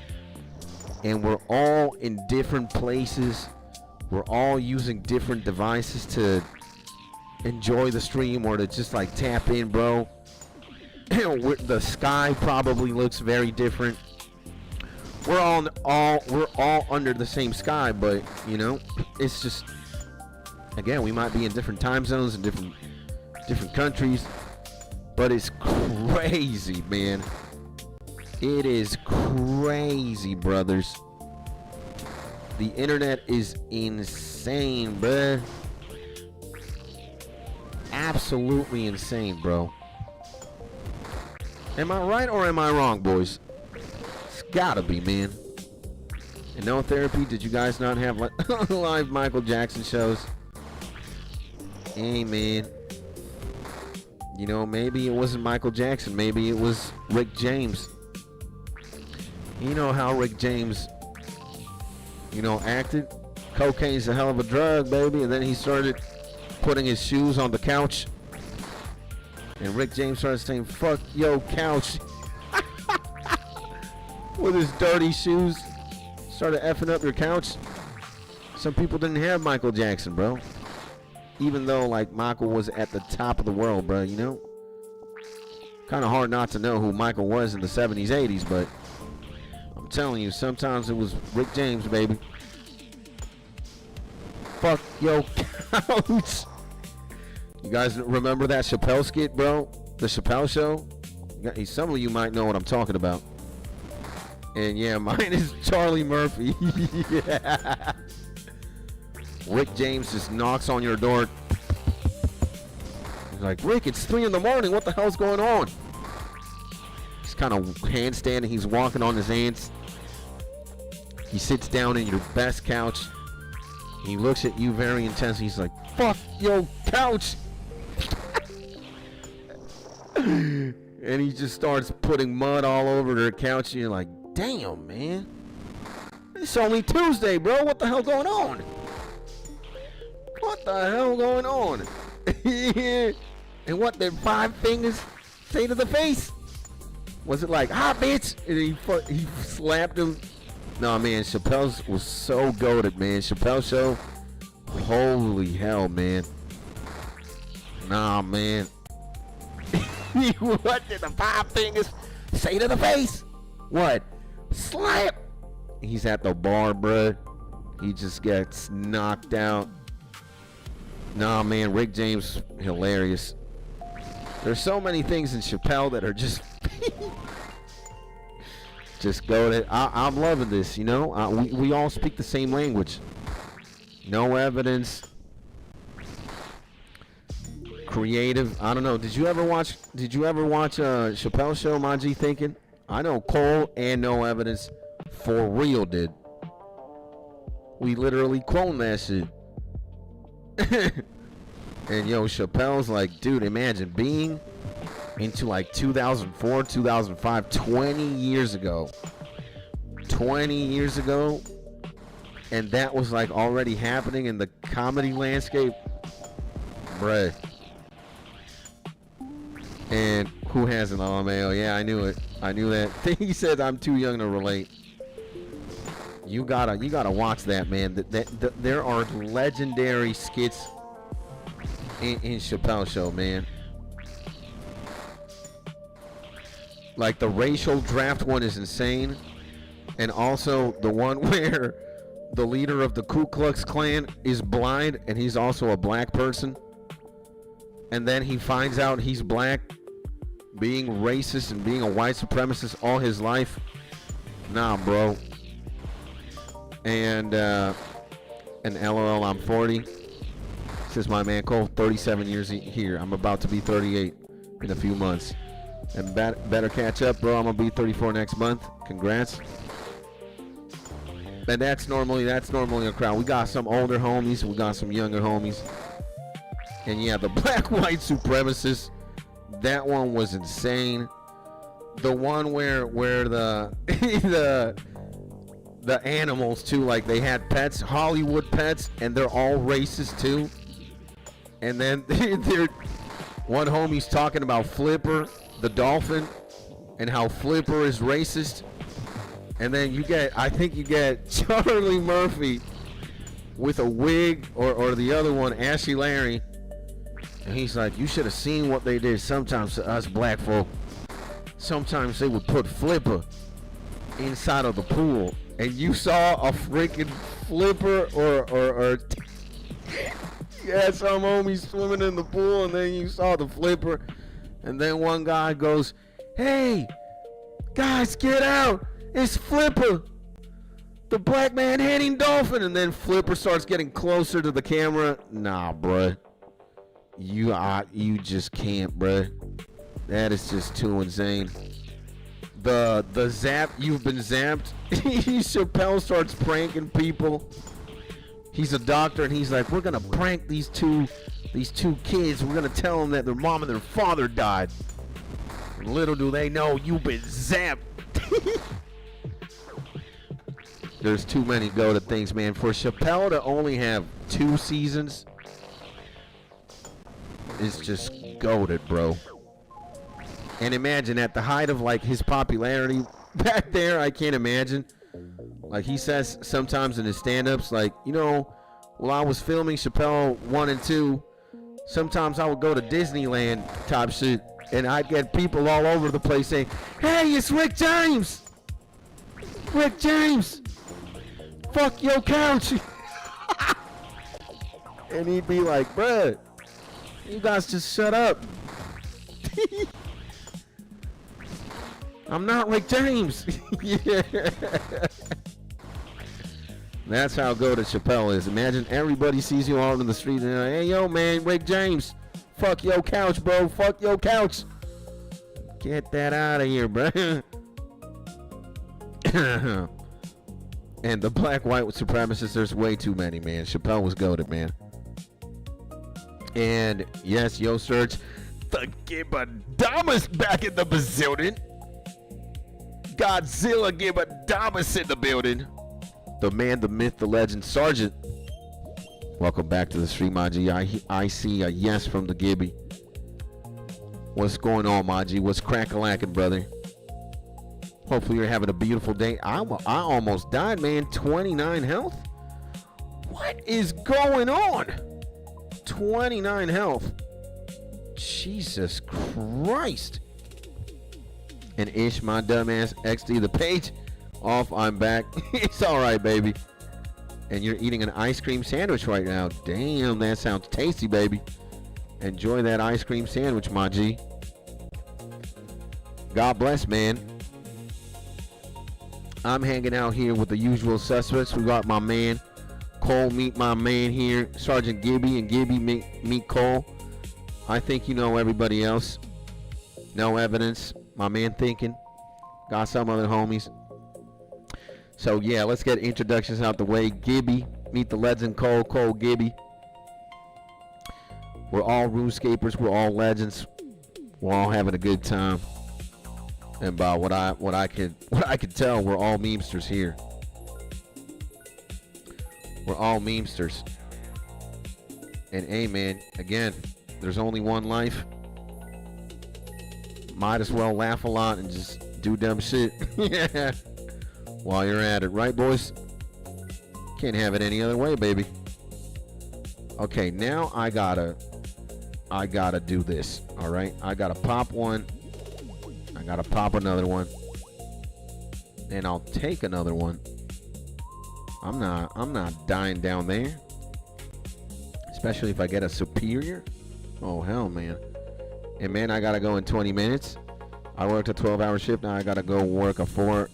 and we're all in different places, we're all using different devices to enjoy the stream or to just like tap in, bro. The sky probably looks very different. We're all under the same sky, but you know, it's just, again, we might be in different time zones and different countries, but it's crazy, man. It is crazy, brothers. The internet is insane, bruh. Absolutely insane, bro. Am I right or am I wrong, boys? It's gotta be, man. And no therapy? Did you guys not have live Michael Jackson shows? Hey, man. You know, maybe it wasn't Michael Jackson. Maybe it was Rick James. You know how Rick James, you know, acted? Cocaine's a hell of a drug, baby. And then he started putting his shoes on the couch. And Rick James started saying, fuck yo couch. With his dirty shoes. Started effing up your couch. Some people didn't have Michael Jackson, bro. Even though, like, Michael was at the top of the world, bro, you know? Kind of hard not to know who Michael was in the 70s, 80s, but I'm telling you, sometimes it was Rick James, baby. Fuck yo couch. You guys remember that Chappelle skit, bro? The Chappelle show? Some of you might know what I'm talking about. And yeah, mine is Charlie Murphy. Yeah. Rick James just knocks on your door. He's like, Rick, it's 3 in the morning. What the hell's going on? He's kind of handstanding. He's walking on his hands. He sits down in your best couch. He looks at you very intensely. He's like, fuck your couch. And he just starts putting mud all over their couch. And you're like, damn, man. It's only Tuesday, bro. What the hell going on? What the hell going on? And what did 5 fingers say to the face? Was it like, ah, bitch? And he slapped him. No, man, Chappelle's was so goated, man. Chappelle show, holy hell, man. Nah, man. What did the 5 fingers say to the face? What? Slap. He's at the bar, bruh. He just gets knocked out. Nah, man, Rick James, hilarious. There's so many things in Chappelle that are just just goated. I'm loving this, you know. We all speak the same language. No evidence. Creative. I don't know. Did you ever watch Chappelle show, Manji Thinking? I know Cole and No Evidence for real did. We literally cloned that shit. And yo, Chappelle's like, dude, imagine being into like 2004, 2005, 20 years ago. 20 years ago. and that was like already happening in the comedy landscape, bruh. And who hasn't? Oh man, yeah, I knew it. I knew that. He said I'm too young to relate. You gotta watch that, man. There are legendary skits in Chappelle Show, man. Like the racial draft one is insane, and also the one where the leader of the Ku Klux Klan is blind and he's also a black person, and then he finds out he's black, being racist and being a white supremacist all his life. Nah, bro. And LOL, I'm 40. Says my man Cole, 37 years here. I'm about to be 38 in a few months. And better catch up, bro. I'm gonna be 34 next month. Congrats. And that's normally a crowd. We got some older homies, we got some younger homies. And yeah, the black white supremacists, that one was insane. The one where the the animals too, like they had pets, Hollywood pets, and they're all racist too. And then they're one homie's talking about Flipper, the dolphin, and how Flipper is racist. And then I think you get Charlie Murphy with a wig, or the other one, Ashley Larry. And he's like, you should have seen what they did sometimes to us black folk. Sometimes they would put Flipper inside of the pool. And you saw a freaking Flipper or you had some homies swimming in the pool, and then you saw the Flipper. And then one guy goes, hey, guys, get out. It's Flipper, the black man hitting dolphin. And then Flipper starts getting closer to the camera. Nah, bruh. You just can't, bruh. That is just too insane. The zap, you've been zapped. Chappelle starts pranking people. He's a doctor, and he's like, we're gonna prank these two kids. We're gonna tell them that their mom and their father died. And little do they know, you've been zapped. There's too many go-to things, man. For Chappelle to only have 2 seasons is just goated, bro. And imagine at the height of like his popularity back there, I can't imagine. Like he says sometimes in his stand-ups, like, you know, while I was filming Chappelle 1 and 2, sometimes I would go to Disneyland type shit, and I'd get people all over the place saying, hey, it's Rick James! Rick James! Fuck your couch! And he'd be like, bruh, you guys just shut up. I'm not Rick James. Yeah. That's how good Chappelle is. Imagine everybody sees you out in the street and they're like, hey, yo, man, Rick James. Fuck your couch, bro. Fuck your couch. Get that out of here, bro. And the black white supremacists, there's way too many, man. Chappelle was goated, man. And yes, yo, Serge, the 𝗵𝗘𝗔𝗠𝗜 back in the bazillion. Godzilla 𝗵𝗘𝗔𝗠𝗜 in the building. The man, the myth, the legend, Sergeant. Welcome back to the stream, Maji. I see a yes from the Gibby. What's going on, Maji? What's crack-a-lacking, brother? Hopefully you're having a beautiful day. I almost died, man. 29 health? What is going on? 29 health. Jesus Christ. And Ish, my dumbass, XD, the page off, I'm back. It's all right, baby. And you're eating an ice cream sandwich right now. Damn, that sounds tasty, baby. Enjoy that ice cream sandwich, my G. God bless, man. I'm hanging out here with the usual suspects. We got my man Cole, meet my man here, Sergeant Gibby, and Gibby meet Cole. I think you know everybody else. No evidence. My man thinking. Got some other homies. So yeah, let's get introductions out the way. Gibby, meet the legend Cole. Cole, Gibby. We're all RuneScapers. We're all legends. We're all having a good time. And by what I could tell, we're all memesters here. We're all memesters. And hey, man, again, there's only one life. Might as well laugh a lot and just do dumb shit. Yeah. While you're at it, right, boys? Can't have it any other way, baby. Okay, now I gotta do this. All right, I gotta pop one. I gotta pop another one. And I'll take another one. I'm not dying down there. Especially if I get a superior. Oh, hell, man. And, man, I got to go in 20 minutes. I worked a 12-hour shift. Now I got to go work a 4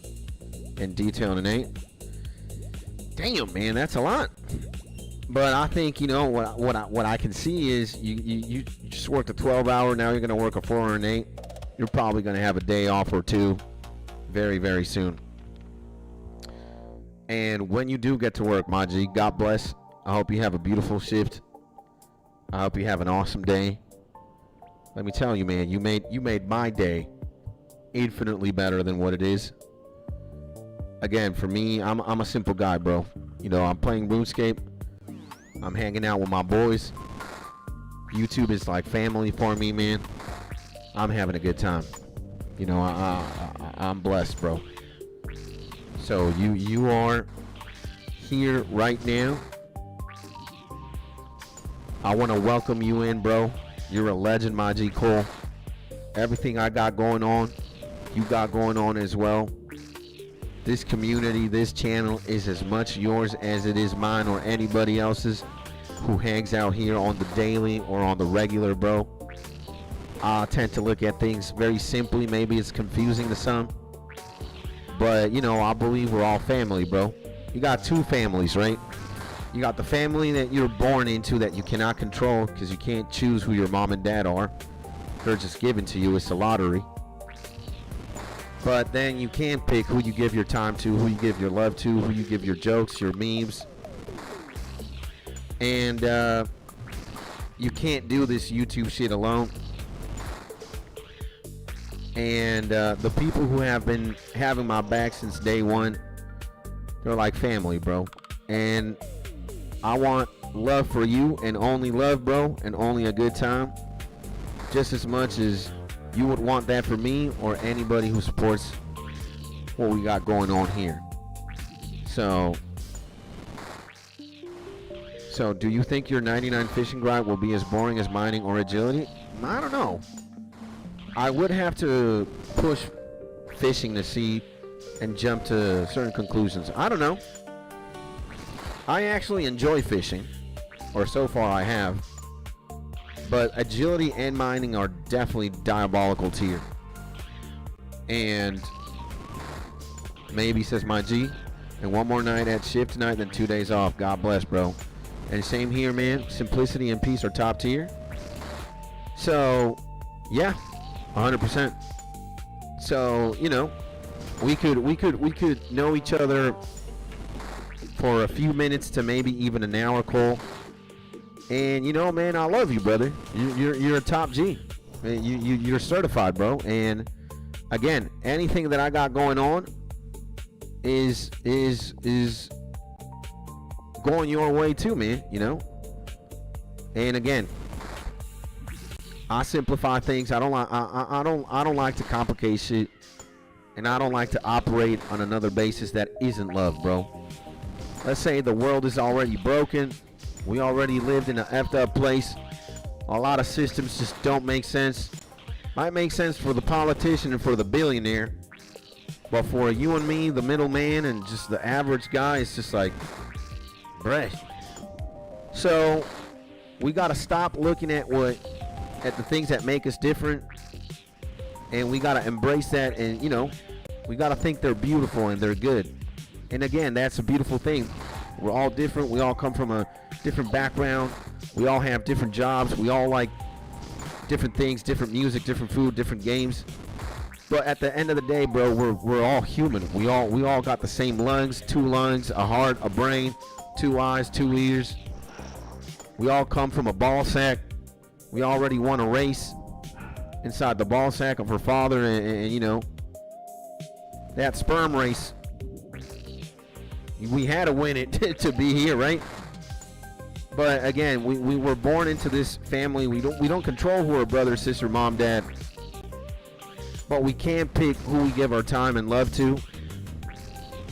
and detail an 8. Damn, man, that's a lot. But I think, you know, what I can see is you just worked a 12-hour. Now you're going to work a 4 or an 8. You're probably going to have a day off or two very, very soon. And when you do get to work, my G, God bless. I hope you have a beautiful shift. I hope you have an awesome day. Let me tell you, man, you made my day infinitely better than what it is. Again, for me, I'm a simple guy, bro. You know, I'm playing RuneScape. I'm hanging out with my boys. YouTube is like family for me, man. I'm having a good time. You know, I'm blessed, bro. So you are here right now. I want to welcome you in, bro. You're a legend, my G. Cole. Everything I got going on, you got going on as well. This community, this channel is as much yours as it is mine or anybody else's who hangs out here on the daily or on the regular, bro. I tend to look at things very simply. Maybe it's confusing to some. But, you know, I believe we're all family, bro. You got two families, right? You got the family that you're born into that you cannot control because you can't choose who your mom and dad are. They're just given to you. It's a lottery. But then you can pick who you give your time to, who you give your love to, who you give your jokes, your memes. And you can't do this YouTube shit alone. And the people who have been having my back since day one, they're like family, bro. And I want love for you and only love, bro, and only a good time. Just as much as you would want that for me or anybody who supports what we got going on here. So do you think your 99 fishing grind will be as boring as mining or agility? I don't know. I would have to push fishing to see and jump to certain conclusions. I don't know. I actually enjoy fishing, or so far I have. But agility and mining are definitely diabolical tier. And maybe, says my G, and one more night at shift tonight, then 2 days off. God bless, bro. And same here, man. Simplicity and peace are top tier. So, yeah, 100%. So, you know, we could know each other for a few minutes to maybe even an hour, Cole. And you know, man, I love you, brother. You're a top G. You're certified, bro. And again, anything that I got going on is going your way too, man. You know. And again, I simplify things. I don't like to complicate shit, and I don't like to operate on another basis that isn't love, bro. Let's say the world is already broken. We already lived in an effed up place. A lot of systems just don't make sense. Might make sense for the politician and for the billionaire, but for you and me, the middleman, and just the average guy, it's just like, bruh. So we gotta stop looking at the things that make us different, and we gotta embrace that. And you know, we gotta think they're beautiful and they're good. And again, that's a beautiful thing. We're all different. We all come from a different background. We all have different jobs. We all like different things, different music, different food, different games. But at the end of the day, bro, we're all human. We all got the same lungs, 2 lungs, a heart, a brain, 2 eyes, 2 ears. We all come from a ball sack. We already won a race inside the ball sack of her father, and you know, that sperm race We had to win it to be here, right? But again, we were born into this family. We don't control who our brother, sister, mom, dad. But we can pick who we give our time and love to.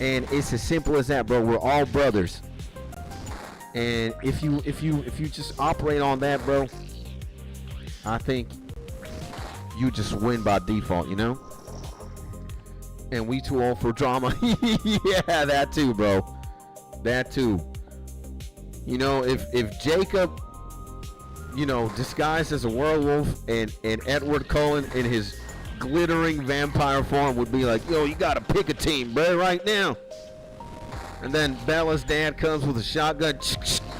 And it's as simple as that, bro. We're all brothers. And if you just operate on that, bro, I think you just win by default, you know? And we too old for drama. Yeah, that too, bro. That too. You know, if Jacob, you know, disguised as a werewolf and 𝗵𝗗𝗚𝗏 in his glittering vampire form would be like, yo, you gotta pick a team, bro, right now. And then Bella's dad comes with a shotgun.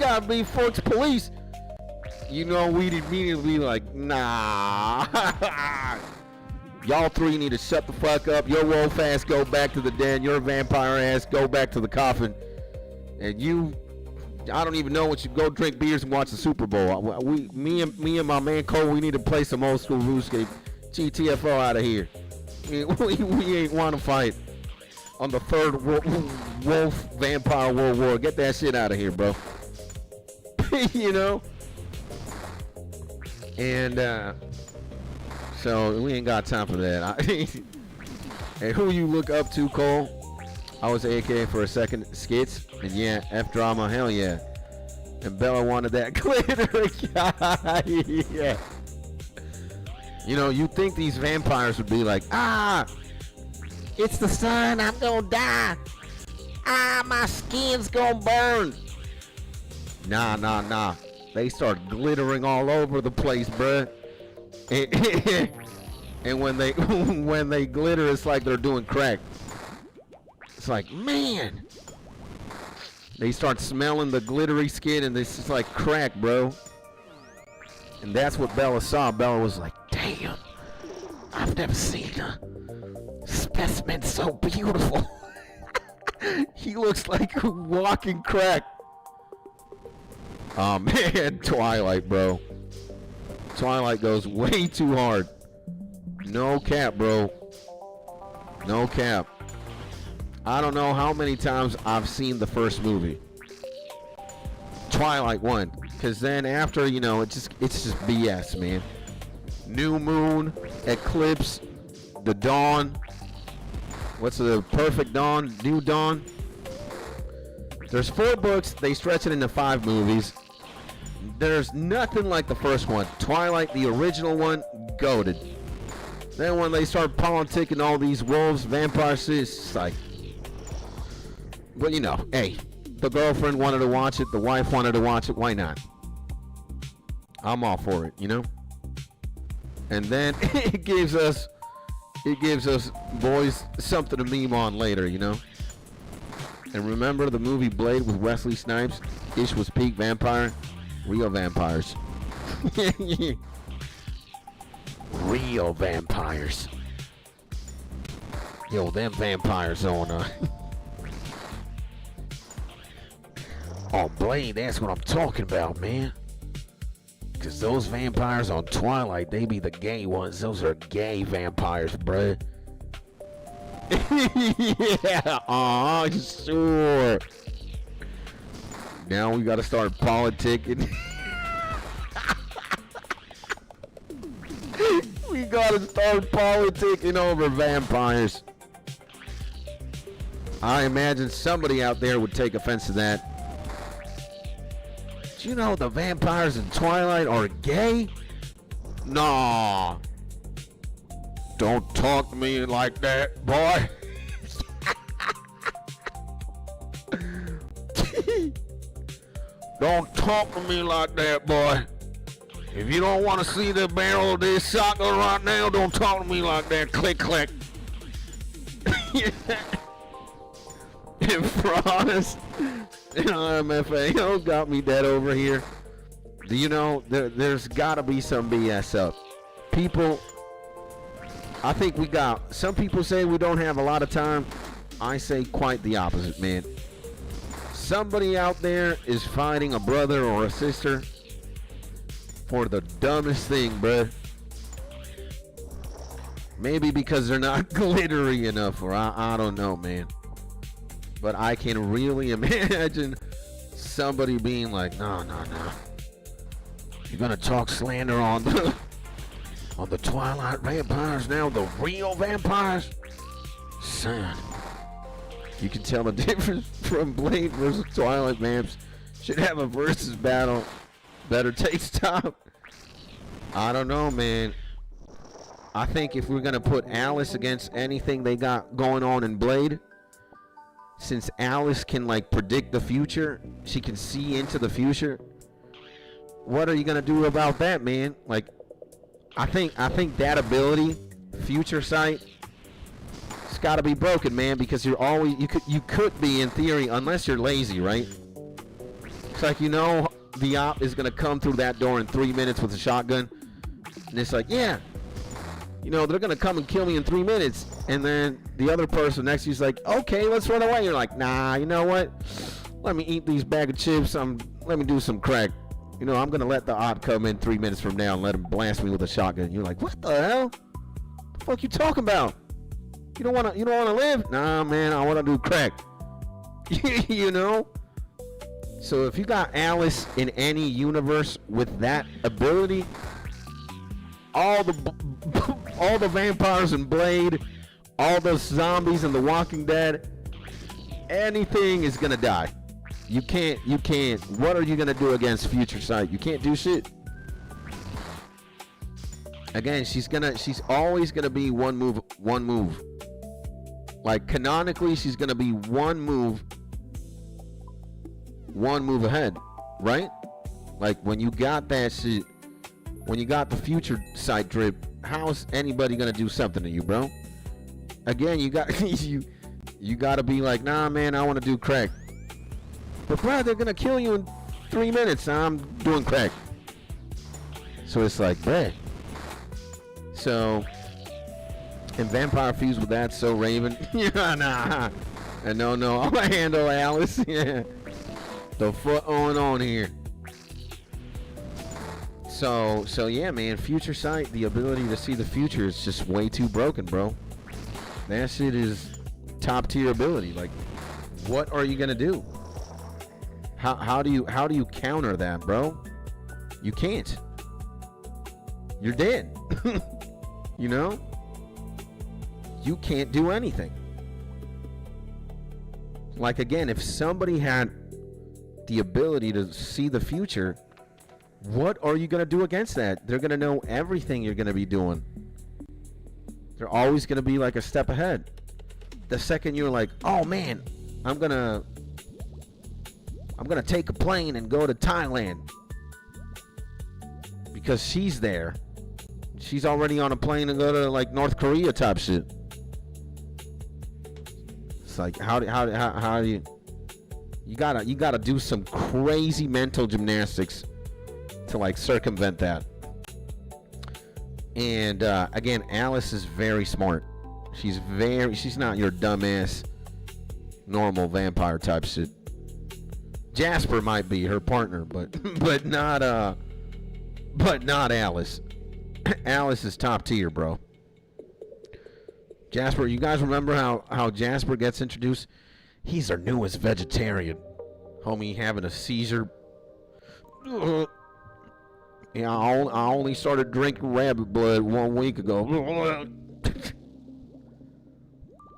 Gotta be folks police. You know, we'd immediately be like, nah. Y'all three need to shut the fuck up. Your wolf ass go back to the den. Your vampire ass go back to the coffin. And you, I don't even know what you go drink beers and watch the Super Bowl. Me and my man Cole, we need to play some old school RUNESCAPE. GTFO out of here. We ain't want to fight on the third wolf vampire world war. Get that shit out of here, bro. You know? And so we ain't got time for that. And who you look up to, Cole? I was AKA for a second, Skits. And yeah, F drama, hell yeah. And Bella wanted that glitter. Yeah. You know, you think these vampires would be like, it's the sun, I'm gonna die. My skin's gonna burn. Nah. They start glittering all over the place, bruh. And when they glitter, it's like they're doing crack. It's like, man. They start smelling the glittery skin, and it's just like crack, bro. And that's what Bella saw. Bella was like, damn, I've never seen a specimen so beautiful. He looks like walking crack. Oh man, Twilight, bro. Twilight goes way too hard. No cap, bro. No cap. I don't know how many times I've seen the first movie. Twilight 1. Because then after, you know, it's just BS, man. New moon, eclipse, the dawn. What's the perfect dawn? New dawn. There's 4 books. They stretch it into 5 movies. There's nothing like the first one. Twilight, the original one, goated. Then when they start politicking all these wolves, vampires, it's like... But you know, hey, the girlfriend wanted to watch it, the wife wanted to watch it, why not? I'm all for it, you know? And then it gives us boys something to meme on later, you know? And remember the movie Blade with Wesley Snipes? Ish was peak vampire. Real vampires. Real vampires. Yo, them vampires on Oh, Blade, that's what I'm talking about, man. Because those vampires on Twilight, they be the gay ones. Those are gay vampires, bruh. Yeah, sure. Now we gotta start politicking. We gotta start politicking over vampires. I imagine somebody out there would take offense to that. Do you know the vampires in Twilight are gay? Nah. Don't talk to me like that, boy. Don't talk to me like that, boy. If you don't want to see the barrel of this shotgun right now, don't talk to me like that. Click, click. And for honest, MFA got me dead over here. Do you know, there's got to be some BS up. People, I think we got, some people say we don't have a lot of time. I say quite the opposite, man. Somebody out there is fighting a brother or a sister for the dumbest thing, bruh. Maybe because they're not glittery enough, or I don't know, man. But I can really imagine somebody being like, no. You're gonna talk slander on the Twilight vampires now, the real vampires? Son. You can tell the difference from Blade versus Twilight vamps. Should have a versus battle. Better take stop. I don't know, man. I think if we're gonna put Alice against anything they got going on in Blade, since Alice can like predict the future, she can see into the future. What are you gonna do about that, man? Like, I think that ability, future sight, it's got to be broken, man, because you could be in theory, unless you're lazy, right? It's like, you know, the op is gonna come through that door in 3 minutes with a shotgun, and it's like, yeah, you know, they're gonna come and kill me in 3 minutes, and then the other person next to you's like, okay, let's run away. You're like, nah, you know what? Let me eat these bag of chips. Let me do some crack. You know, I'm gonna let the op come in 3 minutes from now and let him blast me with a shotgun. You're like, what the hell? The fuck you talking about? You don't wanna live? Nah, man, I wanna do crack. You know? So if you got Alice in any universe with that ability, all the vampires in Blade, all those zombies in The Walking Dead, anything is gonna die. You can't. What are you gonna do against Future Sight? You can't do shit. Again, she's always gonna be one move. Like, canonically, she's gonna be one move ahead, right? Like, when you got that shit, when you got the Future Sight drip, how's anybody gonna do something to you, bro? Again, you got you gotta be like, nah, man, I want to do crack. But bro, they're gonna kill you in 3 minutes. I'm doing crack. So it's like, bruh. So, and Vampire fused with that, so Raven. Yeah, nah. And no, I'm gonna handle Alice. Yeah. The foot on here. So yeah, man, Future Sight, the ability to see the future is just way too broken, bro. That shit is top tier ability. Like, what are you gonna do? How do you counter that, bro? You can't. You're dead. You know? You can't do anything. Like, again, if somebody had the ability to see the future, what are you going to do against that? They're going to know everything you're going to be doing. They're always going to be like a step ahead. The second you're like, oh man, I'm going to take a plane and go to Thailand, because she's there. She's already on a plane and go to like North Korea type shit. It's like, how do you gotta do some crazy mental gymnastics to like circumvent that. And again, Alice is very smart. She's not your dumbass normal vampire type shit. Jasper might be her partner, but not Alice. Alice is top tier, bro. Jasper, you guys remember how Jasper gets introduced? He's our newest vegetarian. Homie having a seizure. Yeah, I only started drinking rabbit blood 1 week ago.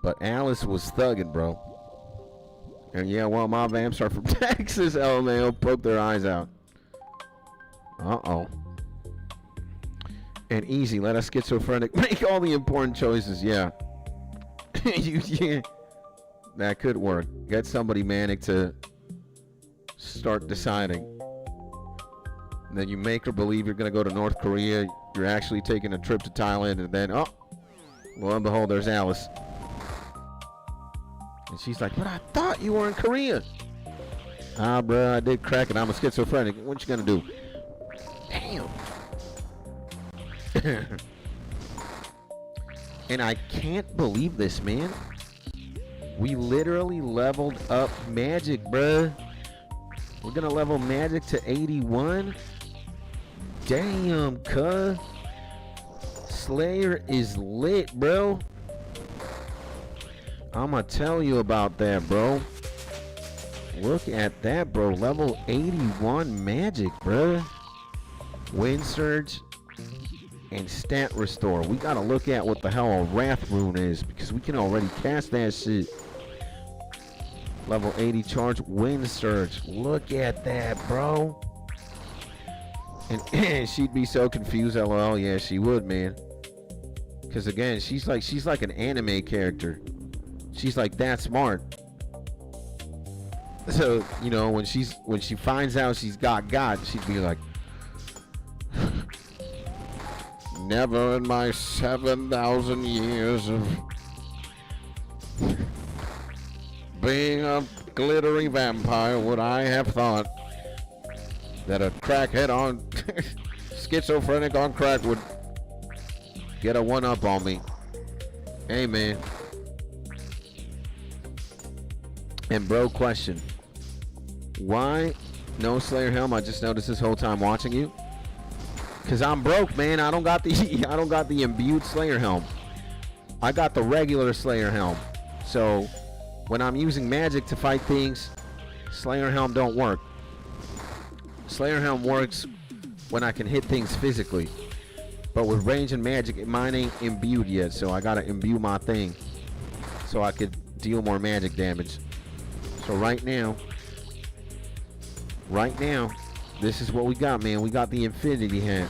But Alice was thugging, bro. And yeah, well, my vamps are from Texas. LMAO, poke their eyes out. Uh-oh. And easy, let a schizophrenic make all the important choices. Yeah. Yeah. That could work. Get somebody manic to start deciding. And then you make her believe you're going to go to North Korea. You're actually taking a trip to Thailand. And then, oh, lo and behold, there's Alice. And she's like, but I thought you were in Korea. Ah, bro, I did crack it. I'm a schizophrenic. What you going to do? Damn. And I can't believe this, man. We literally leveled up Magic, bruh. We're gonna level Magic to 81. Damn, cuh. Slayer is lit, bro. I'ma tell you about that, bro. Look at that, bro. Level 81 magic, bro. Wind Surge and Stat Restore. We gotta look at what the hell a Wrath Rune is, because we can already cast that shit. Level 80 charge, Wind Surge. Look at that, bro. And she'd be so confused, lol. Yeah, she would, man. Because again, she's like an anime character. She's like that smart. So, you know, when she finds out she's got God, she'd be like, never in my 7,000 years of being a glittery vampire would I have thought that a crackhead on schizophrenic on crack would get a one-up on me. Hey, man. And bro, question. Why no Slayer helm? I just noticed this whole time watching you. Cause I'm broke, man. I don't got the imbued Slayer helm. I got the regular Slayer helm. So when I'm using magic to fight things, Slayer helm don't work. Slayer helm works when I can hit things physically. But with range and magic, mine ain't imbued yet, so I gotta imbue my thing so I could deal more magic damage. So right now, this is what we got, man. We got the Infinity Hat.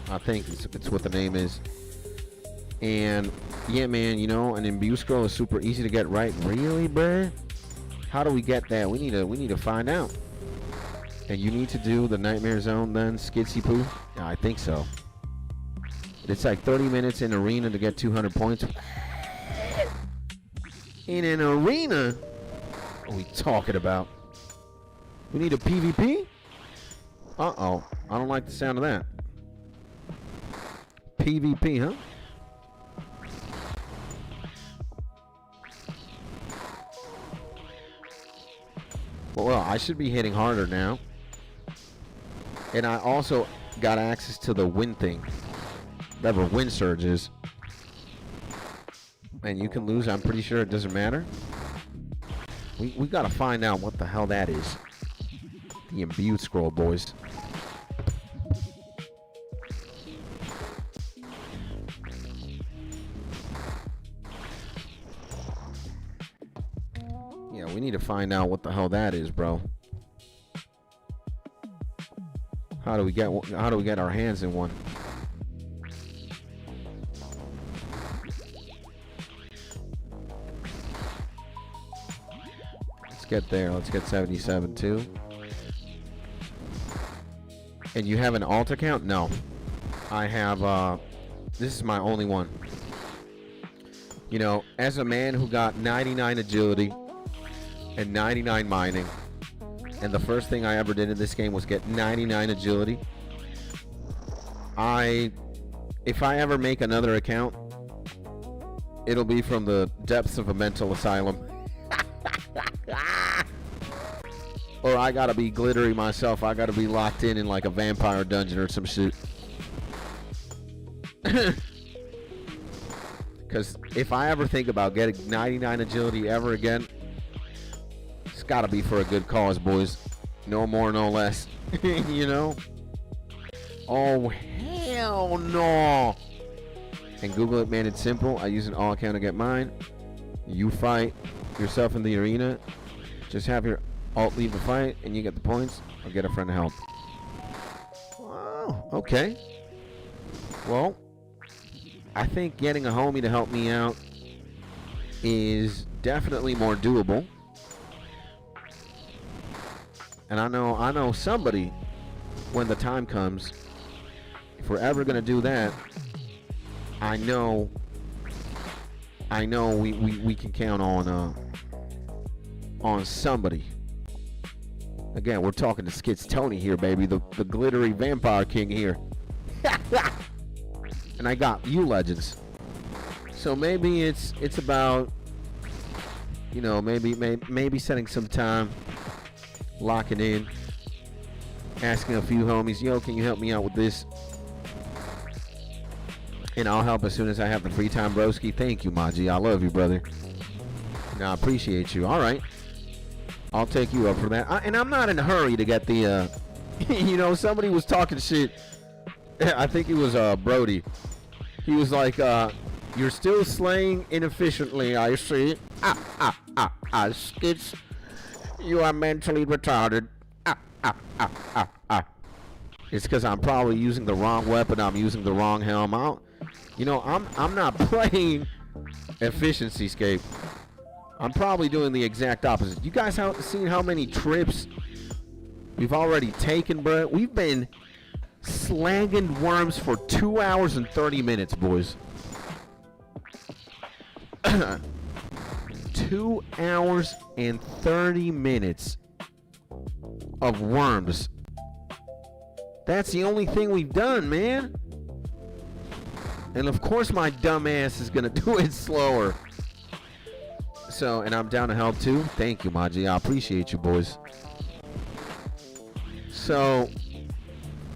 I think it's what the name is. And yeah, man, you know, an imbue scroll is super easy to get right. Really, bruh? How do we get that? We need to find out. And you need to do the Nightmare Zone then, Skitsy Poo? Yeah, I think so. It's like 30 minutes in arena to get 200 points. In an arena? What are we talking about? We need a PvP? Uh-oh. I don't like the sound of that. PvP, huh? Well, I should be hitting harder now. And I also got access to the wind thing. Whatever Wind Surge is. And you can lose, I'm pretty sure it doesn't matter. We gotta find out what the hell that is. The imbued scroll, boys. Yeah, we need to find out what the hell that is, bro. How do we get our hands in one? Let's get there. Let's get 77 too. And you have an alt account? No. I have this is my only one. You know, as a man who got 99 agility and 99 mining, and the first thing I ever did in this game was get 99 agility. If I ever make another account, it'll be from the depths of a mental asylum. Or I gotta be glittery myself. I gotta be locked in like a vampire dungeon or some shit. Because if I ever think about getting 99 agility ever again, it's gotta be for a good cause, boys. No more, no less. You know? Oh, hell no. And Google it, man. It's simple. I use an all account to get mine. You fight yourself in the arena. Just have your alt leave the fight, and you get the points, or get a friend to help. Wow, okay. Well, I think getting a homie to help me out is definitely more doable. And I know somebody, when the time comes, if we're ever gonna do that, I know we can count on somebody. Again, we're talking to Skits Tony here, baby. The glittery vampire king here. And I got you legends. So maybe it's about, you know, maybe setting some time, locking in, asking a few homies, yo, can you help me out with this? And I'll help as soon as I have the free time, broski. Thank you, Maji. I love you, brother. No, I appreciate you. All right. I'll take you up for that. And I'm not in a hurry to get the, you know, somebody was talking shit. I think it was Brody. He was like, you're still slaying inefficiently, I see. Skits. You are mentally retarded. It's because I'm probably using the wrong weapon. I'm using the wrong helm. You know, I'm not playing efficiency scape. I'm probably doing the exact opposite. You guys seen how many trips we've already taken, bro? We've been slanging worms for 2 hours and 30 minutes, boys. 2 hours and 30 minutes of worms. That's the only thing we've done, man. And of course my dumb ass is gonna do it slower. So, and I'm down to help too. Thank you, Maji. I appreciate you, boys. So,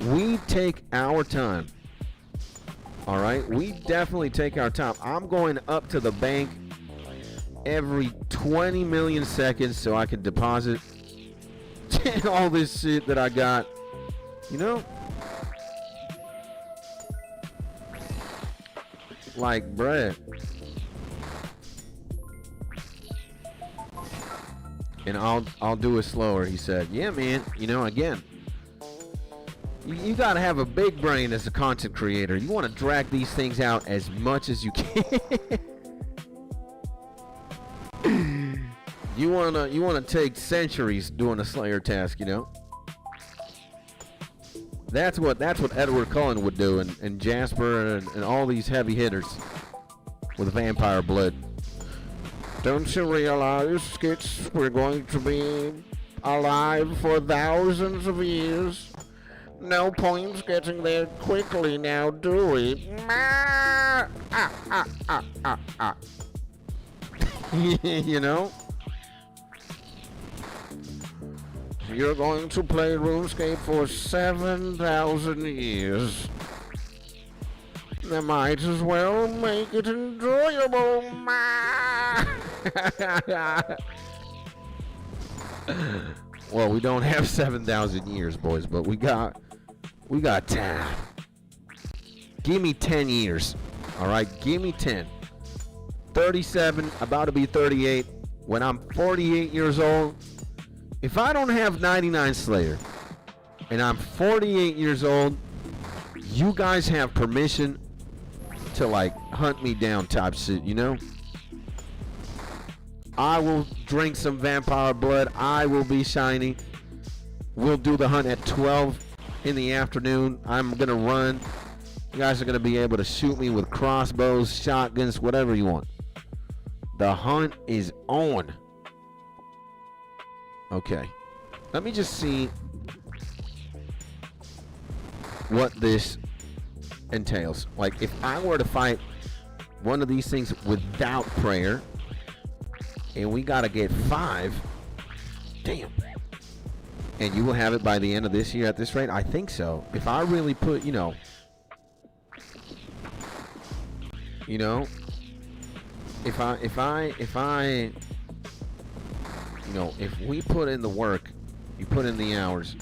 we take our time. All right? We definitely take our time. I'm going up to the bank every 20 million seconds so I can deposit all this shit that I got. You know? Like bread. And I'll do it slower, he said. Yeah, man. You know, again, you gotta have a big brain as a content creator. You want to drag these things out as much as you can. You wanna take centuries doing a Slayer task, you know. That's what 𝗗𝗚𝗘𝗔𝗠𝗜𝗡 would do, and Jasper and all these heavy hitters with vampire blood. Don't you realize, Skits, we're going to be alive for thousands of years? No point getting there quickly now, do we? You know? You're going to play RuneScape for 7,000 years. They might as well make it enjoyable. Well, we don't have 7,000 years, boys, but we got time. Give me 10 years. All right, give me 10. 37, about to be 38. When I'm 48 years old, if I don't have 99 Slayer and I'm 48 years old, you guys have permission to like hunt me down type shit, you know? I will drink some vampire blood. I will be shiny. We'll do the hunt at 12 in the afternoon. I'm going to run. You guys are going to be able to shoot me with crossbows, shotguns, whatever you want. The hunt is on. Okay. Let me just see what this entails. Like, if I were to fight one of these things without prayer, and we gotta get 5, damn. And you will have it by the end of this year at this rate? I think so. If I really put, you know, if we put in the work, you put in the hours,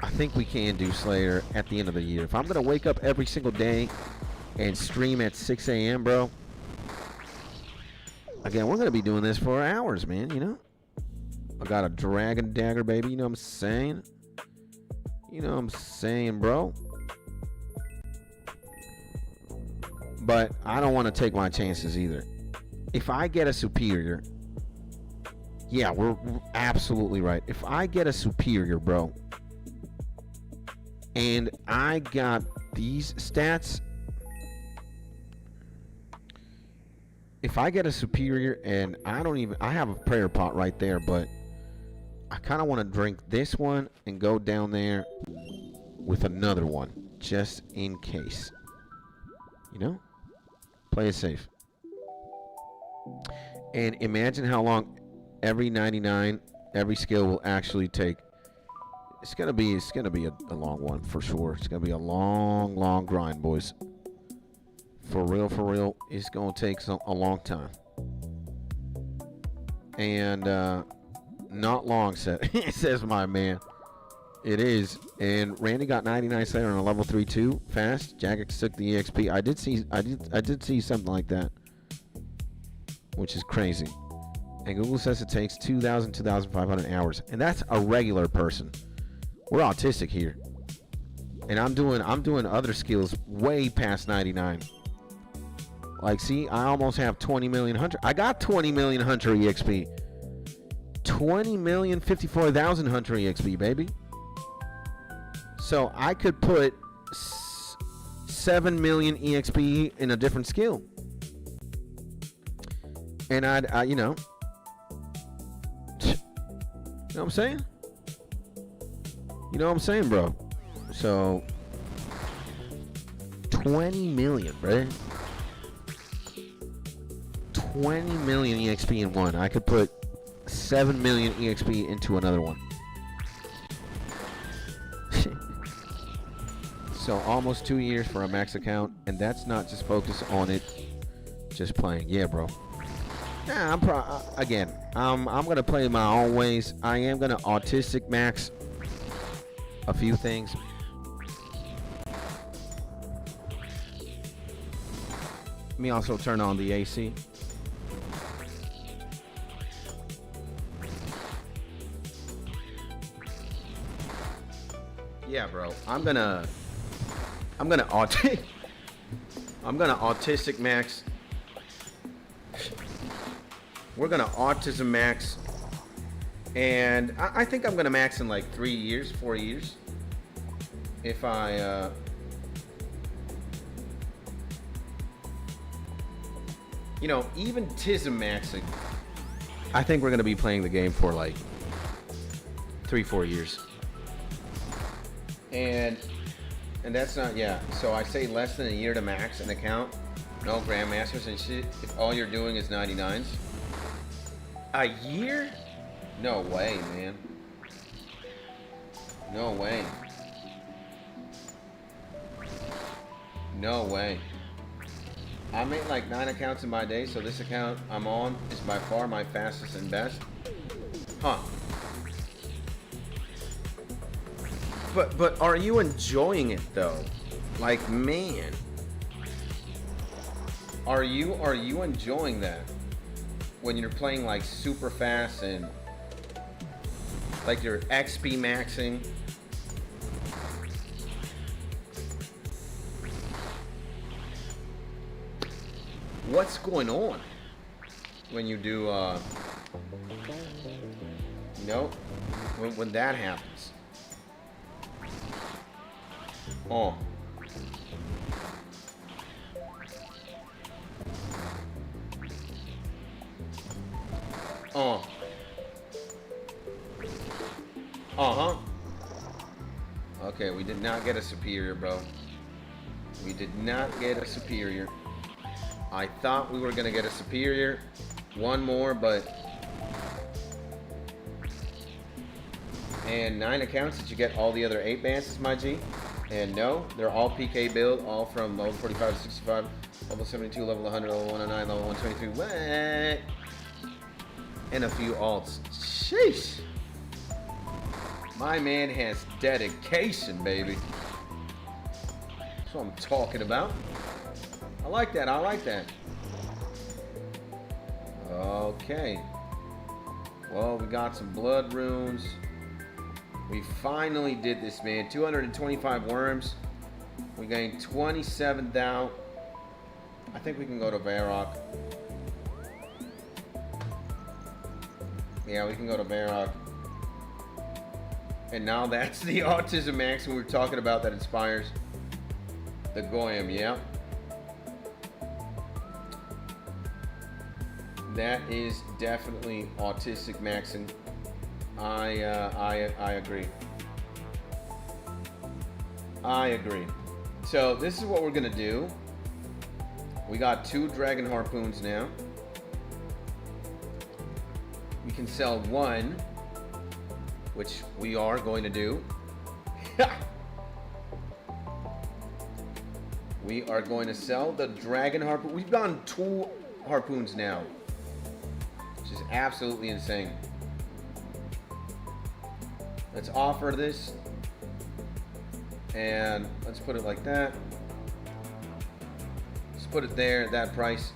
I think we can do Slayer at the end of the year. If I'm gonna wake up every single day and stream at 6 a.m., bro, again, we're gonna be doing this for hours, man, you know? I got a dragon dagger, baby, you know what I'm saying? You know what I'm saying, bro? But I don't want to take my chances either. If I get a superior, yeah, we're absolutely right. If I get a superior, bro, and I got these stats, if I get a superior and I have a prayer pot right there, but I kind of want to drink this one and go down there with another one just in case, you know, play it safe. And imagine how long every 99, every skill will actually take. It's gonna be a long one for sure. It's gonna be a long grind, boys. For real, it's gonna take a long time. And not long, says my man. It is. And Randy got 99 cent on a level 3-2 fast. Jagex took the EXP. I did see something like that, which is crazy. And Google says it takes 2,500 hours, and that's a regular person. We're autistic here, and I'm doing other skills way past 99. Like, see, I almost have 20 million hunter. I got 20 million hunter EXP. 20,054,000 hunter EXP, baby. So I could put 7 million EXP in a different skill, and I you know what I'm saying? You know what I'm saying, bro? So 20 million, bro. 20 million EXP in one. I could put 7 million EXP into another one. So almost 2 years for a max account, and that's not just focus on it, just playing. Yeah, bro. Nah, I'm gonna play my own ways. I am gonna autistic max a few things. Let me also turn on the AC. Yeah, bro. I'm gonna autistic max. We're gonna autism max, and I think I'm gonna max in like 3 years, 4 years. If I you know, even tism maxing, I think we're gonna be playing the game for like 3-4 years. And that's not, yeah. So I say less than a year to max an account. No grandmasters and shit. If all you're doing is 99s. A year? No way, man. No way. No way. I made like 9 accounts in my day, so this account I'm on is by far my fastest and best. Huh. But are you enjoying it though? Like, man. Are you enjoying that? When you're playing like super fast and like you're XP maxing. What's going on when you do you know, when that happens? Oh. Oh. Uh-huh. Okay, we did not get a superior, bro. We did not get a superior. I thought we were gonna get a superior. One more, but... And 9 accounts that you get all the other 8 bands, my G. And no, they're all PK build, all from level 45 to 65, level 72, level 100, level 109, level 123. What? And a few alts. Sheesh. My man has dedication, baby. That's what I'm talking about. I like that. I like that. Okay. Well, we got some blood runes. We finally did this, man. 225 worms. We gained 27 down. I think we can go to Varrock. Yeah, we can go to Varrock. And now that's the autism max we were talking about that inspires the Goyim, yeah. That is definitely autistic maxing. I agree. I agree. So this is what we're gonna do. We got 2 dragon harpoons now. We can sell 1, which we are going to do. We are going to sell the dragon harpoon. We've gotten 2 harpoons now, which is Absolutely insane. Let's offer this. And let's put it like that. Let's put it there at that price.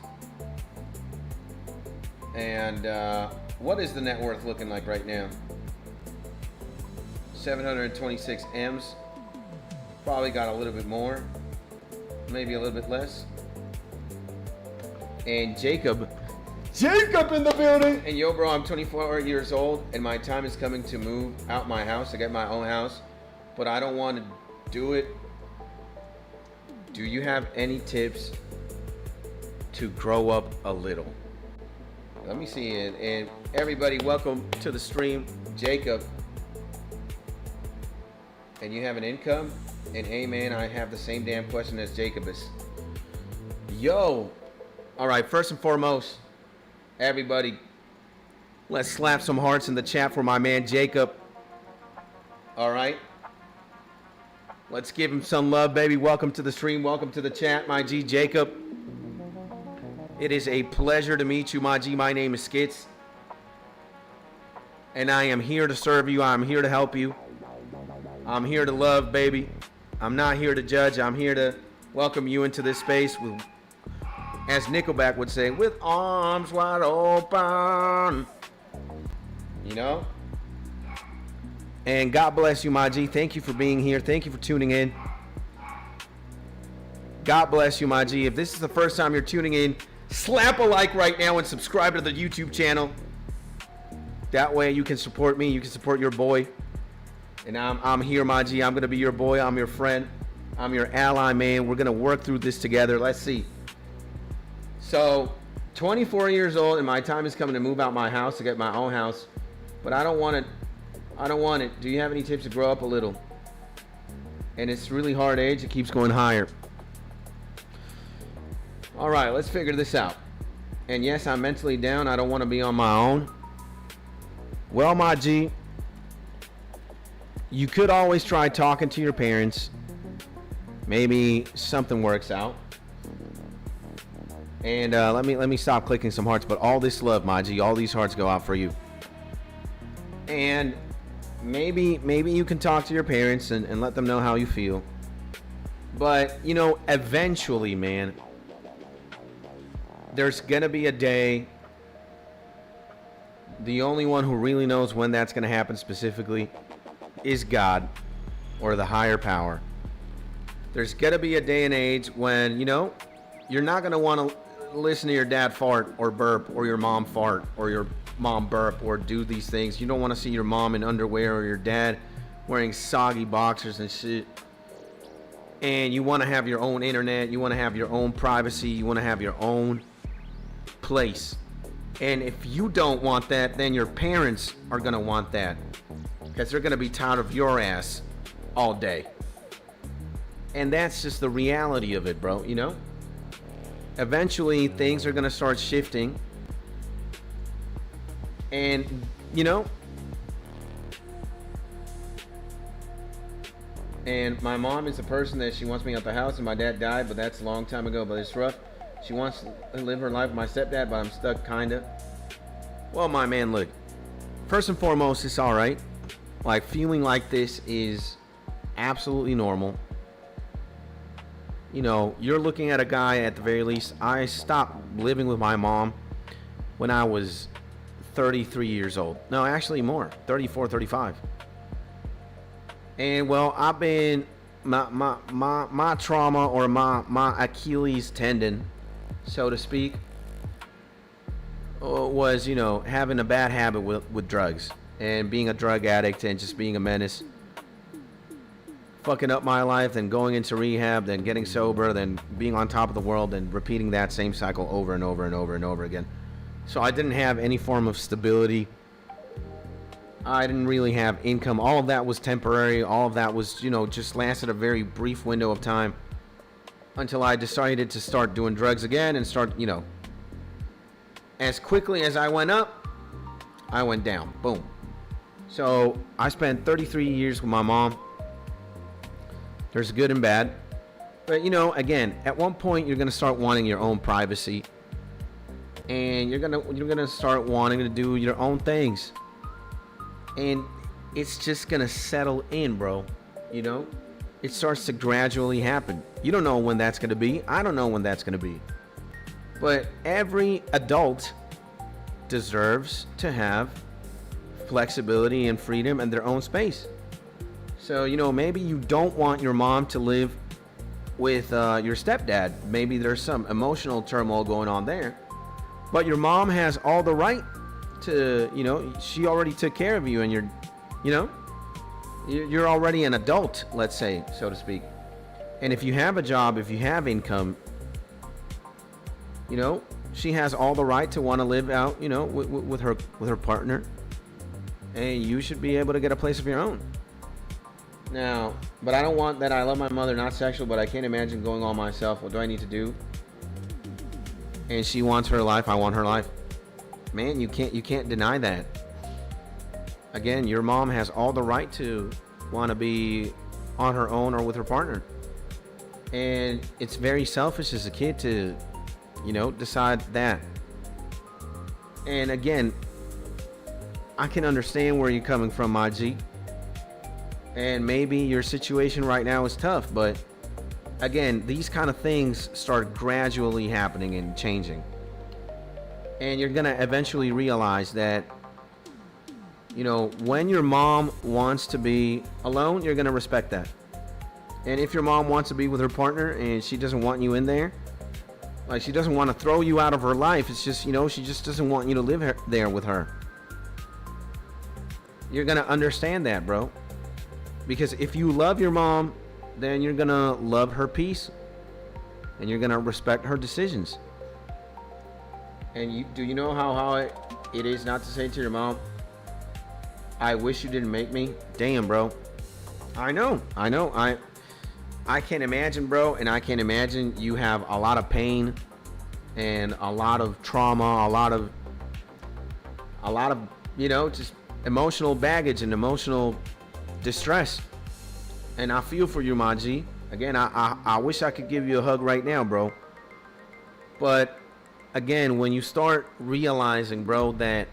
And what is the net worth looking like right now? 726 M's. Probably got a little bit more. Maybe a little bit less. And Jacob in the building. And yo, bro, I'm 24 years old, and my time is coming to move out my house. I get my own house, but I don't want to do it. Do you have any tips to grow up a little? Let me see it. And everybody, welcome to the stream, Jacob. And you have an income? And hey, man, I have the same damn question as Jacob is. Yo. All right, first and foremost, everybody, let's slap some hearts in the chat for my man Jacob. All right. Let's give him some love, baby. Welcome to the stream. Welcome to the chat, my G, Jacob. It is a pleasure to meet you, my G. My name is Skits. And I am here to serve you. I'm here to help you. I'm here to love, baby. I'm not here to judge. I'm here to welcome you into this space with, as Nickelback would say, with arms wide open. You know? And God bless you, my G. Thank you for being here. Thank you for tuning in. God bless you, my G. If this is the first time you're tuning in, slap a like right now and subscribe to the YouTube channel. That way you can support me. You can support your boy. And I'm here, my G. I'm going to be your boy. I'm your friend. I'm your ally, man. We're going to work through this together. Let's see. So, 24 years old, and my time is coming to move out my house, to get my own house. But I don't want it. I don't want it. Do you have any tips to grow up a little? And it's really hard age. It keeps going higher. All right, let's figure this out. And yes, I'm mentally down. I don't want to be on my own. Well, my G, you could always try talking to your parents. Maybe something works out. And let me stop clicking some hearts. But all this love, my G, all these hearts go out for you. And maybe you can talk to your parents and let them know how you feel. But, you know, eventually, man, there's gonna be a day. The only one who really knows when that's gonna happen specifically is God or the higher power. There's gonna be a day and age when, you know, you're not gonna want to listen to your dad fart or burp or your mom fart or your mom burp or do these things. You don't want to see your mom in underwear or your dad wearing soggy boxers and shit. And you want to have your own internet. You want to have your own privacy. You want to have your own place. And if you don't want that, then your parents are going to want that. Because they're going to be tired of your ass all day. And that's just the reality of it, bro, you know? Eventually, things are going to start shifting. And, you know, and my mom is the person that she wants me out the house, and my dad died, but that's a long time ago, but it's rough. She wants to live her life with my stepdad, but I'm stuck, kinda. Well, my man, look, first and foremost, it's all right. Like, feeling like this is absolutely normal. You know, you're looking at a guy, at the very least. I stopped living with my mom when I was 33 years old. No, actually more, 34, 35. And well, I've been my trauma, or my Achilles tendon, so to speak, was, you know, having a bad habit with drugs and being a drug addict and just being a menace, fucking up my life, then going into rehab, then getting sober, then being on top of the world, and repeating that same cycle over and over and over and over again. So I didn't have any form of stability. I didn't really have income. All of that was temporary. All of that was, you know, just lasted a very brief window of time until I decided to start doing drugs again and start, you know, as quickly as I went up, I went down. Boom. So I spent 33 years with my mom. There's good and bad. But, you know, again, at one point you're going to start wanting your own privacy. and you're gonna start wanting to do your own things, and it's just gonna settle in, bro. You know, it starts to gradually happen. You don't know when that's gonna be. I don't know when that's gonna be. But every adult deserves to have flexibility and freedom and their own space. So, you know, maybe you don't want your mom to live with your stepdad. Maybe there's some emotional turmoil going on there. But your mom has all the right to, you know, she already took care of you, and you're already an adult, let's say, so to speak. And if you have a job, if you have income, you know, she has all the right to want to live out, you know, with her partner. And you should be able to get a place of your own. Now, but I don't want that. I love my mother, not sexual, but I can't imagine going all myself. What do I need to do? And she wants her life. I want her life. Man, you can't deny that. Again, your mom has all the right to want to be on her own or with her partner. And it's very selfish as a kid to, you know, decide that. And again, I can understand where you're coming from, my G. And maybe your situation right now is tough, but again, these kind of things start gradually happening and changing. And you're gonna eventually realize that, you know, when your mom wants to be alone, you're gonna respect that. And if your mom wants to be with her partner and she doesn't want you in there, like she doesn't want to throw you out of her life, it's just, you know, she just doesn't want you to live there with her. You're gonna understand that, bro. Because if you love your mom, then you're gonna love her peace, and you're gonna respect her decisions. And do you know how it is not to say to your mom, I wish you didn't make me? Damn, bro. I know. I can't imagine, bro, and I can't imagine you have a lot of pain and a lot of trauma, a lot of, you know, just emotional baggage and emotional distress. And I feel for you, my G. Again, I wish I could give you a hug right now, bro. But again, when you start realizing, bro, that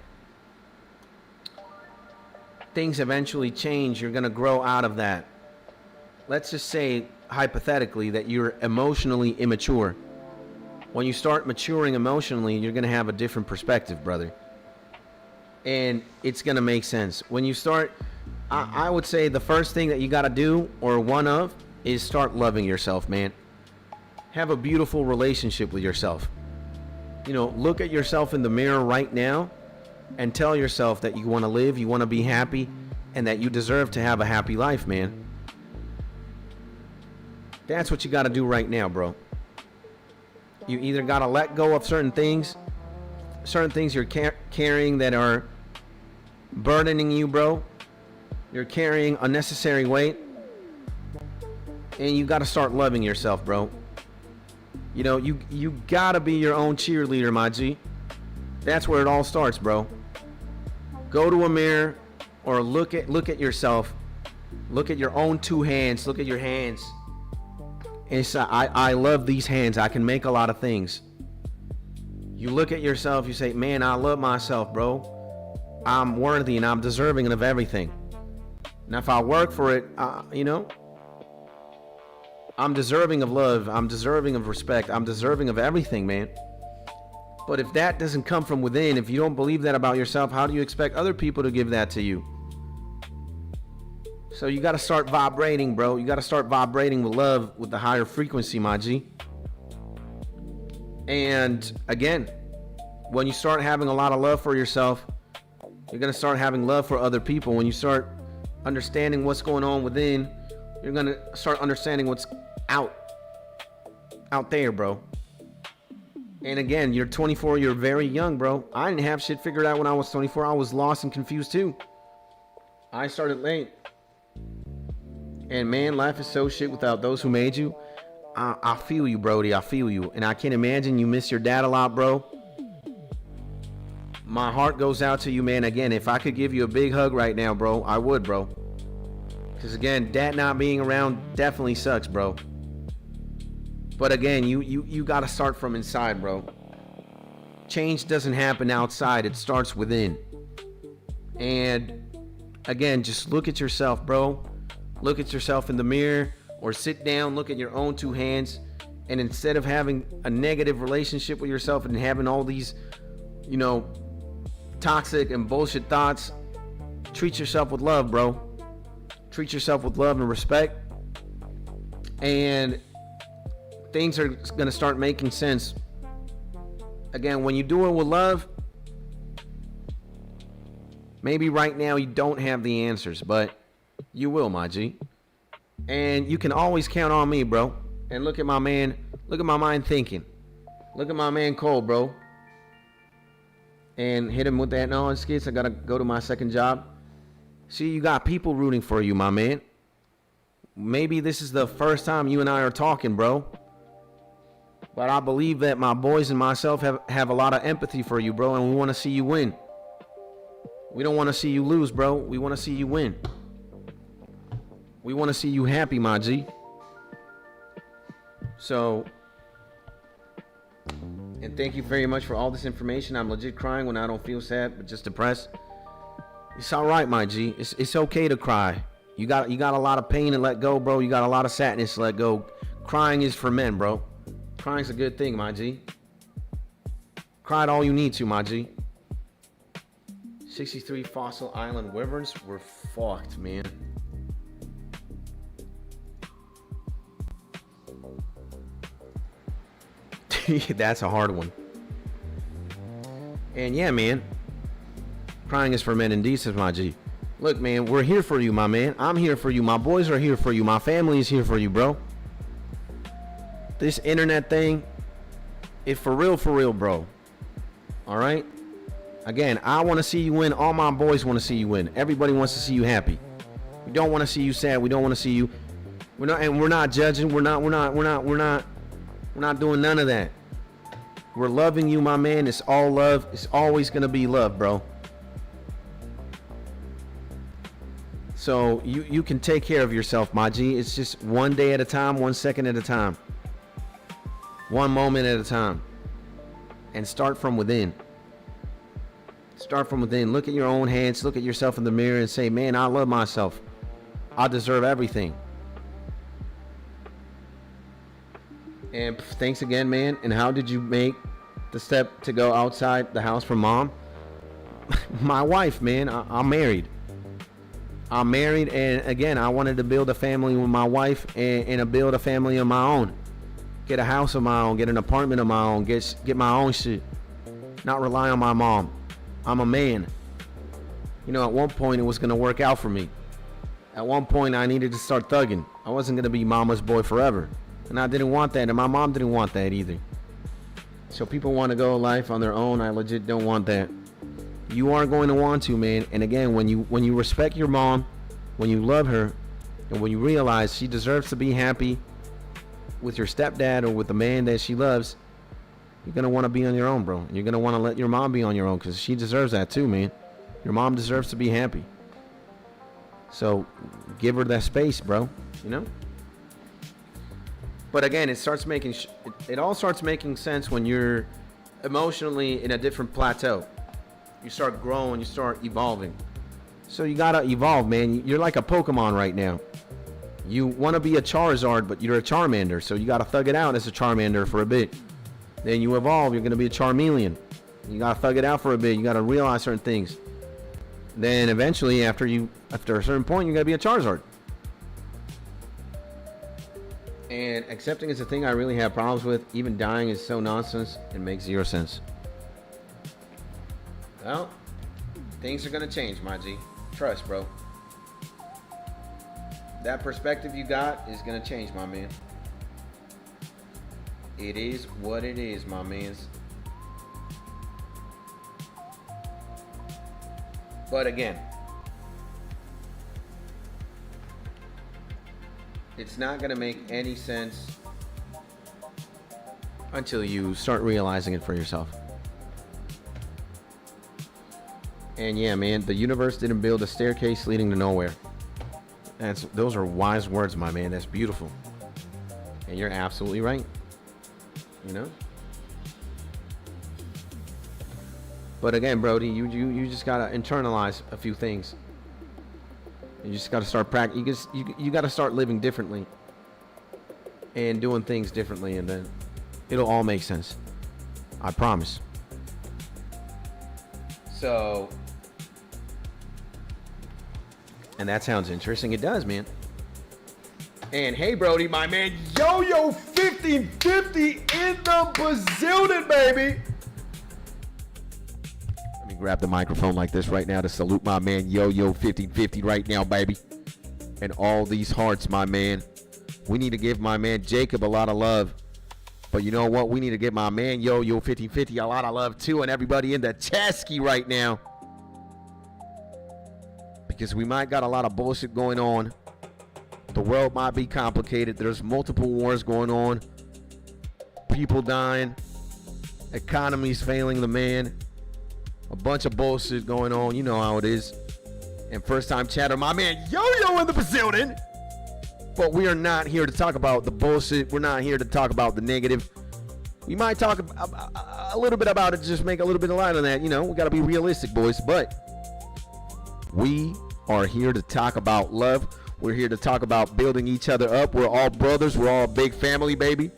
things eventually change, you're gonna grow out of that. Let's just say, hypothetically, that you're emotionally immature. When you start maturing emotionally, you're gonna have a different perspective, brother. And it's gonna make sense. When you start, I would say the first thing that you gotta do, or one of, is start loving yourself, man. Have a beautiful relationship with yourself. You know, look at yourself in the mirror right now and tell yourself that you wanna live, you wanna be happy, and that you deserve to have a happy life, man. That's what you gotta do right now, bro. You either gotta let go of certain things you're carrying that are burdening you, bro. You're carrying unnecessary weight, and you gotta start loving yourself, bro. You know, you gotta be your own cheerleader, my G. That's where it all starts, bro. Go to a mirror or look at yourself. Look at your own two hands. Look at your hands. And say, I love these hands. I can make a lot of things. You look at yourself, you say, man, I love myself, bro. I'm worthy and I'm deserving of everything. Now, if I work for it, you know, I'm deserving of love. I'm deserving of respect. I'm deserving of everything, man. But if that doesn't come from within, if you don't believe that about yourself, how do you expect other people to give that to you? So you got to start vibrating, bro. You got to start vibrating with love, with the higher frequency, my G. And again, when you start having a lot of love for yourself, you're going to start having love for other people. When you start understanding what's going on within, you're going to start understanding what's out there, bro. And again, you're 24, you're very young, bro. I didn't have shit figured out when I was 24. I was lost and confused too. I started late. And man, life is so shit without those who made you. I feel you, Brody. I feel you. And I can imagine you miss your dad a lot, bro. My heart goes out to you, man. Again, if I could give you a big hug right now, bro, I would, bro. Because again, dad not being around definitely sucks, bro. But again, you got to start from inside, bro. change doesn't happen outside. It starts within. And again, just look at yourself, bro. Look at yourself in the mirror, or sit down, look at your own two hands. And instead of having a negative relationship with yourself and having all these, you know, toxic and bullshit thoughts, treat yourself with love, bro. Treat yourself with love and respect. And things are going to start making sense. Again, when you do it with love, maybe right now you don't have the answers, but you will, my G. And you can always count on me, bro. And look at my man, look at my mind thinking. Look at my man Cole, bro. And hit him with that knowledge skits. I gotta go to my second job. See, you got people rooting for you, my man. Maybe this is the first time you and I are talking, bro. But I believe that my boys and myself have a lot of empathy for you, bro. And we want to see you win. We don't want to see you lose, bro. We want to see you win. We want to see you happy, my G. So, and thank you very much for all this information. I'm legit crying when I don't feel sad, but just depressed. It's all right, my G. It's okay to cry. You got a lot of pain to let go, bro. You got a lot of sadness to let go. Crying is for men, bro. Crying's a good thing, my G. Cry all you need to, my G. 63 Fossil Island Wyverns were fucked, man. That's a hard one. And yeah, man. Crying is for men indeed, says my G. Look, man, we're here for you, my man. I'm here for you. My boys are here for you. My family is here for you, bro. This internet thing is for real, bro. All right? Again, I want to see you win. All my boys want to see you win. Everybody wants to see you happy. We don't want to see you sad. We don't want to see you. We're not judging. We're not doing none of that. We're loving you, my man. It's all love. It's always going to be love, bro. So you can take care of yourself, my G. It's just one day at a time, 1 second at a time. One moment at a time. And start from within. Start from within. Look at your own hands. Look at yourself in the mirror and say, man, I love myself. I deserve everything. And thanks again, man. And how did you make the step to go outside the house from mom? My wife, man. I'm married. I'm married, and again, I wanted to build a family with my wife and build a family of my own. Get a house of my own, get an apartment of my own, get my own shit. Not rely on my mom. I'm a man. You know, at one point it was going to work out for me. At one point I needed to start thugging. I wasn't going to be mama's boy forever. And I didn't want that, and my mom didn't want that either. So people want to go life on their own. I legit don't want that. You are going to want to, man. And again, when you respect your mom, when you love her, and when you realize she deserves to be happy with your stepdad or with the man that she loves, you're going to want to be on your own, bro. And you're going to want to let your mom be on your own, because she deserves that too, man. Your mom deserves to be happy. So give her that space, bro. You know? But again, it all starts making sense when you're emotionally in a different plateau. You start growing, you start evolving. So you gotta evolve, man. You're like a Pokemon right now. You want to be a Charizard, but you're a Charmander, so you gotta thug it out as a Charmander for a bit. Then you evolve, you're gonna be a Charmeleon. You gotta thug it out for a bit. You gotta realize certain things. Then eventually, after a certain point, you're gonna be a Charizard. And accepting is a thing I really have problems with. Even dying is so nonsense. It makes zero sense. Well, things are gonna change, my G. Trust, bro. That perspective you got is gonna change, my man. It is what it is, my mans. But again, it's not gonna make any sense until you start realizing it for yourself. And yeah, man, the universe didn't build a staircase leading to nowhere. Those are wise words, my man. That's beautiful. And you're absolutely right. You know? But again, Brody, you just gotta internalize a few things. You just gotta start practicing. You gotta start living differently and doing things differently, and then it'll all make sense. I promise. So, and that sounds interesting. It does, man. And hey, Brody, my man, Yo-Yo 1550 in the bazillion, baby. Let me grab the microphone like this right now to salute my man, Yo-Yo 1550 right now, baby. And all these hearts, my man. We need to give my man Jacob a lot of love. But you know what? We need to give my man Yo-Yo 1550 a lot of love too, and everybody in the Chesky right now. Because we might got a lot of bullshit going on. The world might be complicated. There's multiple wars going on. People dying. Economy's failing the man. A bunch of bullshit going on. You know how it is. And first time chatter, my man Yo-Yo in the bazillion. But we are not here to talk about the bullshit. We're not here to talk about the negative. We might talk a little bit about it, just make a little bit of light on that. You know, we got to be realistic, boys. But we are here to talk about love. We're here to talk about building each other up. We're all brothers. We're all a big family, baby.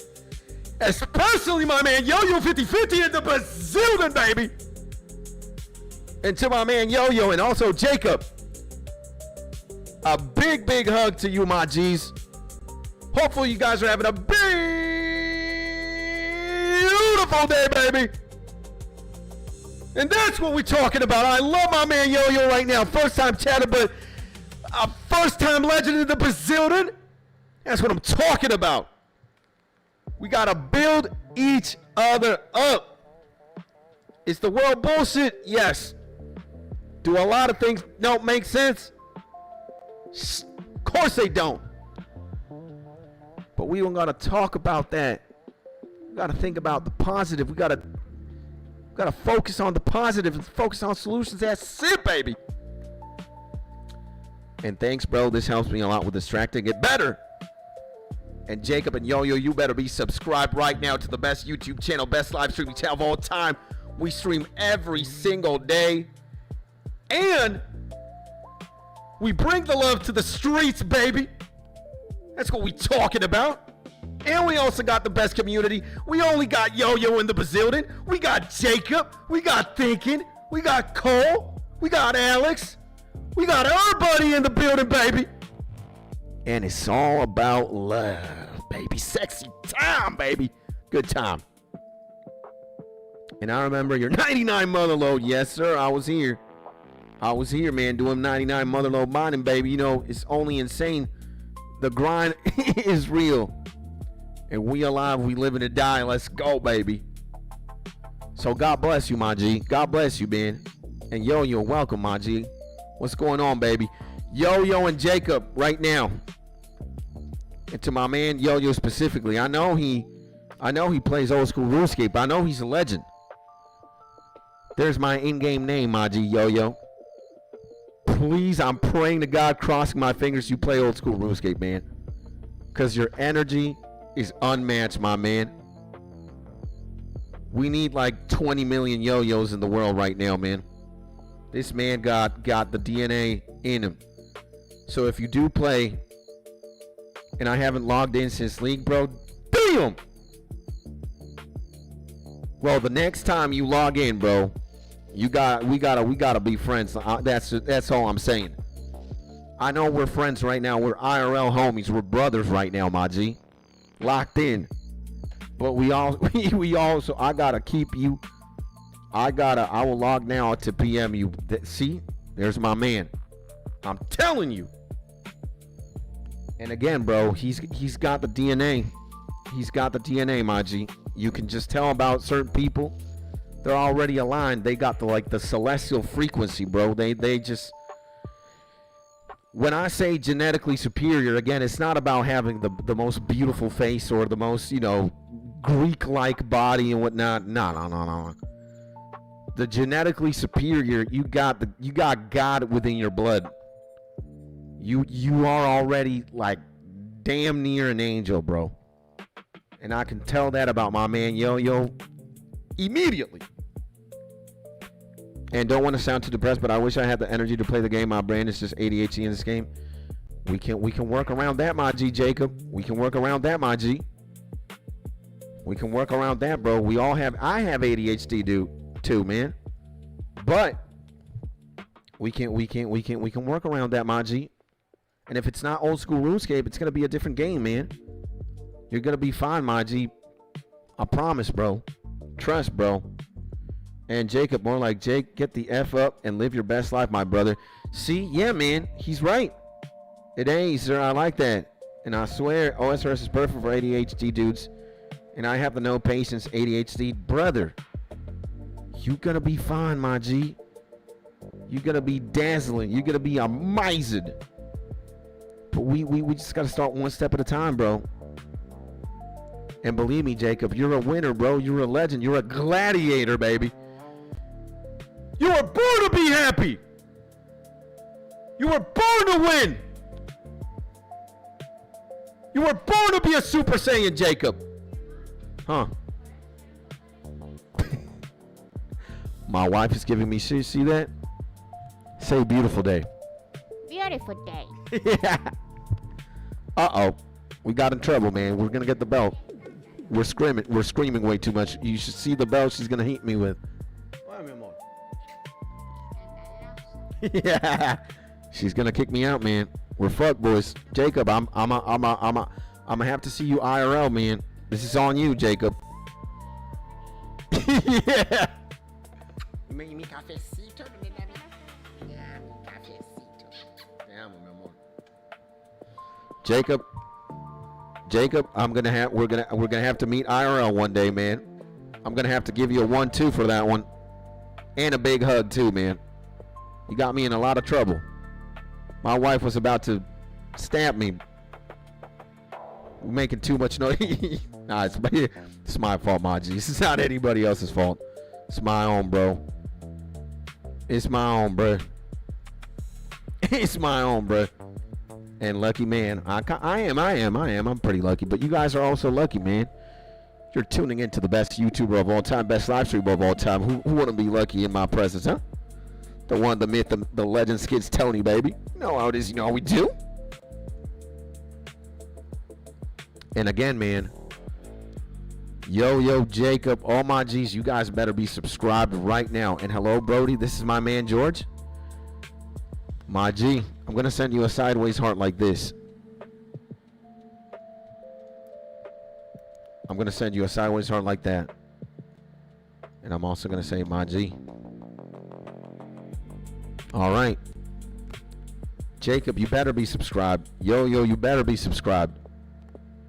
Especially my man Yo-Yo 5050 in the bazillion, baby. And to my man Yo-Yo and also Jacob, a big, big hug to you, my G's. Hopefully you guys are having a beautiful day, baby. And that's what we're talking about. I love my man Yo-Yo right now. First time chatter, but a first time legend in the bazillion. That's what I'm talking about. We got to build each other up. Is the world bullshit? Yes. Do a lot of things don't make sense? Of course they don't. But we don't got to talk about that. We got to think about the positive. We got to focus on the positive and focus on solutions. That's it, baby. And thanks, bro. This helps me a lot with distracting. Get better. And Jacob and Yo-Yo, you better be subscribed right now to the best YouTube channel, best live streaming channel of all time. We stream every single day. And we bring the love to the streets, baby. That's what we talking about. And we also got the best community. We only got Yo-Yo in the bazillion. We got Jacob. We got Thinking. We got Cole. We got Alex. We got everybody in the building, baby. And it's all about love, baby. Sexy time, baby. Good time. And I remember your 99 mother load. Yes, sir. I was here. I was here, man, doing 99 mother load mining, baby. You know, it's only insane. The grind is real. And we alive, we live and die. Let's go, baby. So God bless you, my G. God bless you, man. And Yo-Yo, welcome, my G. What's going on, baby? Yo-Yo and Jacob right now. And to my man Yo-Yo specifically, I know he plays old school RUNESCAPE. I know he's a legend. There's my in-game name, my G, Yo-Yo. Please, I'm praying to God, crossing my fingers, you play old school RUNESCAPE, man. Because your energy is unmatched, my man. We need like 20 million Yo-Yos in the world right now, man. This man got the DNA in him. So if you do play, and I haven't logged in since League, bro, damn! Well, the next time you log in, bro, we gotta be friends. That's all I'm saying. I know we're friends right now. We're IRL homies. We're brothers right now, my G. Locked in. But we also, I gotta keep you. I will log now to PM you. See, there's my man. I'm telling you. And again, bro, he's got the DNA. He's got the DNA, my G. You can just tell about certain people. They're already aligned. They got the celestial frequency, bro. They just, when I say genetically superior, again, it's not about having the most beautiful face or the most, Greek-like body and whatnot. No. The genetically superior, you got God within your blood. You are already like damn near an angel, bro. And I can tell that about my man Yo-Yo immediately. and don't want to sound too depressed, but I wish I had the energy to play the game. My brain is just ADHD in this game. We can work around that, my G, Jacob. We can work around that, my G. We can work around that, bro. We all have. I have ADHD, dude, too, man. But we can work around that, my G. And if it's not old school RuneScape, it's gonna be a different game, man. You're gonna be fine, my G. I promise, bro. Trust, bro. And Jacob, more like Jake, get the F up and live your best life, my brother. See, yeah, man, he's right. It ain't, sir. I like that. And I swear, osrs is perfect for ADHD dudes. And I have the no patience ADHD brother. You gonna be fine, my G. You gonna be dazzling. You gonna be amazing. But we just gotta start one step at a time, bro. And believe me, Jacob, you're a winner, bro. You're a legend. You're a gladiator, baby. You were born to be happy. You were born to win. You were born to be a Super Saiyan, Jacob. Huh? My wife is giving me shit. See that? Say beautiful day. Beautiful day. Yeah. Uh-oh. We got in trouble, man. We're gonna get the belt. We're screaming way too much. You should see the belt she's gonna hit me with. Yeah. She's gonna kick me out, man. We're fucked, boys. Jacob, I'm gonna have to see you IRL, man. This is on you, Jacob. Yeah. Mi cafecito. Yeah, mi cafecito. Jacob, we're gonna have to meet IRL one day, man. I'm gonna have to give you a 1-2 for that one, and a big hug too, man. You got me in a lot of trouble. My wife was about to stab me. We're making too much noise. Nah, it's my fault, my G. It's not anybody else's fault. It's my own, bro. It's my own, bro. It's my own, bro. And lucky man, I am. I'm pretty lucky. But you guys are also lucky, man. You're tuning into the best YouTuber of all time, best live streamer of all time. Who wouldn't be lucky in my presence, huh? The one, the myth, the legend, Skids Tony, baby. You know how it is. You know how we do. And again, man. Yo, Jacob, all my G's, you guys better be subscribed right now. And hello, Brody. This is my man, George. My G, I'm going to send you a sideways heart like this. I'm going to send you a sideways heart like that. And I'm also going to say, my G. All right. Jacob, you better be subscribed. Yo, you better be subscribed.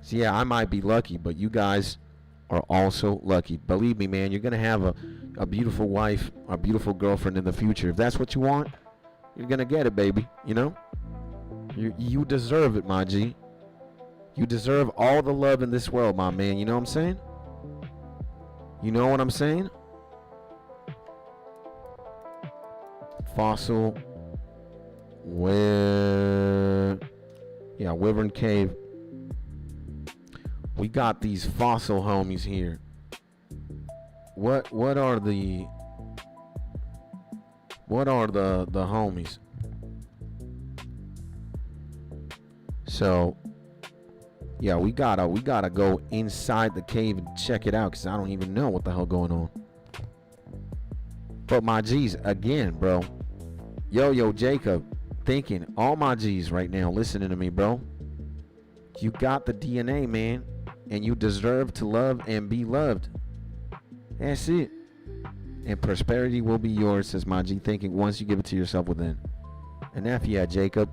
So yeah, I might be lucky, but you guys are also lucky. Believe me, man, you're going to have a beautiful wife, a beautiful girlfriend in the future. If that's what you want, you're going to get it, baby. You know? You deserve it, my G. You deserve all the love in this world, my man. You know what I'm saying? You know what I'm saying? Fossil. Wyvern Cave. We got these fossil homies here. What are the homies? So yeah, we gotta go inside the cave and check it out, because I don't even know what the hell going on. But my G's, again, bro. Yo, Jacob, thinking, all my G's right now listening to me, bro. You got the DNA, man, and you deserve to love and be loved. That's it. And prosperity will be yours, says my G, thinking, once you give it to yourself within. And F yeah, Jacob.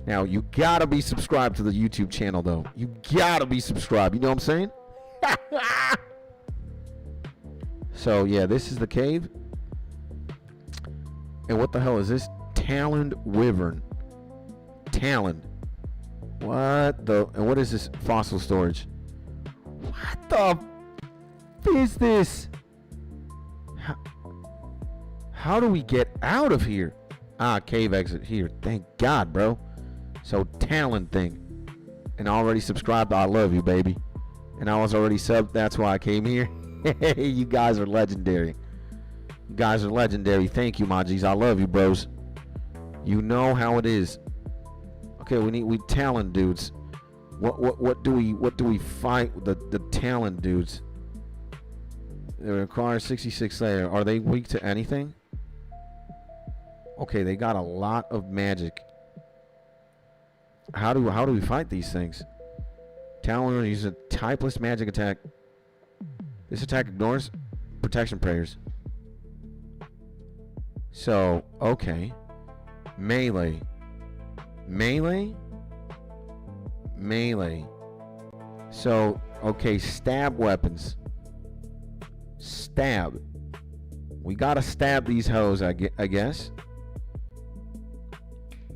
Now, you gotta be subscribed to the YouTube channel, though. You gotta be subscribed. You know what I'm saying? So, yeah, this is the cave. And what the hell is this? Taloned Wyvern. Taloned. What the... And what is this fossil storage? What the... is this? How do we get out of here? Ah, cave exit here. Thank God, bro. So, talent thing. And I already subscribed. I love you, baby. And I was already subbed. That's why I came here. You guys are legendary. You guys are legendary. Thank you, my G's. I love you, bros. You know how it is. Okay, we talent dudes. What do we fight the talent dudes? They require 66 layer. Are they weak to anything? Okay, they got a lot of magic. How do we fight these things? Talent uses a typeless magic attack. This attack ignores protection prayers. So, okay. Melee. So, okay, stab weapons. Stab. We gotta stab these hoes, I guess.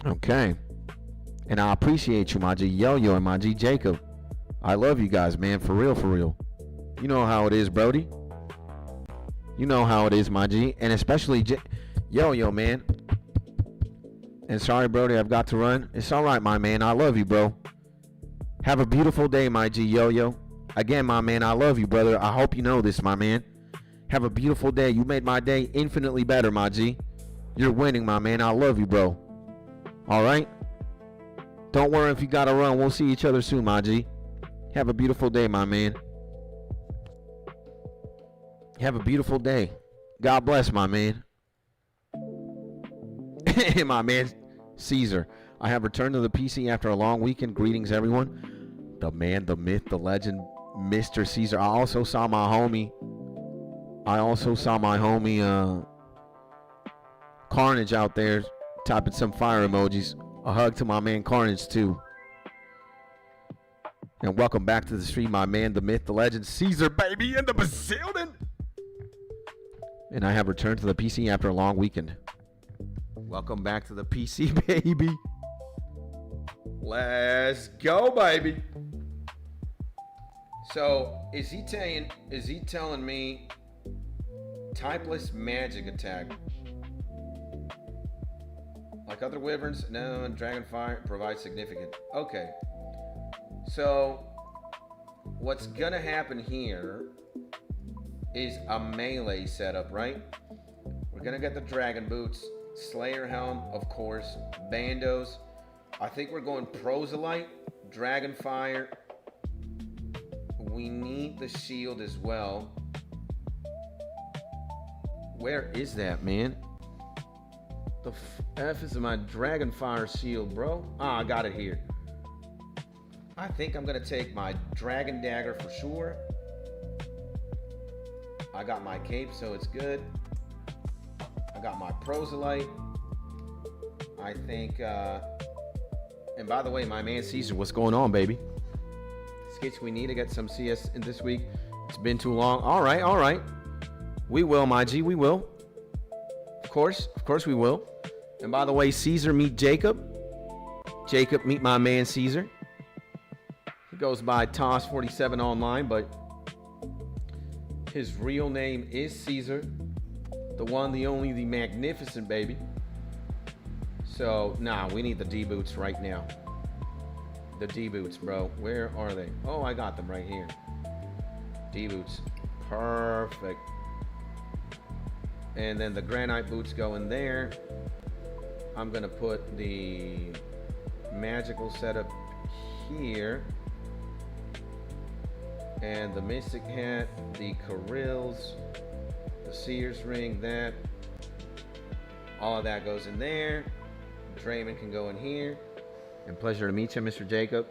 Okay. And I appreciate you, my G Yo-Yo and my G Jacob. I love you guys, man. For real, for real. You know how it is, Brody. You know how it is, my G. And especially Yo-Yo, man. And sorry, Brody, I've got to run. It's all right, my man. I love you, bro. Have a beautiful day, my G Yo-Yo. Again, my man, I love you, brother. I hope you know this, my man. Have a beautiful day. You made my day infinitely better, my G. You're winning, my man. I love you, bro. All right? Don't worry if you got to run. We'll see each other soon, my G. Have a beautiful day, my man. Have a beautiful day. God bless, my man. My man, Caesar. I have returned to the PC after a long weekend. Greetings, everyone. The man, the myth, the legend, Mr. Caesar. I also saw my homie. Carnage out there typing some fire emojis. A hug to my man Carnage, too. And welcome back to the stream, my man, the myth, the legend, Caesar, baby, in the Basildon. And I have returned to the PC after a long weekend. Welcome back to the PC, baby. Let's go, baby. So, is he telling me typeless magic attack? Like other wyverns? No, Dragonfire provides significant. Okay. So, what's gonna happen here is a melee setup, right? We're gonna get the dragon boots, Slayer helm, of course, bandos. I think we're going proselyte, Dragonfire. We need the shield as well. Where is that, man? The F is my Dragonfire shield, bro. Ah, I got it here. I think I'm gonna take my Dragon Dagger for sure. I got my cape, so it's good. I got my proselyte. I think, and by the way, my man Caesar, what's going on, baby? Skits, we need to get some CS in this week. It's been too long. All right. We will, my G, we will. Of course we will. And by the way, Caesar, meet Jacob. Jacob, meet my man Caesar. He goes by Toss47 online, but his real name is Caesar. The one, the only, the magnificent, baby. So, we need the D-boots right now. The D-boots, bro. Where are they? Oh, I got them right here. D-boots. Perfect. And then the granite boots go in there. I'm going to put the magical setup here. And the mystic hat, the carrills, the seer's ring, that. All of that goes in there. Draymond can go in here. And pleasure to meet you, Mr. Jacob.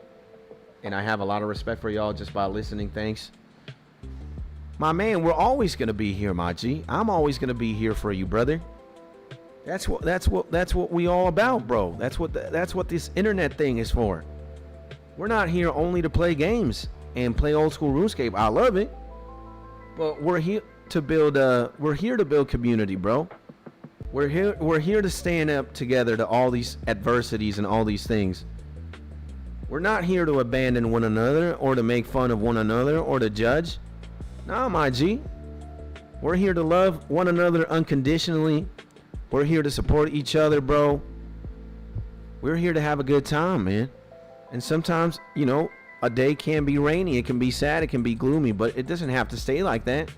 And I have a lot of respect for y'all just by listening. Thanks. My man, we're always gonna be here, my G. I'm always gonna be here for you, brother. That's what we all about, bro. That's what this internet thing is for. We're not here only to play games and play old school RuneScape. I love it, but we're here to build community, bro. We're here to stand up together to all these adversities and all these things. We're not here to abandon one another or to make fun of one another or to judge. Nah, my G. We're here to love one another unconditionally. We're here to support each other, bro. We're here to have a good time, man. And sometimes, a day can be rainy, it can be sad, it can be gloomy, but it doesn't have to stay like that.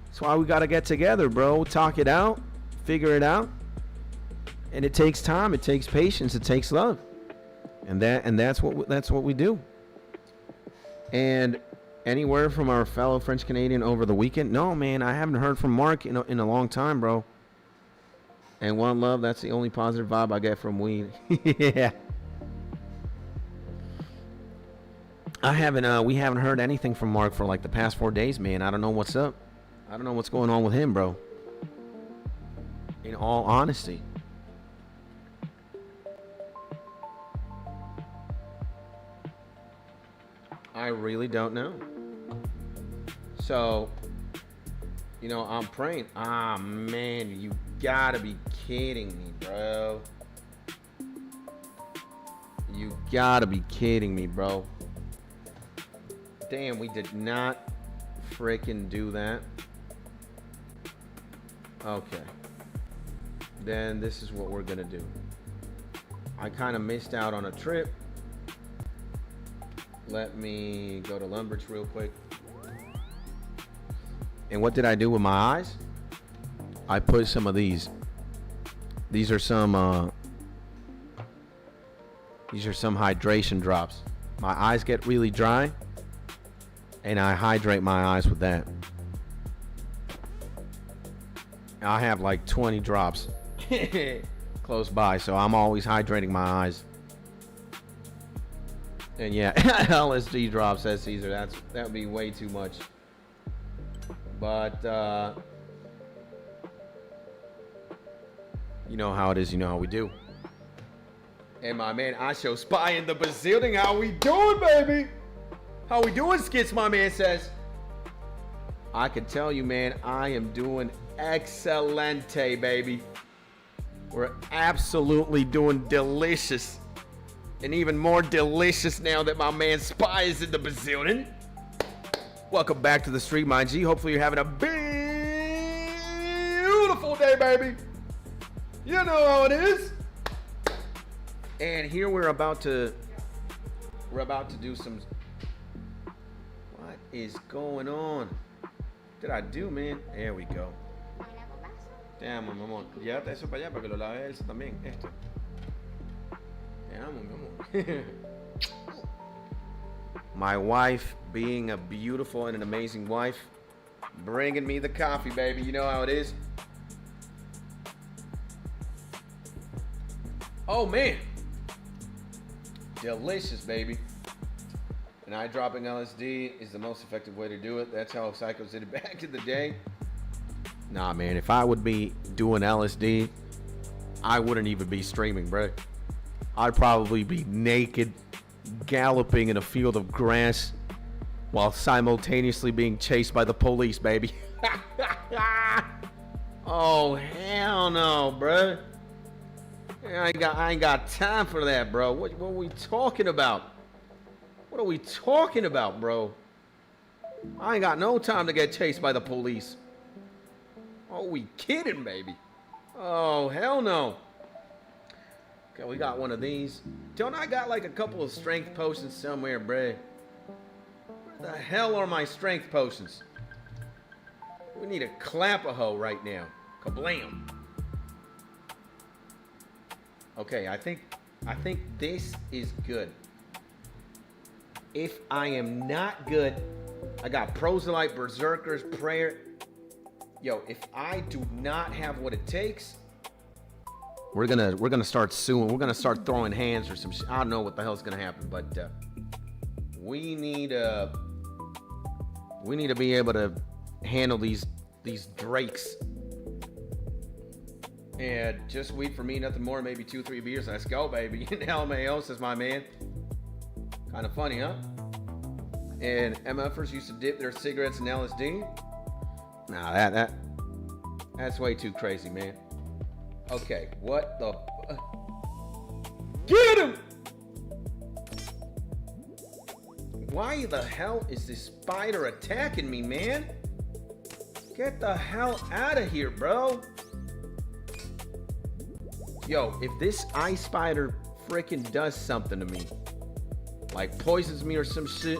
That's why we got to get together, bro. Talk it out, figure it out. And it takes time, it takes patience, it takes love. And that's what we do. And any word from our fellow French Canadian over the weekend? No, man, I haven't heard from Mark in a long time, bro. And one love, that's the only positive vibe I get from weed. Yeah. We haven't heard anything from Mark for like the past 4 days, man. I don't know what's up. I don't know what's going on with him, bro. In all honesty. I really don't know. So, I'm praying. Ah, man, you gotta be kidding me, bro. You gotta be kidding me, bro. Damn, we did not freaking do that. Okay. Then this is what we're gonna do. I kind of missed out on a trip. Let me go to Lumbridge real quick. And what did I do with my eyes? I put some of these. These are some hydration drops. My eyes get really dry, and I hydrate my eyes with that. I have like 20 drops close by, so I'm always hydrating my eyes. And yeah, LSD drops, says Caesar. That would be way too much. But you know how it is. You know how we do. And my man Asho Spy in the building. How we doing, baby? How we doing, Skits? My man says. I can tell you, man, I am doing excelente, baby. We're absolutely doing delicious. And even more delicious now that my man Spy is in the building. Welcome back to the stream, my G. Hopefully you're having a beautiful day, baby. You know how it is. And here we're about to do some. What is going on? What did I do, man? There we go. Damn, mi amor. Llévate eso para allá para que lo lave Elsa también. Esto. My wife being a beautiful and an amazing wife, bringing me the coffee, baby. You know how it is. Oh man, delicious, baby. And eye dropping LSD is the most effective way to do it. That's how psychos did it back in the day. Nah, man, if I would be doing LSD, I wouldn't even be streaming, bro. I'd probably be naked, galloping in a field of grass while simultaneously being chased by the police, baby. Oh, hell no, bro. I ain't got time for that, bro. What are we talking about? What are we talking about, bro? I ain't got no time to get chased by the police. Oh, we kidding, baby? Oh, hell no. Okay, we got one of these. Don't I got like a couple of strength potions somewhere, bruh? Where the hell are my strength potions? We need a clap-a-hoe right now. Kablam. Okay, I think this is good. If I am not good, I got Proselyte, Berserkers, Prayer. Yo, if I do not have what it takes, we're gonna start suing. We're gonna start throwing hands or some shit. I don't know what the hell's gonna happen, but we need to be able to handle these drakes. And just weed for me, nothing more. Maybe 2-3 beers. Let's go, baby. LMAO says my man. Kind of funny, huh? And MFers used to dip their cigarettes in LSD. Nah, that's way too crazy, man. Okay, what the? Get him! Why the hell is this spider attacking me, man? Get the hell out of here, bro. Yo, if this ice spider freaking does something to me, like poisons me or some shit,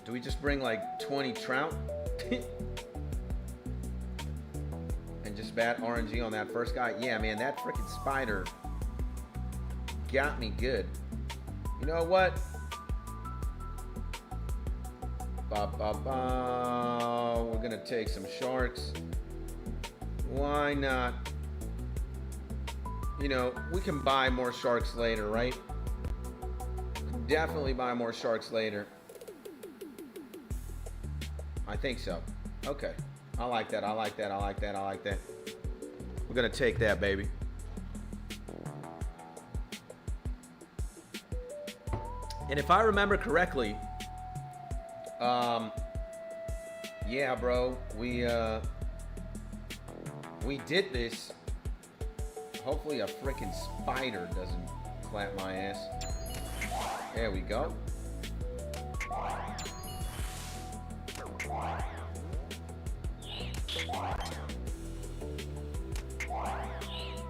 Do we just bring like 20 trout? And just bat RNG on that first guy? Yeah, man, that freaking spider got me good. You know what? We're gonna take some sharks. Why not? You know, we can buy more sharks later, right? Definitely buy more sharks later. I think so. Okay. I like that. I like that. I like that. I like that. We're gonna take that, baby. And if I remember correctly, yeah, bro, we did this. Hopefully a freaking spider doesn't clap my ass. There we go.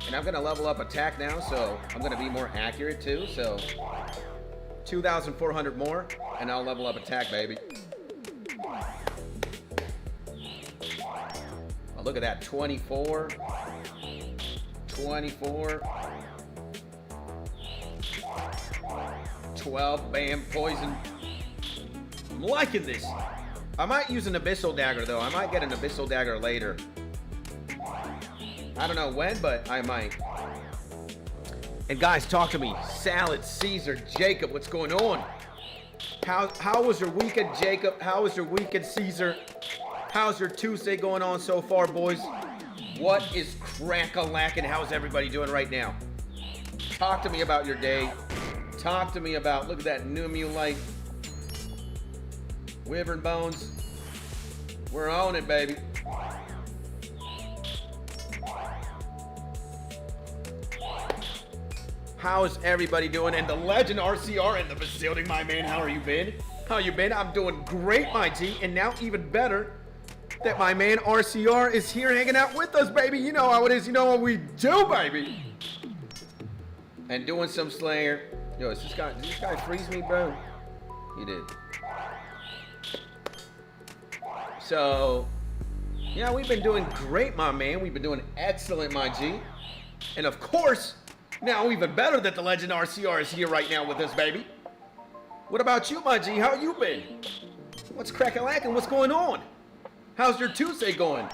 And I'm gonna level up attack now, so I'm gonna be more accurate too. So 2,400 more, and I'll level up attack, baby. Oh, look at that, 24, 24, 12, bam, poison. I'm liking this. I might use an Abyssal Dagger, though. I might get an Abyssal Dagger later. I don't know when, but I might. And guys, talk to me. Salad, Caesar, Jacob, what's going on? How was your weekend, Jacob? How was your weekend, Caesar? How's your Tuesday going on so far, boys? What is crack-a-lackin'? How's everybody doing right now? Talk to me about your day. Talk to me about, look at that Numulite. Wyvern Bones. We're on it, baby. How is everybody doing? And the legend RCR in the building, my man. How are you been? How you been? I'm doing great, my G. And now even better that my man RCR is here hanging out with us, baby. You know how it is. You know what we do, baby. And doing some Slayer. Yo, did this guy freeze me, bro? He did. So, yeah, we've been doing great, my man. We've been doing excellent, my G. And of course, now even better that the legend RCR is here right now with us, baby. What about you, my G? How you been? What's crack-a-lackin'? What's going on? How's your Tuesday going?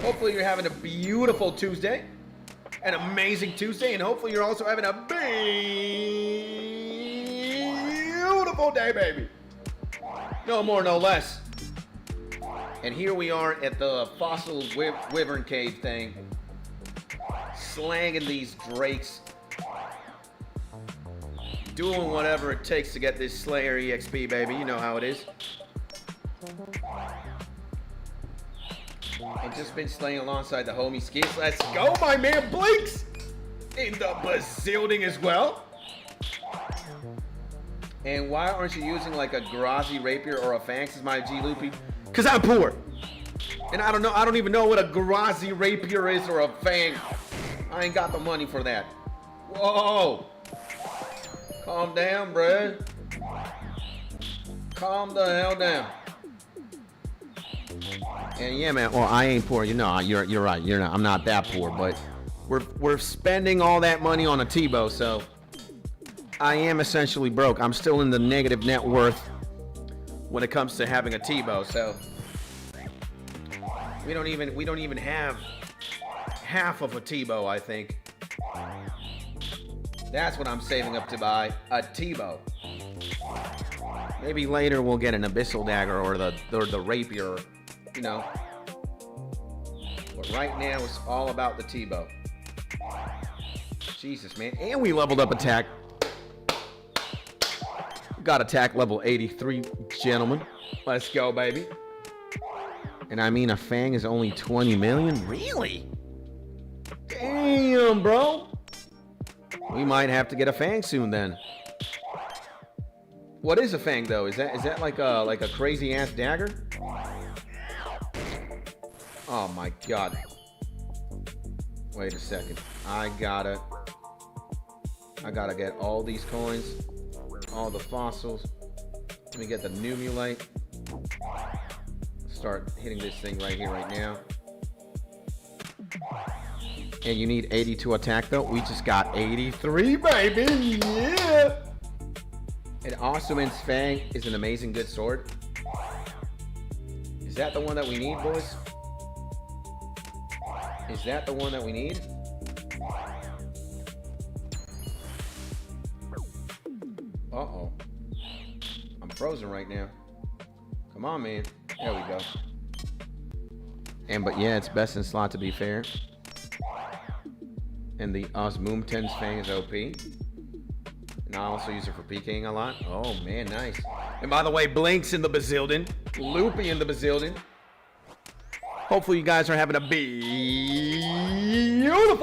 Hopefully you're having a beautiful Tuesday. An amazing Tuesday. And hopefully you're also having a beautiful day, baby. No more, no less. And here we are at the fossil wyvern cave thing. Slanging these drakes. Doing whatever it takes to get this Slayer EXP, baby. You know how it is. And just been slaying alongside the homie Skis. Let's go, my man Blinks! In the building as well. And why aren't you using like a Ghrazi rapier or a Fangs as my G Loopy? Cause I'm poor. And I don't even know what a Ghrazi rapier is or a Fang. I ain't got the money for that. Whoa. Calm down, bruh. Calm the hell down. And yeah, man. Well, I ain't poor. You know, you're right. You're not. I'm not that poor, but we're spending all that money on a Tebow, so I am essentially broke. I'm still in the negative net worth when it comes to having a Tebow, so we don't even have half of a Tebow, I think. That's what I'm saving up to buy, a Tebow. Maybe later we'll get an Abyssal Dagger or the Rapier, you know. But right now it's all about the Tebow. Jesus, man. And we leveled up attack. Got attack level 83, gentlemen. Let's go, baby. And I mean, a Fang is only 20 million? Really? Damn, bro. We might have to get a Fang soon then. What is a Fang though? Is that like a crazy ass dagger? Oh my god. Wait a second. I gotta get all these coins, all the fossils. Let me get the Numulite. Start hitting this thing right here, right now. And you need 80 to attack though. We just got 83, baby. Yeah. And Osman's Fang is an amazing good sword. Is that the one that we need, boys? Is that the one that we need? Uh-oh. I'm frozen right now. Come on, man. There we go. And but yeah, it's best in slot to be fair. And the 𝗚𝗏𝗡𝗚𝗏's Fang is OP. And I also use it for PKing a lot. Oh man, nice. And by the way, Blinks in the Bazildon. Loopy in the Bazildon. Hopefully you guys are having a beautiful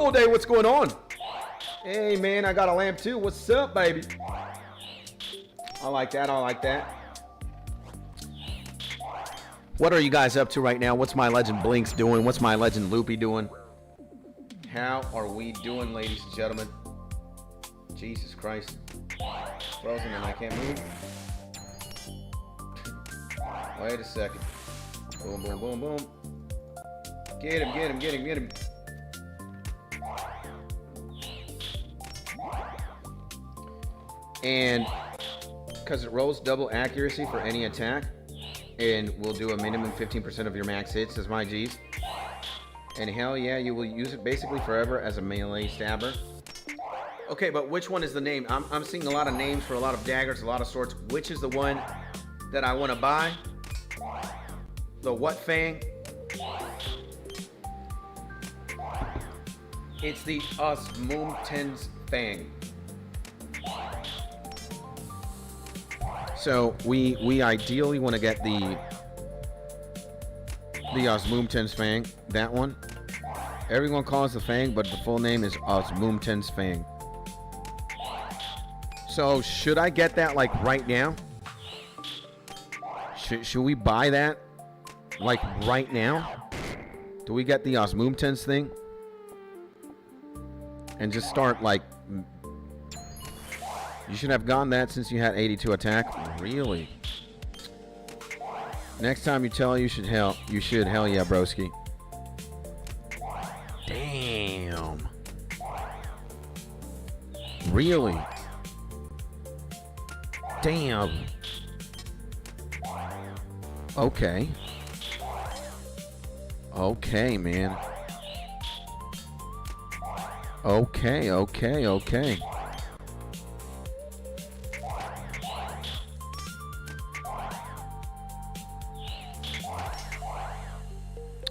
day. What's going on? Hey man, I got a lamp too. What's up, baby? I like that, I like that. What are you guys up to right now? What's my legend Blinks doing? What's my legend Loopy doing? How are we doing, ladies and gentlemen? Jesus Christ. Frozen and I can't move. Wait a second. Boom, boom, boom, boom. Get him, get him, get him, get him. And because it rolls double accuracy for any attack, and will do a minimum 15% of your max hits as my G's. And hell yeah, you will use it basically forever as a melee stabber. Okay, but which one is the name? I'm seeing a lot of names for a lot of daggers, a lot of swords. Which is the one that I want to buy? The what Fang? It's the 𝗚𝗏𝗡𝗔𝗠𝗜𝗡 Fang. So we ideally want to get the 𝗚𝗏𝗡𝗔𝗠𝗜𝗡𝗏's Fang, that one. Everyone calls the Fang, but the full name is 𝗚𝗏𝗡𝗔𝗠𝗏's Fang. So should I get that like right now? Should we buy that? Like right now? Do we get the 𝗗𝗓𝗡𝗚𝗏 thing? And just start like... You should have gone that since you had 82 attack. Really? Next time you tell you should hell yeah, broski. Damn. Really? Damn. Okay. Okay, man. Okay.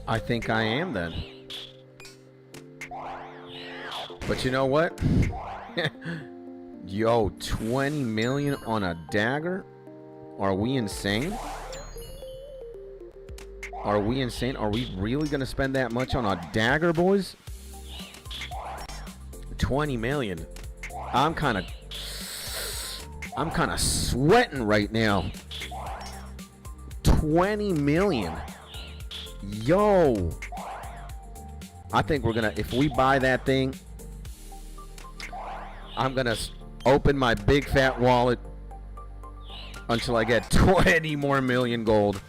I think I am then. But you know what? Yo, 20 million on a dagger? Are we insane? Are we insane? Are we really gonna spend that much on a dagger, boys? 20 million. I'm kind of sweating right now. 20 million. Yo. I think we're gonna, if we buy that thing, I'm gonna open my big fat wallet until I get 20 more million gold.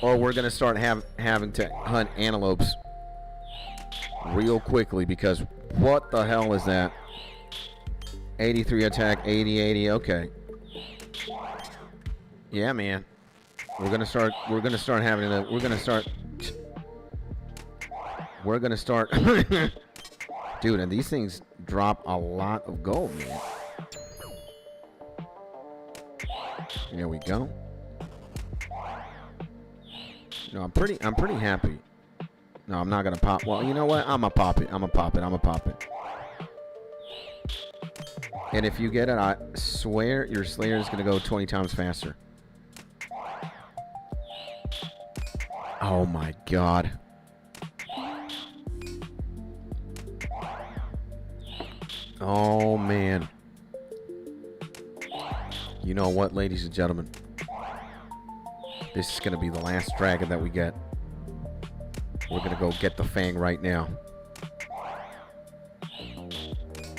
Or we're gonna start having to hunt antelopes real quickly, because what the hell is that? 83 attack, 80, okay. Yeah, man. We're gonna start dude, and these things drop a lot of gold, man. There we go. No, I'm pretty happy. No, I'm not gonna pop. Well, you know what? I'm gonna pop it. And if you get it, I swear your Slayer is gonna go 20 times faster. Oh my god. Oh man. You know what, ladies and gentlemen? This is gonna be the last dragon that we get. We're gonna go get the Fang right now.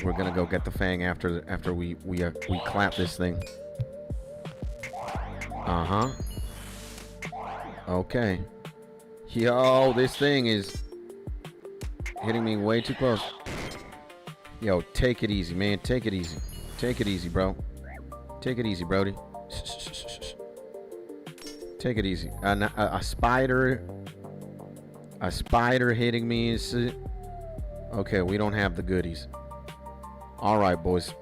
We're gonna go get the Fang after we clap this thing. Okay. Yo, this thing is hitting me way too close. Yo, take it easy, man. Take it easy. Take it easy, bro. Take it easy, Brody. Take it easy. A spider hitting me is... Okay, we don't have the goodies. Alright, boys.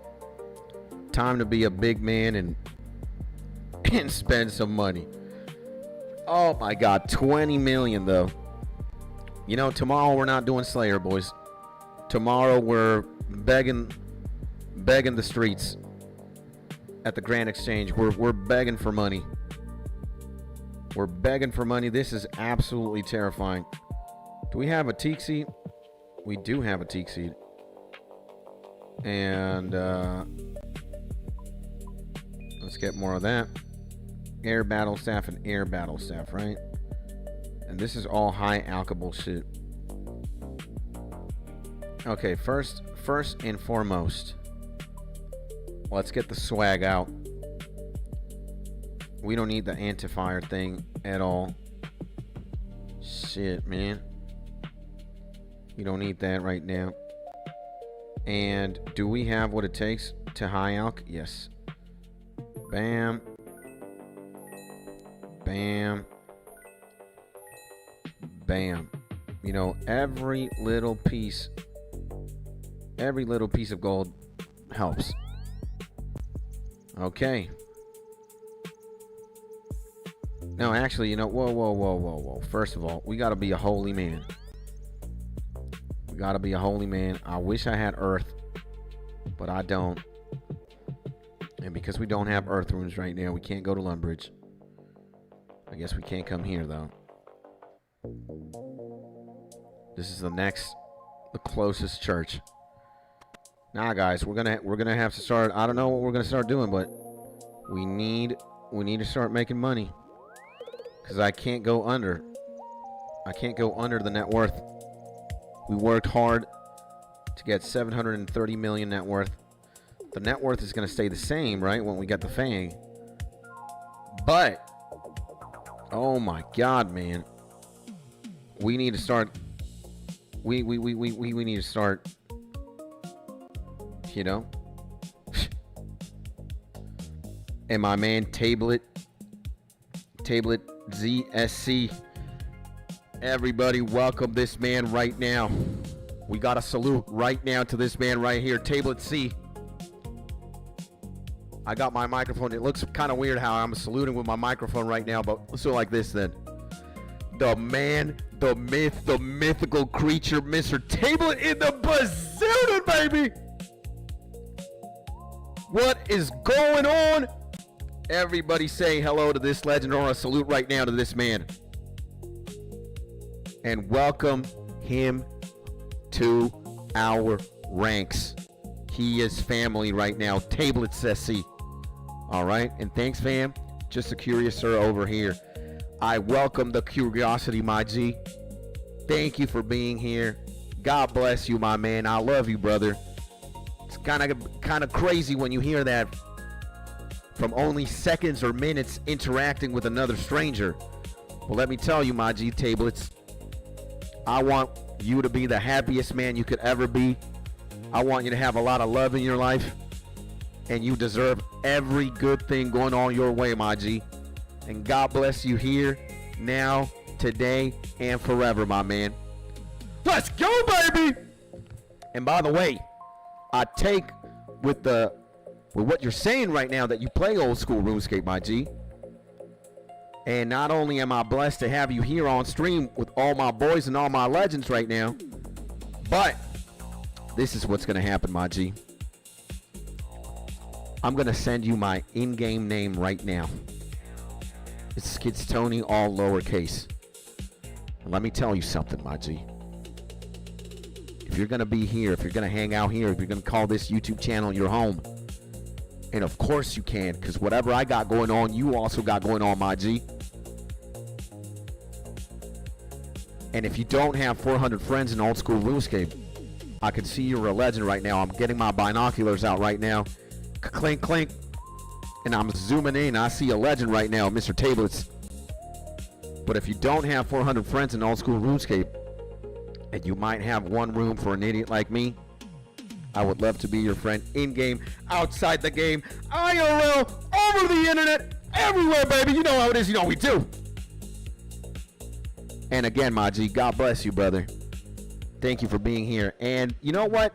Time to be a big man and spend some money. Oh my god, 20 million though. You know, tomorrow we're not doing Slayer, boys. Tomorrow we're begging the streets at the Grand Exchange. We're begging for money. We're begging for money. This is absolutely terrifying. Do we have a teak seed? We do have a teak seed. And let's get more of that. Air battle staff and air battle staff, right? And this is all high alchable shit. Okay, first and foremost, let's get the swag out. We don't need the anti-fire thing at all. Shit, man. We don't need that right now. And do we have what it takes to high alch? Yes. Bam. Bam. Bam. You know, every little piece of gold helps. Okay. No, actually, you know, whoa. First of all, we gotta be a holy man. We gotta be a holy man. I wish I had earth, but I don't. And because we don't have earth runes right now, we can't go to Lumbridge. I guess we can't come here though. This is the closest church. Nah, guys, we're gonna have to start. I don't know what we're gonna start doing, but we need to start making money. Because I can't go under. I can't go under the net worth. We worked hard to get 730 million net worth. The net worth is going to stay the same, right, when we get the FANG. But, oh my God, man. We need to start. We need to start, you know. And my man 𝗵𝗚𝗚𝗔𝗠𝗜𝗓. Everybody welcome this man right now. We got a salute right now to this man right here, 𝗵𝗚𝗚𝗔𝗠𝗓. I got my microphone. It looks kind of weird how I'm saluting with my microphone right now, but let's do it like this then. The man, the myth, the mythical creature, Mr. 𝗵𝗚𝗚 in the bazooka, baby. What is going on? Everybody say hello to this legend, or a salute right now to this man. And welcome him to our ranks. He is family right now. 𝗵𝗚𝗚𝗔𝗠𝗓. All right. And thanks, fam. Just a curious sir over here. I welcome the curiosity, my G. Thank you for being here. God bless you, my man. I love you, brother. It's kind of crazy when you hear that from only seconds or minutes interacting with another stranger. Well, let me tell you, my G, 𝗵𝗚𝗚𝗔𝗠𝗓. I want you to be the happiest man you could ever be. I want you to have a lot of love in your life. And you deserve every good thing going on your way, my G. And God bless you here, now, today, and forever, my man. Let's go, baby! And by the way, I take with what you're saying right now that you play old school RuneScape, my G. And not only am I blessed to have you here on stream with all my boys and all my legends right now, but this is what's going to happen, my G. I'm going to send you my in-game name right now. It's 𝗗𝗔𝗠𝗚, all lowercase. Let me tell you something, my G. If you're going to be here, if you're going to hang out here, if you're going to call this YouTube channel your home, and of course you can, because whatever I got going on, you also got going on, my G. And if you don't have 400 friends in old school RuneScape, I can see you're a legend right now. I'm getting my binoculars out right now. Clink, clink. And I'm zooming in. I see a legend right now, Mr. 𝗵𝗚𝗚𝗔𝗠𝗓. But if you don't have 400 friends in old school RuneScape, and you might have one room for an idiot like me, I would love to be your friend in-game, outside the game, IRL, over the internet, everywhere, baby. You know how it is. You know we do. And again, my G, God bless you, brother. Thank you for being here. And you know what?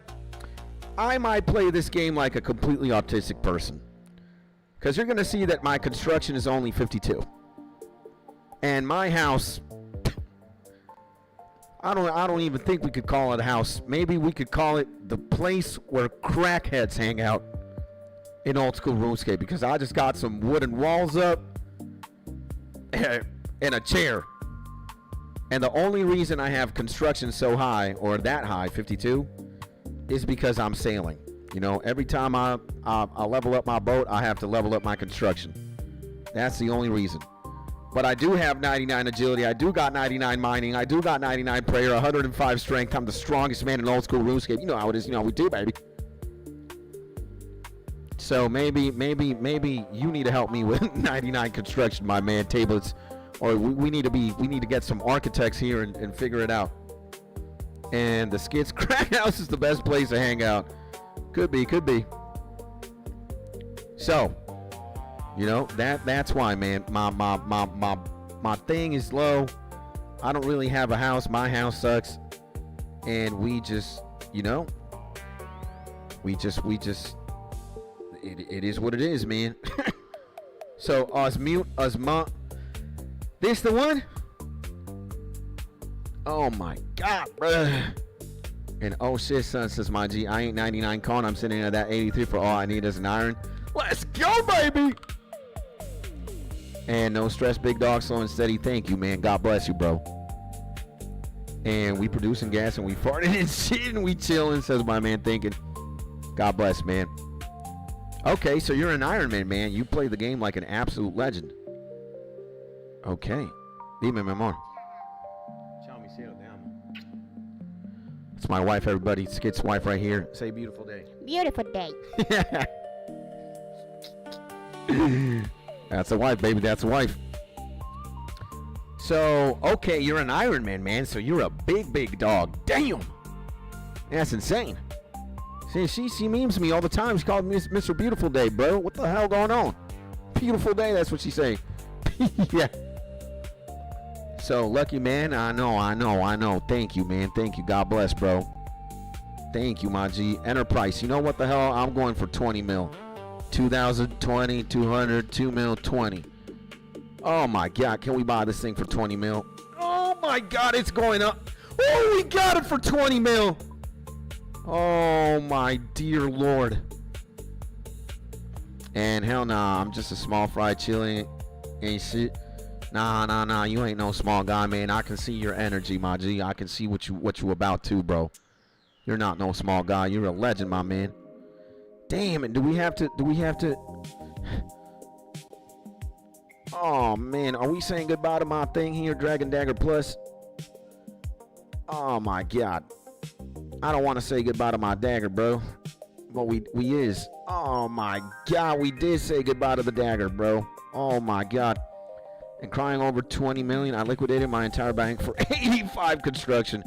I might play this game like a completely autistic person, because you're going to see that my construction is only 52. And my house, I don't even think we could call it a house. Maybe we could call it the place where crackheads hang out in old school RuneScape, because I just got some wooden walls up and a chair. And the only reason I have construction so high, or that high, 52, is because I'm sailing. You know, every time I level up my boat, I have to level up my construction. That's the only reason. But I do have 99 agility. I do got 99 mining. I do got 99 prayer, 105 strength. I'm the strongest man in old school RuneScape. You know how it is. You know how we do, baby. So maybe you need to help me with 99 construction, my man, 𝗵𝗚𝗚𝗔𝗠𝗓. Or we need to get some architects here and figure it out. And the Skits Crack House is the best place to hang out. Could be. So, you know, that's why, man. My thing is low. I don't really have a house. My house sucks. And we just, you know, it is what it is, man. So, osrs. This the one? Oh my God, bruh. And oh shit, son, says my G, I ain't 99 con. I'm sitting at that 83 for all I need is an iron. Let's go, baby. And no stress, big dog, slow and steady. Thank you, man. God bless you, bro. And we producing gas and we farting and shit and we chilling, says my man thinking. God bless, man. Okay, so you're an Iron Man, man. You play the game like an absolute legend. Okay. Dime, mi amor. It's my wife, everybody. Skit's wife right here. Say beautiful day. Beautiful day. That's a wife, baby. That's a wife. So, okay, you're an Iron Man, so you're a big dog. Damn. That's insane. See, she memes me all the time. She called me Mr. Beautiful Day, bro. What the hell going on? Beautiful day, that's what she say. Yeah. So, lucky man, I know. Thank you, man. Thank you. God bless, bro. Thank you, my G. Enterprise. You know what the hell? I'm going for 20 mil. 2020, 200, 2 mil, 20. Oh, my God. Can we buy this thing for 20 mil? Oh, my God. It's going up. Oh, we got it for 20 mil. Oh, my dear Lord. And hell nah, I'm just a small fried chili. Ain't shit. Nah, you ain't no small guy, man. I can see your energy, my G. I can see what you about to, bro. You're not no small guy. You're a legend, my man. Damn it, do we have to Oh man, are we saying goodbye to my thing here, Dragon Dagger Plus? Oh my God. I don't want to say goodbye to my dagger, bro. But we is. Oh my God, we did say goodbye to the dagger, bro. Oh my God. And crying over 20 million, I liquidated my entire bank for 85 construction.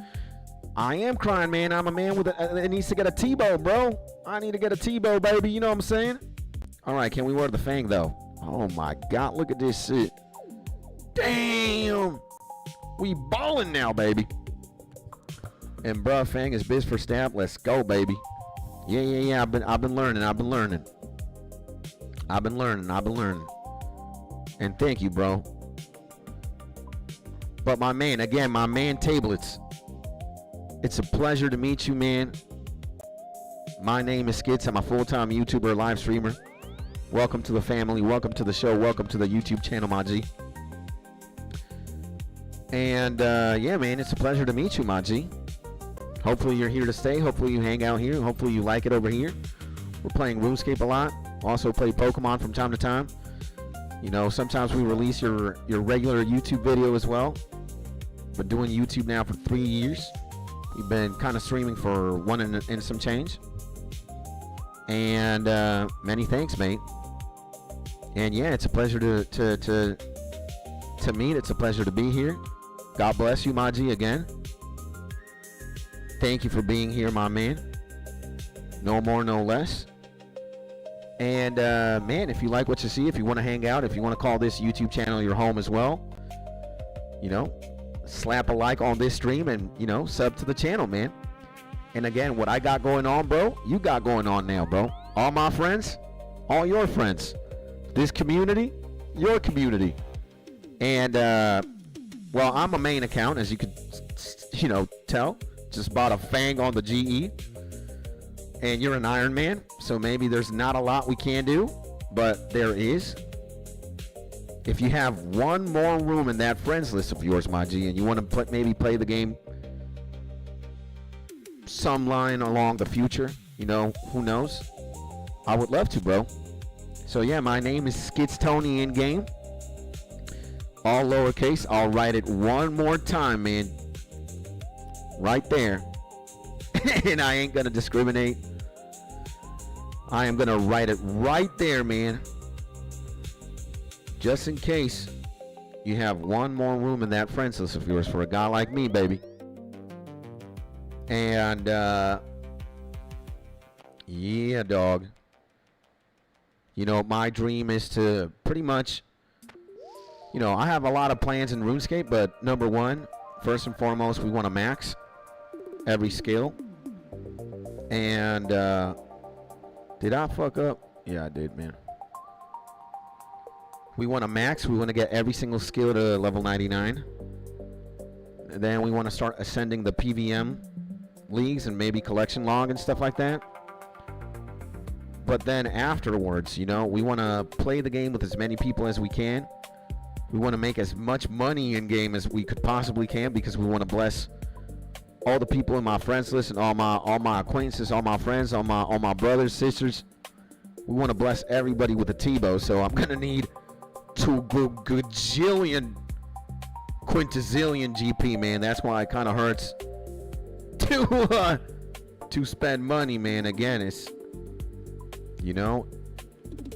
I am crying, man. I'm a man with it needs to get a T-bow, bro. I need to get a T-bow, baby. You know what I'm saying? All right, can we wear the Fang, though? Oh, my God. Look at this shit. Damn. We balling now, baby. And, bruh, Fang is biz for stab. Let's go, baby. Yeah. I've been learning. And thank you, bro. But my man, again, my man Tablets. It's a pleasure to meet you, man. My name is Skits. I'm a full-time YouTuber, live streamer. Welcome to the family. Welcome to the show. Welcome to the YouTube channel, my G. And, yeah, man, it's a pleasure to meet you, my G. Hopefully you're here to stay. Hopefully you hang out here. Hopefully you like it over here. We're playing RuneScape a lot. Also play Pokemon from time to time. You know, sometimes we release your regular YouTube video as well. Been doing YouTube now for 3 years. We've been kind of streaming for 1 and some change. And many thanks, mate. And yeah, it's a pleasure to meet. It's a pleasure to be here. God bless you, Maji, again. Thank you for being here, my man. No more, no less. And man, if you like what you see, if you want to hang out, if you want to call this YouTube channel your home as well, you know, slap a like on this stream and, you know, sub to the channel, man. And again, what I got going on, bro, you got going on now, bro. All my friends, all your friends. This community, your community. And, well, I'm a main account, as you could, you know, tell. Just bought a Fang on the GE. And you're an Iron Man, so maybe there's not a lot we can do, but there is. If you have one more room in that friends list of yours, my G, and you want to maybe play the game some line along the future, you know, who knows? I would love to, bro. So yeah, my name is Skits Tony in game. All lowercase. I'll write it one more time, man. Right there. And I ain't gonna discriminate. I am gonna write it right there, man. Just in case you have one more room in that friends list of yours for a guy like me, baby. And yeah, dog. You know, my dream is to pretty much, you know, I have a lot of plans in RuneScape, but number one, first and foremost, we want to max every skill. And did I fuck up? Yeah, I did, man. We want to max. We want to get every single skill to level 99. And then we want to start ascending the PVM leagues and maybe collection log and stuff like that. But then afterwards, you know, we want to play the game with as many people as we can. We want to make as much money in game as we could possibly can, because we want to bless all the people in my friends list and all my acquaintances, all my friends, all my brothers, sisters. We want to bless everybody with a T-bow. So I'm gonna need $2 gajillion quintazillion GP, man. That's why it kind of hurts to spend money, man. Again, it's, you know,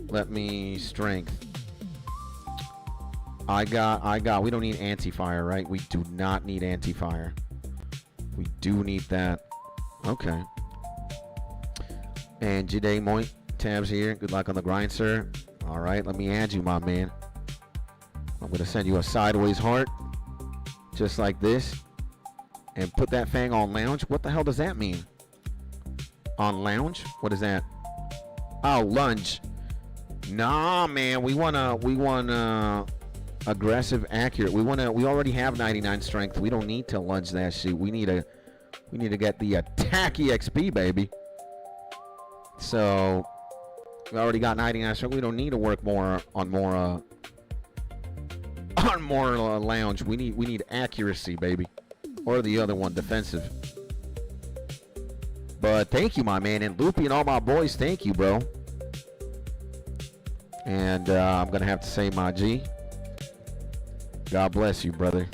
let me strength. I got, we don't need anti-fire, right? We do not need anti-fire. We do need that. Okay. And Jide Moit, tabs here. Good luck on the grind, sir. All right, let me add you, my man. I'm going to send you a sideways heart, just like this. And put that Fang on lounge. What the hell does that mean? On lounge? What is that? Oh, lunge. Nah, man. We want aggressive, accurate. We already have 99 strength. We don't need to lunge that shit. We need to get the attack EXP, baby. So we already got 99 strength. We don't need to work more on more lounge. We need accuracy, baby. Or the other one, defensive. But thank you, my man. And Loopy and all my boys, thank you, bro. And I'm going to have to say, my G, God bless you, brother.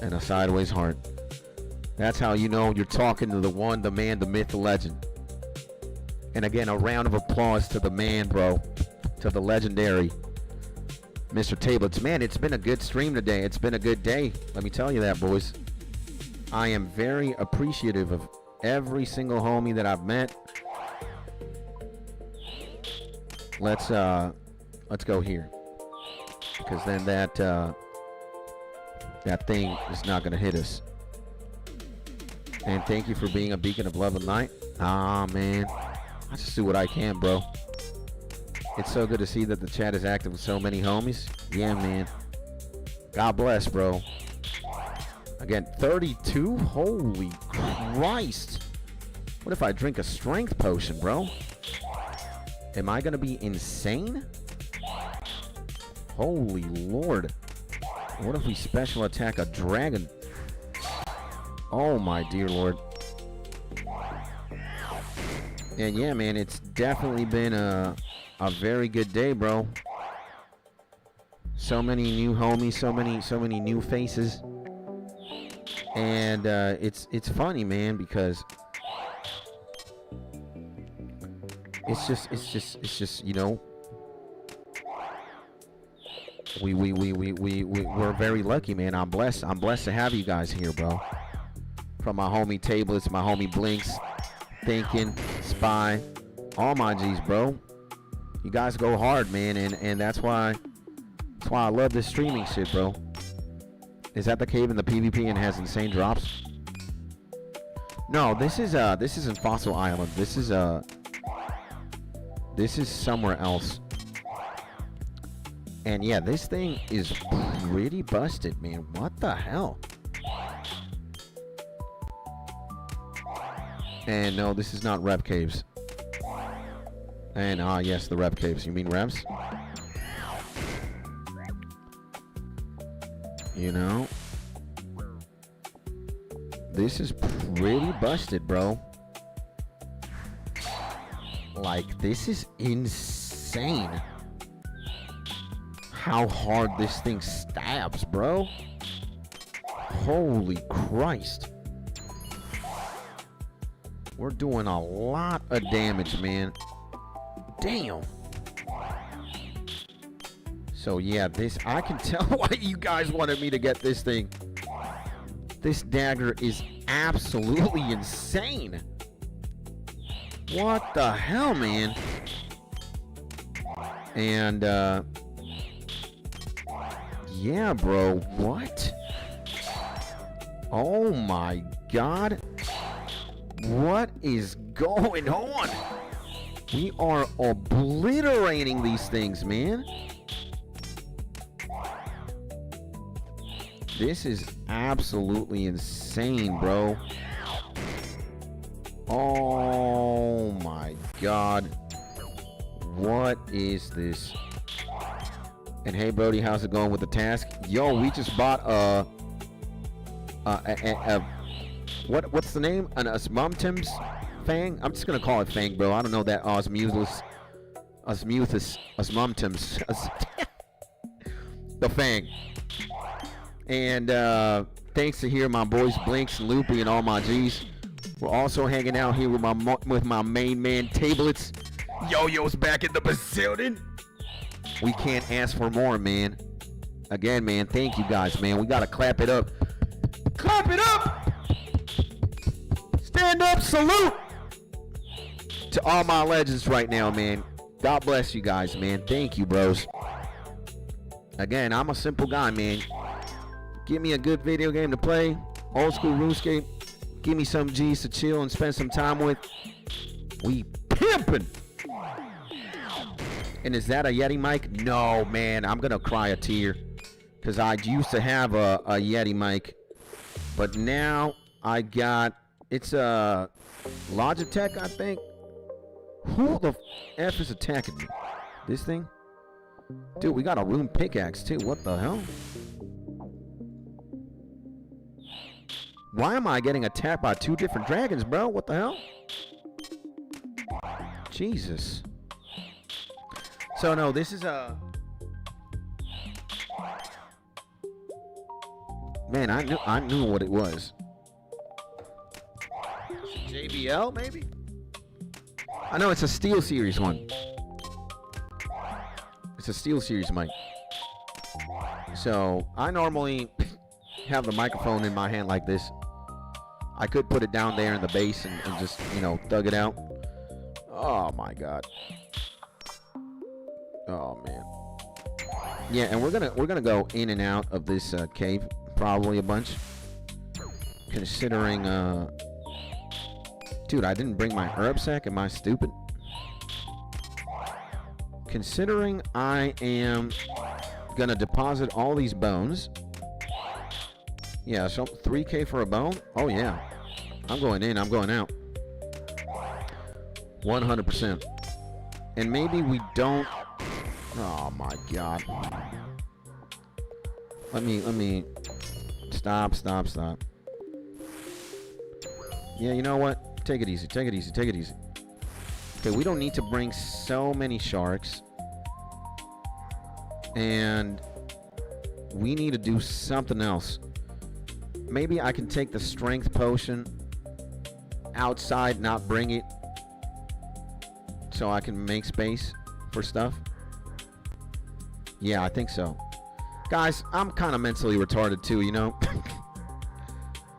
And a sideways heart. That's how you know you're talking to the one, the man, the myth, the legend. And again, a round of applause to the man, bro. To the legendary Mr. Tablets. Man, it's been a good stream today. It's been a good day. Let me tell you that, boys. I am very appreciative of every single homie that I've met. Let's go here. Because then that thing is not going to hit us. And thank you for being a beacon of love and light. Ah, man. I just do what I can, bro. It's so good to see that the chat is active with so many homies. Yeah, man. God bless, bro. Again, 32? Holy Christ. What if I drink a strength potion, bro? Am I going to be insane? Holy Lord. What if we special attack a dragon? Oh, my dear Lord. And yeah, man, it's definitely been a very good day, bro. So many new homies, so many new faces. And it's funny, man, because it's just, you know, we're very lucky, man. I'm blessed to have you guys here, bro. From my homie Tablets, my homie Blinks, Thinking, Spy, all my G's, bro. You guys go hard, man, and that's why I love this streaming shit, bro. Is that the cave in the PvP and has insane drops? No, this isn't Fossil Island. This is somewhere else. And yeah, this thing is pretty busted, man. What the hell? And no, this is not Rep Caves. And yes, the Rep Caves. You mean Reps? You know, this is pretty busted, bro. Like, this is insane. How hard this thing stabs, bro. Holy Christ. We're doing a lot of damage, man. Damn. So yeah, this, I can tell why you guys wanted me to get this thing. This dagger is absolutely insane. What the hell, man? And yeah, bro, what? Oh my God. What is going on? We are obliterating these things, man. This is absolutely insane, bro. Oh my God. What is this? And hey, Brody, how's it going with the task? Yo, we just bought what's the name? An Osmumtim's Fang? I'm just gonna call it Fang, bro. I don't know that Osmuseless Osmuthus, Osmumtums, the Fang. And thanks to here my boys Blinks and Loopy and all my G's. We're also hanging out here with my main man Tablets. Yo-Yo's back in the building. We can't ask for more, man. Again, man, thank you guys, man. We gotta clap it up. Clap it up! Stand up, salute! To all my legends right now, man. God bless you guys, man. Thank you, bros. Again, I'm a simple guy, man. Give me a good video game to play. Old school RuneScape. Give me some G's to chill and spend some time with. We pimpin'. And is that a Yeti mic? No, man. I'm gonna cry a tear. Because I used to have a Yeti mic. But now I got... It's a Logitech, I think. Who the F is attacking me? This thing? Dude, we got a rune pickaxe too. What the hell? Why am I getting attacked by 2 different dragons, bro? What the hell? Jesus. So no, this is a... Man, I knew what it was. JBL, maybe? I know it's a Steel Series one. It's a Steel Series mic. So, I normally have the microphone in my hand like this. I could put it down there in the base and just, you know, thug it out. Oh my god. Oh man. Yeah, and we're gonna go in and out of this cave probably a bunch. Considering dude, I didn't bring my herb sack. Am I stupid? Considering I am gonna deposit all these bones. Yeah, so 3K for a bone? Oh yeah. I'm going in, I'm going out. 100%. And maybe we don't... Oh my god. Let me... Stop. Yeah, you know what? Take it easy. Okay, we don't need to bring so many sharks. And... we need to do something else. Maybe I can take the strength potion outside, not bring it, so I can make space for stuff. Yeah, I think so. Guys, I'm kind of mentally retarded too, you know?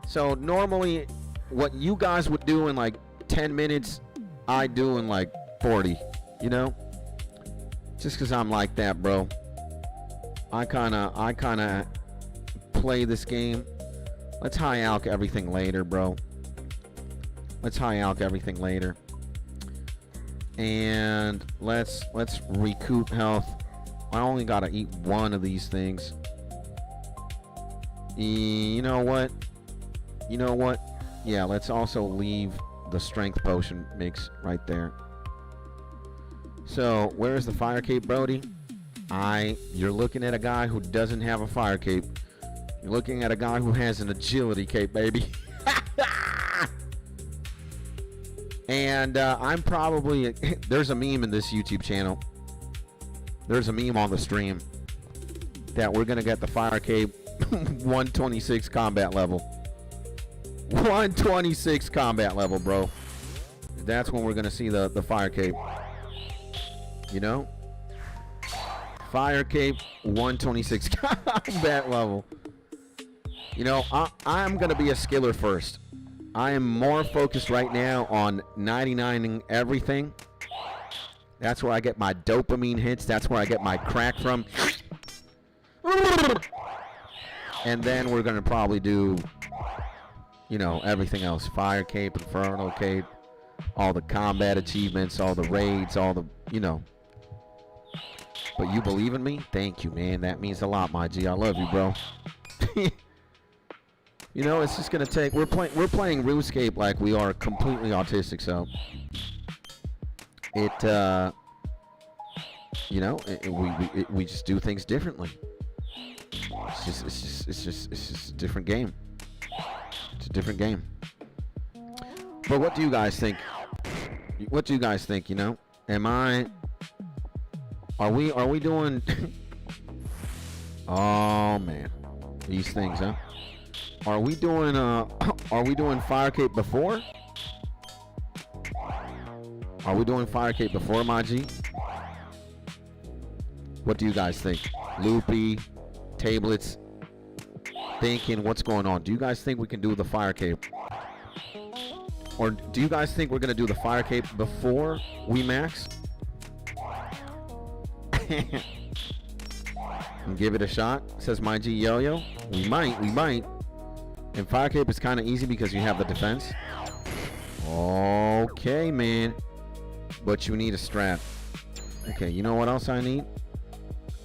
So normally, what you guys would do in like 10 minutes, I do in like 40, you know? Just because I'm like that, bro. I kind of play this game. Let's high alch everything later, bro. Let's high alch everything later. And let's recoup health. I only gotta eat one of these things. You know what? Yeah, let's also leave the strength potion mix right there. So, where's the fire cape, Brody? You're looking at a guy who doesn't have a fire cape. You're looking at a guy who has an agility cape, baby. And I'm probably... There's a meme in this YouTube channel. There's a meme on the stream that we're going to get the fire cape 126 combat level. 126 combat level, bro. That's when we're going to see the fire cape. You know? Fire cape 126 combat level. You know, I'm going to be a skiller first. I am more focused right now on 99ing everything. That's where I get my dopamine hits. That's where I get my crack from. And then we're going to probably do, you know, everything else. Fire cape, Infernal cape, all the combat achievements, all the raids, all the, you know. But you believe in me? Thank you, man. That means a lot, my G. I love you, bro. You know, it's just gonna take. We're playing RuneScape like we are completely autistic. So it, you know, we just do things differently. It's just a different game. It's a different game. But what do you guys think? What do you guys think? You know, am I Are we doing? Oh man, these things, huh? Are we doing fire cape before? Are we doing fire cape before, my G? What do you guys think? Loopy, tablets, thinking, what's going on? Do you guys think we can do the fire cape? Or do you guys think we're gonna do the fire cape before we max? And give it a shot, says my G Yo-Yo. We might. And fire cape is kind of easy because you have the defense. Okay, man. But you need a strap. Okay, you know what else I need?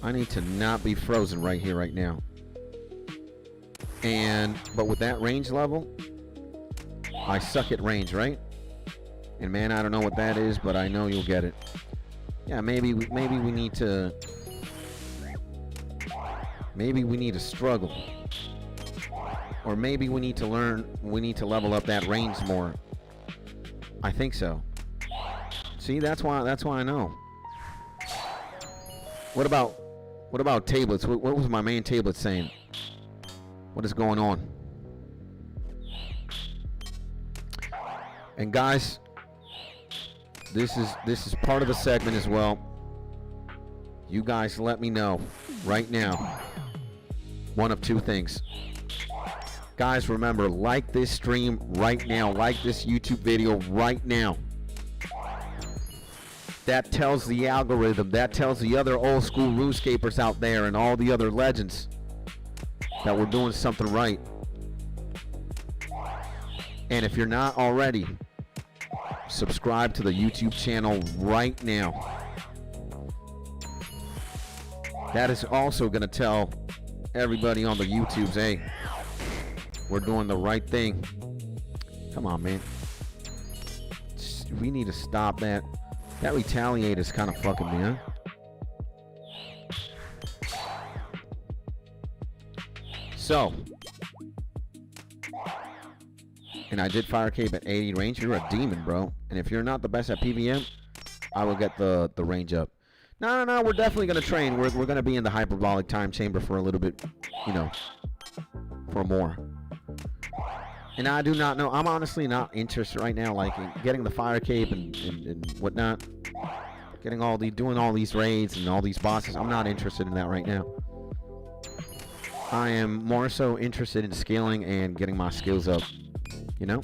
I need to not be frozen right here, right now. But with that range level, I suck at range, right? And man, I don't know what that is, but I know you'll get it. Yeah, maybe we need to. Maybe we need to struggle. Or maybe we need to learn. We need to level up that range more. I think so. See, that's why I know. What about tablets? What was my main tablet saying? What is going on? And guys, this is part of the segment as well. You guys let me know right now. One of two things. Guys, remember, like this stream right now. Like this YouTube video right now. That tells the algorithm, that tells the other old school RuneScapers out there and all the other legends that we're doing something right. And if you're not already, subscribe to the YouTube channel right now. That is also going to tell everybody on the YouTubes, hey, we're doing the right thing. Come on, man. We need to stop that. That retaliate is kind of fucking me, huh? So, and I did fire cape at 80 range. You're a demon, bro. And if you're not the best at PVM, I will get the range up. No, we're definitely gonna train. We're gonna be in the hyperbolic time chamber for a little bit, you know, for more. And I do not know. I'm honestly not interested right now, like in getting the fire cape and whatnot. Doing all these raids and all these bosses. I'm not interested in that right now. I am more so interested in scaling and getting my skills up, you know.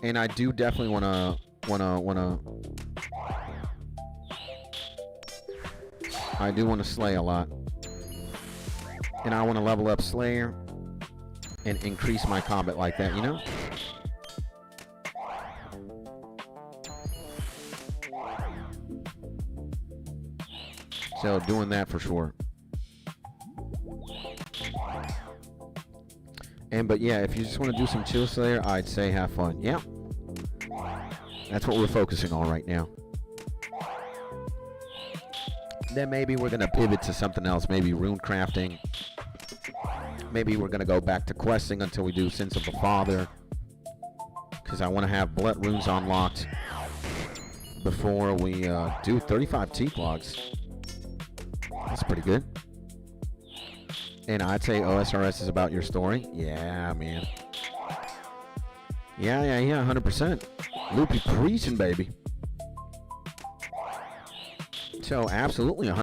And I do definitely wanna. I do want to slay a lot, and I want to level up Slayer and increase my combat like that, you know. So doing that for sure. But yeah, if you just want to do some chill Slayer, I'd say have fun. Yeah, that's what we're focusing on right now. Then maybe we're gonna pivot to something else, maybe rune crafting. Maybe we're gonna go back to questing until we do Sins of the Father, because I want to have blood runes unlocked before we do 35 T-clogs. That's pretty good. And I'd say OSRS is about your story. Yeah, man. Yeah, 100%. Loopy preaching, baby. So absolutely 100%.